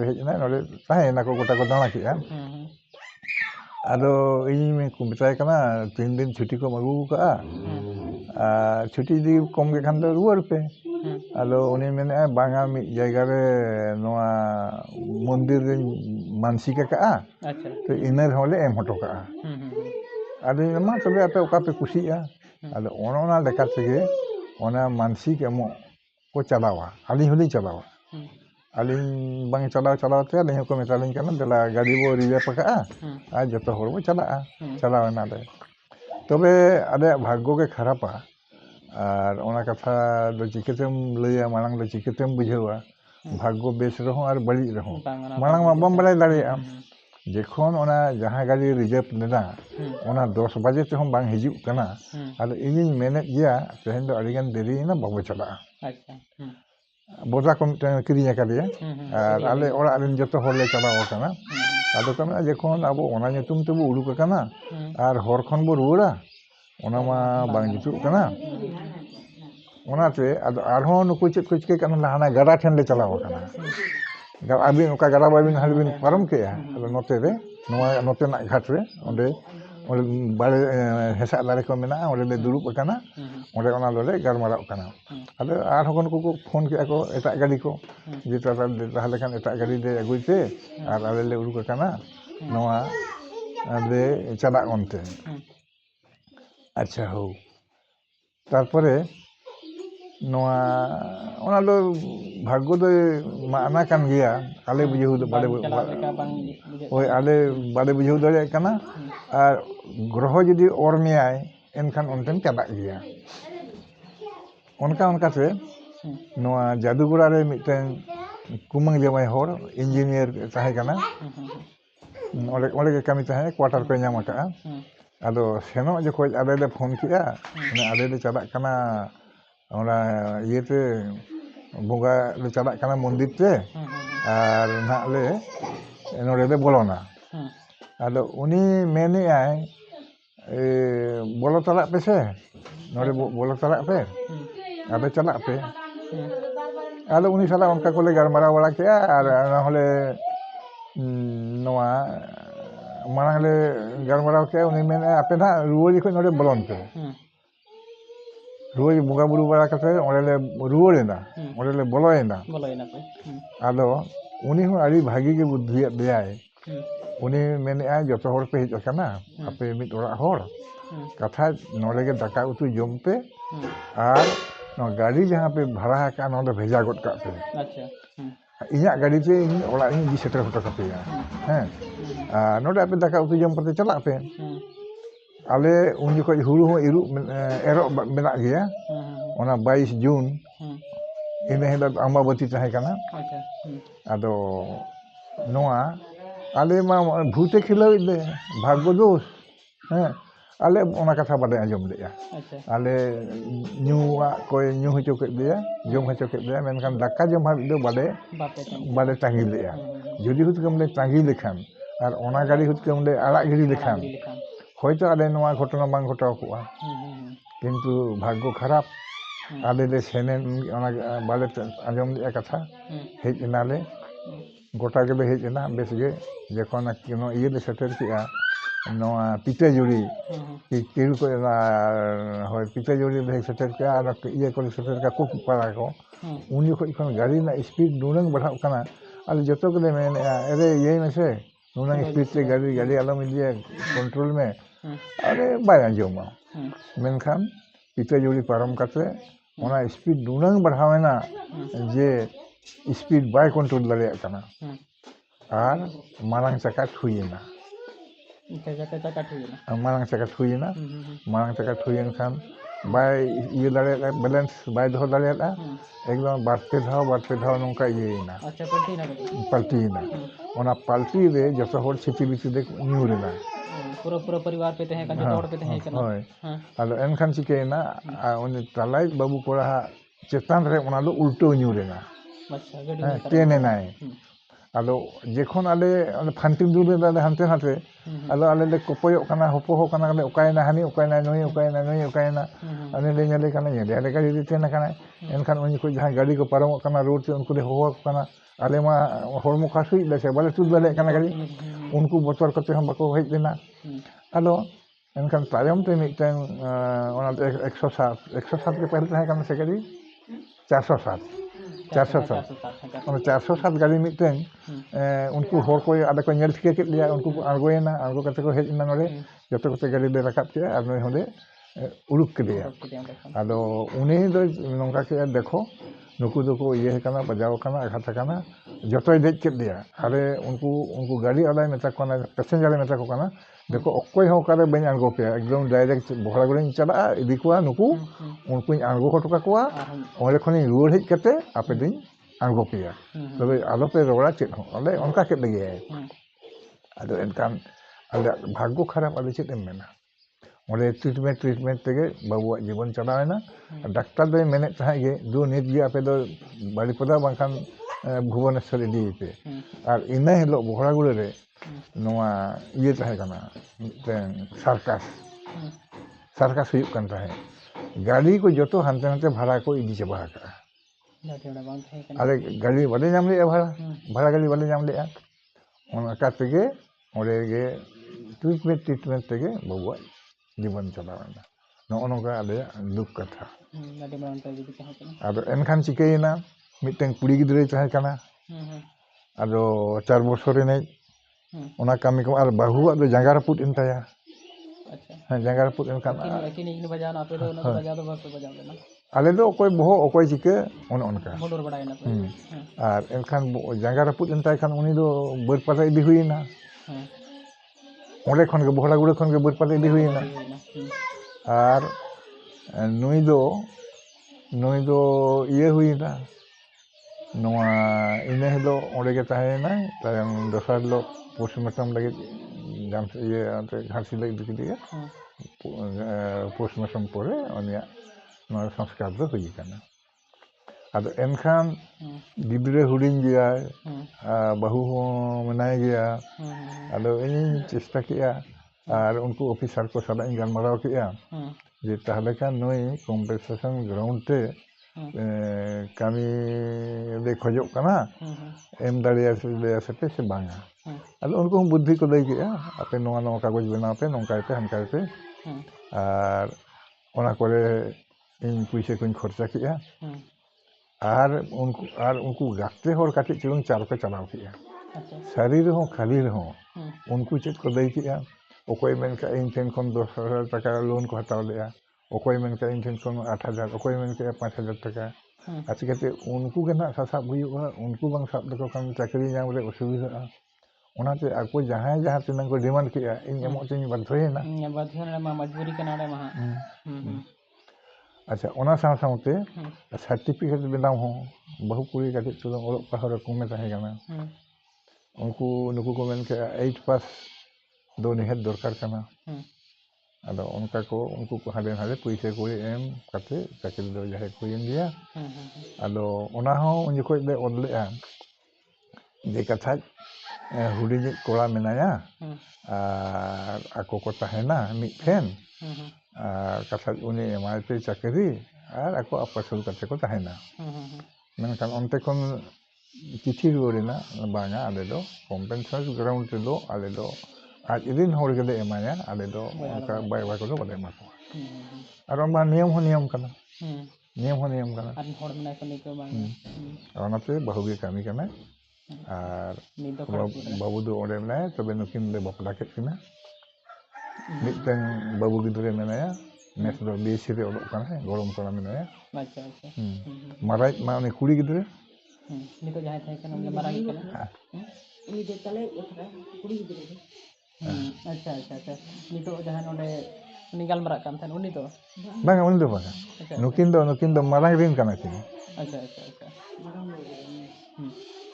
हेज ना नोरे ताहे ना को गोटा को दाना किया आदो इन में को बताय कना 3 दिन छुट्टी को मगु का छुट्टी दी कम के खान दो रुआर पे आलो उनी मेने बांगा मी जायगा रे नोआ मंदिर रे मानसिक का अच्छा तो इनर होले एम हटो का आदो मा तबे आपे ओका पे कुसिया आदो ओना लेका तेगे ओना मानसिक एमो को चलावा आली होली चलावा आली बांग चलाव ते आली को मेतालिन काना दला गाड़ी बो रिजर्व पका आ जतो हर बो चलावा ना दे तबे आदे भाग्य के खरापा और ओना कथा दो चिकेतेम लैया मांग दो चिकेतेम बुझेवा भाग्य बेस रहो और बड़ी रहो मांग मा बम बलाई दाड़िया जखन ओना जहाँ गाड़ी रिजर्व लेना ओना 10 बजे तेहम बांग हिजुग कना आदो इनिन मेनेद गया तेहन दो अडिगान देरीना बाबो चला अच्छा बोझा को मिटन किरिंग आकादिया और आले ओड़ा रेन जतो होले चलाव कना आदो कना जखन आबो ओना nyutum तेबो उडुक कना और हर खन बो रुवाड़ा ओना मा बांग जुतुग कना ओनाते आदो आरहों नुकु चेद को चिके कना हाना गाडा ठेन ले चलाव कना आबिन ओका गाडा बाबिन हालबिन पारम के आदो नोते रे नोआ नोते ना घाट रे ओंडे ओंडे बारे हेसा दारे को मेना ओंडे ले दुरुब कना ओंडे ओना लोले गारमाराव कना आदो आरहों को फोन के को एटा गाड़ी को जे ताहले खान एटा गाड़ी दे अगुइते और आले ले उडुक कना नोआ ले चला ओनते अच्छा हो तारपरे नोआ ओना दो भाग्य दो माना कान गया आले बुझेउ दो बाले ओय आले बाले बुझेउ दरे कना और ग्रह जदि और मेयाय एनखान ओनतेन चला गया ओनका ओनका से नोआ जादूगोड़ा रे मिटन कुमंग जमाय होर इंजीनियर ताहे कना ओले ओले के कमी ताहे क्वार्टर को नाम का आदो सेनो जखो आले ले फोन किया आले ले चला कना ओना येते बोगा ले चला कना मंदिर ते और ना ले नोरे ले बोलोना आदो उनी मेने आय बोलो चला पे से नोरे बोलो चला पे आदो चला पे आदो उनी साला उनका कोले गरमारा वाला किया और ना होले नोआ मांग ले गरमारा किया उनी मेने आपे ना रुवरी को नोरे बोलोन पे रुवरी बुगा बुरु बड़ा कते ओले रुवरेना ओले बोलोयना पे आदो उनी हो आड़ी भागी के बुद्धि देयाय उनी मेने आ जतो होर पे हिज कना आपे मिट ओरा होर कथा नोले के दाका उतु जम पे और नो गाड़ी जहां पे भाड़ा का नोले भेजा गट का पे अच्छा इया गाड़ी से ओला इन दि सेटर होटा कपेया हैं नोले आपे दाका उतु जम पे चला पे आले उन जो हुरु हो इरु एरो मेना गया ओना 22 जून इन हेला अम्बाबती ताहे कना अच्छा आदो नोआ आले मा भूते खिलाव दे भाग्य दोष हैं आले ओना कथा बादे आजम लेया अच्छा आले न्यूआ कोई न्यू हचो के दिया जम हचो के दिया मेनखान दाका जम हाबि दो बादे तांगी लेया जुदी हुत कमले तांगी लेखान और ओना गाड़ी हुत कमले आड़ा गिरी लेखान হয়তো আলে নোয়া ঘটনা বাং ঘটাও কোয়া কিন্তু ভাগ্য খারাপ আলে ले सेने ओना बाले आजम लिया कथा हेज नाले गोटा के हेज ना बेस गे जखन किनो ये ले सेटर किया नोआ पिते जुड़ी कि केरु को होय पिते जुड़ी ले सेटर किया और ये को सेटर का को पारा को उनी को इखन गाड़ी ना स्पीड नुरंग बढ़ाव कना आले जतो के मेने अरे ये में से नुरंग स्पीड से गाड़ी आलम दिए कंट्रोल में अरे बाय आंजोमा मेनखान पिते जुड़ी पारम काते ओना स्पीड नुरंग बढ़ावेना जे स्पीड बाय कंट्रोल दाड़िया कना और मारांग चका ठुयेना मारांग चका ठुयेना मारांग चका ठुयेन खान बाय ये दाड़िया बैलेंस बाय दो दाड़िया एकदम बारपे धाव नोंका येना अच्छा पलटीना ओना पलटी रे जतो होर छिटी बिति दे न्यूरेना पूरा पूरा परिवार पे तहे का जतो होर पे तहे कना हां आलो एनखान चिकेना उन तलाई बाबू कोड़ा चेतान रे ओना दो उल्टो न्यूरेना अच्छा गडी टेने नाय आलो जेखन आले फांटिम दुरे दाले हानते हाते आलो आले ले कोपयो कना होपो हो कना ले ओकायना हानि ओकायना नई ओकायना आने ले नेले कना ये आले गाड़ी दे तेना कना एनखान उन को जहां गाड़ी को पारम कना रोड से उनको ले होवा कना आले मा होरमो खासुई ले से बाले तुद दाले कना गाड़ी उनको बोतर करते हम बको हेज लेना आलो एनखान तायम ते मिटन ओना 107 के पहले तहे कना से गाड़ी 407 गाड़ी मिटन उनको होर को आले को नेल ठिके के लिया उनको आरगोयना आरगो कते को हेजना नोरे जतो कते गाड़ी ले रकाब के और नय होले उरुक के दिया आदो उनी दो नोंका के देखो नुकु दुको ये कना बजाव कना आघात कना जतोय देज के दिया अरे उनको गाड़ी आलाय मेता कोना पैसेंजर मेता को कना देखो अकोय हो करे बन आंगो पे एकदम डायरेक्ट बहरा गुड़िन चला इदी कोआ नुकु उनको आंगो हटका कोआ ओले खनि रुवर हेज कते आपे दिन आंगो पे तबे आलो पे रोड़ा चेत हो अले उनका के लगे ᱟᱫᱚ ᱮᱱᱠᱷᱟᱱ ᱟᱞᱮᱭᱟᱜ ᱵᱷᱟᱜᱽᱜᱚ ᱠᱷᱟᱨᱟᱯ ᱟᱫᱚ ᱪᱮᱫ ᱮᱢ ᱢᱮᱱᱟ ᱚᱸᱰᱮ ᱴᱨᱤᱴᱢᱮᱱᱴ ᱛᱮᱜᱮ ᱵᱟᱹᱵᱩᱣᱟᱜ ᱡᱤᱵᱚᱱ ᱪᱟᱞᱟᱣᱮᱱᱟ ᱰᱟᱠᱛᱟᱨ ᱫᱚᱭ ᱢᱮᱱᱮᱫ ᱛᱟᱦᱮᱸᱫ ᱜᱮ ᱫᱩ ᱱᱤᱛ ᱜᱮ ᱟᱯᱮ ᱫᱚ ᱵᱟᱲᱤᱯᱟᱫᱟ ᱵᱟᱝᱠᱷᱟᱱ ᱵᱷᱩᱵᱚᱱᱮᱥᱥᱚᱨ ᱤᱫᱤᱭᱮᱯᱮ ᱟᱨ ᱤᱱᱟᱹ ᱦᱤᱞᱳᱜ ᱵᱚᱦᱲᱟᱜᱩᱲᱟᱹ ᱨᱮ ᱱᱚᱣᱟ ᱤᱭᱟᱹ ᱛᱟᱦᱮᱸ ᱠᱟᱱᱟ ᱢᱤᱫᱴᱮᱱ সার্কাস ᱦᱩᱭᱩᱜ ᱠᱟᱱ ᱛᱟᱦᱮᱸᱫ ᱜᱟᱹᱰᱤ ᱠᱚ ᱡᱚᱛᱚ ᱦᱟᱱᱛᱮ ᱱᱟᱛᱮ ᱵᱷᱟᱲᱟ ᱠᱚ ᱤᱫᱤ ᱪᱟᱵᱟ ᱟᱠᱟᱜᱼᱟ ᱟᱞᱮ ᱜᱟᱹᱰᱤ ᱵᱟᱞᱮ ᱧᱟᱢ ᱞᱮᱜᱼᱟ ᱵᱷᱟᱲᱟ ᱜᱟᱹᱰᱤ ᱵᱟᱞᱮ ᱧᱟᱢ ᱞᱮᱜᱼᱟ ᱚᱱᱠᱟ ᱛᱮᱜᱮ ᱚᱸᱰᱮ ᱜᱮ ᱴᱨᱤᱴᱢᱮᱱᱴ ᱛᱮᱜᱮ ᱵᱟᱹᱵᱩᱣᱟᱜ ᱡᱤᱵᱚᱱ ᱪᱟᱞᱟᱣᱮᱱᱟ ᱱᱚᱜᱼᱚ ᱱᱚᱝᱠᱟ ᱟᱞᱮᱭᱟᱜ ᱫᱩᱠ ᱠᱟᱛᱷᱟ ᱟᱫᱚ ᱮᱱᱠᱷᱟᱱ ᱪᱤᱠᱟᱹᱭᱮᱱᱟ ᱢᱤᱫᱴᱮᱱ ᱠᱩᱲᱤ ᱜᱤᱫᱽᱨᱟᱹᱭ ᱛᱟᱦᱮᱸ ᱠᱟᱱᱟ ᱟᱫᱚ 4 বছর ᱮᱱᱮᱡ ᱚᱱᱟ ᱠᱟᱹᱢᱤ ᱠᱚ ᱟᱨ ᱵᱟᱹᱦᱩᱣᱟᱜ ᱫᱚ ᱡᱟᱸᱜᱟ ᱨᱟᱹᱯᱩᱫ ᱮᱱ ᱛᱟᱭᱟ ᱡᱟᱸᱜᱟ ᱨᱟᱹᱯᱩᱫ ᱮᱱᱠᱷᱟन ᱟᱞᱮ ᱫᱚ ᱚᱠᱚᱭ ᱵᱚᱦᱚᱜ ᱚᱠᱚᱭ ᱪᱤᱠᱟᱹ ᱚᱱᱮ ᱚᱱᱠᱟ ᱟᱨ ᱮᱱᱠᱷᱟᱱ ᱡᱟᱸᱜᱟ ᱨᱟᱹᱯᱩᱫ ᱮᱱ ᱛᱟᱭ ᱠᱷᱟᱱ ᱩᱱᱤ ᱫᱚ ᱵᱟᱹᱨᱯᱟᱫᱟ ᱤᱫᱤ ᱦᱩᱭᱮᱱᱟ ᱚᱸᱰᱮ ᱠᱷᱚᱱ ᱜᱮ ᱵᱚᱦᱲᱟᱜᱩᱲᱟᱹ ᱠᱷᱚᱱ ᱜᱮ ᱵᱟᱹᱨᱯᱟᱫᱟ ᱤᱫᱤ ᱦᱩᱭᱮᱱᱟ ᱟᱨ ᱱᱩᱭ ᱫᱚ ᱤᱭᱟᱹ ᱦᱩᱭᱮᱱᱟ ᱱᱚᱣᱟ ᱤᱱᱟᱹ ᱦᱤᱞᱳᱜ ᱚᱸᱰᱮ ᱜᱮ ᱛᱟᱦᱮᱸᱭᱮᱱᱟᱭ ᱛᱟᱭᱚᱢ ᱫᱚᱥᱟᱨ ᱦᱤᱞᱳᱜ ᱯᱳᱥᱴᱢᱚᱨᱴᱮᱢ ᱞᱟᱹᱜᱤᱫ ᱜᱷᱟᱴᱥᱤᱞᱟᱹ ᱤᱫᱤ ᱠᱮᱫᱮᱭᱟ ᱯᱳᱥᱴᱢᱚᱨᱴᱮᱢ ᱯᱚᱨᱮ ᱩᱱᱤᱭᱟᱜ ᱱᱚᱣᱟ ᱥᱚᱝᱥᱠᱟᱨ ᱫᱚ ᱦᱩᱭ ᱟᱠᱟᱱᱟ ᱟᱫᱚ ᱮᱱᱠᱷᱟᱱ ᱜᱤᱫᱽᱨᱟᱹ ᱦᱩᱰᱤᱧ ᱜᱮᱭᱟᱭ ᱵᱟᱹᱦᱩ ᱦᱚᱸ ᱢᱮᱱᱟᱭ ᱜᱮᱭᱟ ᱟᱫᱚ ᱤᱧᱤᱧ ᱪᱮᱥᱴᱟ ᱠᱮᱜᱼᱟ ᱟᱨ ᱩᱱᱠᱩ ᱚᱯᱷᱤᱥᱟᱨ ᱠᱚ ᱥᱟᱞᱟᱜ ᱤᱧ ᱜᱟᱞᱢᱟᱨᱟᱣ ᱠᱮᱜᱼᱟ ᱡᱮ ᱛᱟᱦᱚᱞᱮ ᱠᱷᱟᱱ ᱱᱩᱭ ᱠᱚᱢᱯᱮᱱᱥᱮᱥᱚᱱ ground te kami le khojok kana em dareya sepe se banga ado unku hon buddhi ko lay kea ape noa kagoj benaw pe nongkay pe hankay pe ar ona kore ᱤᱧ ᱯᱩᱭᱥᱟᱹ ᱠᱚᱧ ᱠᱷᱚᱨᱪᱟ ᱠᱮᱜᱼᱟ ᱟᱨ ᱩᱱᱠᱩ ᱜᱟᱛᱮ ᱦᱚᱲ ᱠᱟᱹᱴᱤᱡ ᱪᱩᱞᱩᱝ ᱪᱟᱞ ᱠᱚ ᱪᱟᱞᱟᱣ ᱠᱮᱜᱼᱟ ᱥᱟᱹᱨᱤ ᱨᱮᱦᱚᱸ ᱠᱷᱟᱹᱞᱤ ᱨᱮᱦᱚᱸ ᱩᱱᱠᱩ ᱪᱮᱫ ᱠᱚ ᱞᱟᱹᱭ ᱠᱮᱜᱼᱟ ᱚᱠᱚᱭ ᱢᱮᱱ ᱠᱟᱜᱼᱟ ᱤᱧ ᱴᱷᱮᱱ ᱠᱷᱚᱱ 10,000 ᱴᱟᱠᱟ ᱞᱳᱱ ᱠᱚ ᱦᱟᱛᱟᱣ ᱞᱮᱜᱼᱟ ᱚᱠᱚᱭ ᱢᱮᱱ ᱠᱟᱜᱼᱟ ᱤᱧ ᱴᱷᱮᱱ ᱠᱷᱚᱱ 8,000 ᱚᱠᱚᱭ ᱢᱮᱱ ᱠᱟᱜᱼᱟ 5,000 ᱴᱟᱠᱟ ᱟᱨ ᱪᱤᱠᱟᱹᱛᱮ ᱩᱱᱠᱩ ᱜᱮ ᱱᱟᱜ ᱥᱟᱥᱟᱵ ᱦᱩᱭᱩᱜᱼᱟ ᱩᱱᱠᱩ ᱵᱟᱝ ᱥᱟᱵ ᱞᱮᱠᱚ ᱠᱷᱟᱱ ᱪᱟᱹᱠᱨᱤ ᱧᱟᱢ ᱨᱮ ᱚᱥᱩᱵᱤᱫᱷᱟᱜᱼᱟ ᱚᱱᱟᱛᱮ ᱟᱠᱚ ᱡᱟᱦᱟᱸᱭ ᱡᱟᱦᱟᱸ ᱛᱤᱱᱟᱹᱜ ᱠᱚ ᱰᱤᱢᱟন্ড ᱠᱮᱜᱼᱟ ᱤᱧ ᱮᱢᱚᱜ ᱛᱤᱧ ᱵᱟᱫᱽᱫᱷᱚᱭᱮᱱᱟ मजबूरी के नाड़े महा ᱟᱪᱪᱷᱟ ᱚᱱᱟ ᱥᱟᱶ ᱥᱟᱶᱛᱮ ᱥᱟᱨᱴᱤᱯᱷᱤᱠᱮᱴ ᱵᱮᱱᱟᱣ ᱦᱚᱸ ᱵᱟᱹᱦᱩ ᱠᱩᱲᱤ ᱠᱟᱹᱴᱤᱡ ᱪᱩᱞᱩᱝ ᱚᱞᱚᱜ ᱯᱟᱲᱦᱟᱣ ᱨᱮ ᱠᱚᱢᱮ ᱛᱟᱦᱮᱸ ᱠᱟᱱᱟ ᱱᱩᱠᱩ ᱠᱚ ᱢᱮᱱ ᱠᱮᱜᱼᱟ 8 ᱯᱟᱥ ᱫᱚ ᱱᱤᱦᱟᱹᱛ ᱫᱚᱨᱠᱟর ᱠᱟᱱᱟ ᱟᱫᱚ ᱚᱱᱠᱟ ᱠᱚ ᱩᱱᱠᱩ ᱠᱚ ᱦᱟᱸᱰᱮ ᱱᱟᱰᱮ ᱯᱩᱭᱥᱟᱹ ᱠᱚᱲᱤ ᱮᱢ ᱠᱟᱛᱮ ᱪᱟᱹᱠᱨᱤ ᱫᱚ ᱡᱟᱦᱟᱸᱭ ᱠᱚ ᱮᱢ ᱜᱮᱭᱟ ᱟᱫᱚ ᱚᱱᱟ ᱦᱚᱸ ᱩᱱ ᱡᱚᱠᱷᱚᱡ ᱞᱮ ᱚᱞ ᱞᱮᱜᱼᱟ ᱡᱮ ᱠᱟᱛᱷᱟᱡ ᱦᱩᱰᱤᱧᱤᱡ ᱠᱚᱲᱟ ᱢᱮᱱᱟᱭᱟ ᱟᱨ ᱟᱠᱚ ᱠᱚ ᱛᱟᱦᱮᱱᱟ ᱢᱤᱫ ᱴᱷᱮᱱ ᱟᱨ ᱠᱟᱛᱷᱟᱡ ᱩᱱᱤ ᱮᱢᱟᱭ ᱯᱮ ᱪᱟᱹᱠᱨᱤ ᱟᱨ ᱟᱠᱚ ᱟᱯᱟᱥᱩᱞ ᱠᱟᱛᱮ ᱠᱚ ᱛᱟᱦᱮᱱᱟ ᱢᱮᱱᱠᱷᱟन ᱚᱱᱛᱮ ᱠᱷᱚᱱ চিঠি ᱨᱩᱣᱟᱹᱲᱮᱱᱟ ᱵᱟᱝᱟ ᱟᱞᱮ ᱫᱚ ᱠᱚᱢᱯᱮᱱᱥᱮᱥᱚᱱ ᱜᱨᱟᱩᱱᱰ ᱨᱮᱫᱚ ᱟᱞᱮ ᱫᱚ ᱟᱡ ᱨᱮᱱ ᱦᱚᱲ ᱜᱮᱞᱮ ᱮᱢᱟᱭᱟ ᱟᱞᱮ ᱫᱚ ᱚᱱᱠᱟ ᱵᱟᱭ ᱠᱚᱫᱚ ᱵᱟᱞᱮ ᱮᱢᱟ ᱠᱚᱣᱟ ᱟᱨ ᱚᱱᱟ ᱱᱤᱭᱚᱢ ᱦᱚᱸ ᱱᱤᱭᱚᱢ ᱠᱟᱱᱟ ᱟᱨ ᱚᱱᱟᱛᱮ ᱵᱟᱹᱦᱩ ᱜᱮ ᱠᱟᱹᱢᱤ ᱠᱟᱱᱟᱭ ᱟᱨ ᱵᱟᱹᱵᱩ ᱫᱚ ᱚᱸᱰᱮ ᱢᱮᱱᱟᱭᱟ ᱛᱚᱵᱮ ᱱᱩᱠᱤᱱ ᱞᱮ ᱵᱟᱯᱞᱟ ᱠᱮᱫ ᱠᱤᱱᱟ ᱢᱤᱫᱴᱮᱱ ᱵᱟᱹᱵᱩ ᱜᱤᱫᱽᱨᱟᱹ ᱢᱮᱱᱟᱭᱟ ᱱᱮᱥ ᱫᱚ ᱵᱤএᱥᱥᱤ ᱨᱮ ᱚᱞᱚᱜ ᱠᱟᱱᱟᱭ ᱜᱚᱲᱚᱢ ᱠᱚᱲᱟ ᱢᱮᱱᱟᱭᱟ ᱢᱟᱨᱟᱝ ᱢᱟ ᱩᱱᱤ ᱠᱩᱲᱤ ᱜᱤᱫᱽᱨᱟᱹ नितो जहां थे कन मारांग कन उनी दे तले एकरा कुड़ी गिदरे अच्छा अच्छा अच्छा नितो जहां नोडे उनी गालमरा कान थान उनी तो bang undi do bang nukin do marang rin kana kin अच्छा अच्छा अच्छा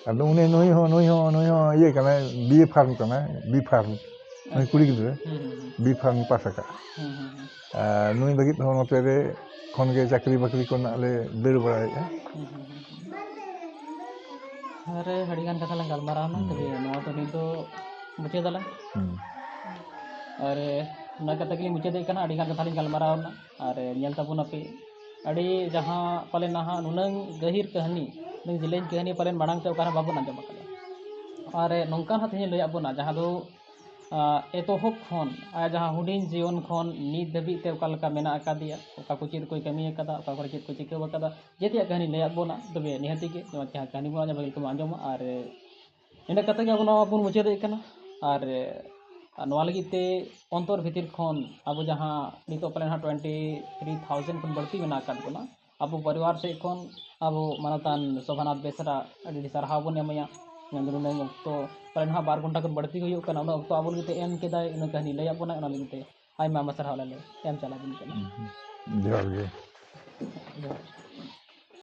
ado uni nui ho ye kana bee farm kana bee farm nui kuri gidre bee farm pasaka nui bagit ho note re khon ge chakri bakri ko na le der baraya अरे हड़ीगान कथा lung गलमारा ना तबे नवा तो नितो मुचे दला अरे ना कथा के मुचे दे कना हड़ीगान कथा लंग गलमारा ना अरे नेल तबुन अपे अड़ी जहां पाले नहा नुनंग गहिर कहानी नंग जिलेन कहानी पाले मांग ते ओकारा बाबू नाजम कले अरे नोंका हाथ हे लय अबुना जहां दो एतोहब खन जहां हुडिन जीवन खन नीत दबी ते ओका लका मेना अकादिया ओका को चेत कोई कमी अकादा ओका को चेत को चिका अकादा जेतिया कहानी लय अबुना तबे निहति के नवा कहानी बो बगल को आंजम और इंडा कथा के अबुना अबुन मुचे दे कना और नवा लगी ते अंतर भितिर खन अब जहां नितो पाले 23,000 खन बढ़ती मेना अकाद बोना अब परिवार से खन अब मानतान शोभनाथ बेसरा अडी सरहाव बन एमया तो पाले ना 2 घंटा खन बढ़ती हुई कना तो अब लगी एम केदा इन कहानी लय अबुना ना लगी आयमा मसरा ले एम चला दिन कना जोहार गे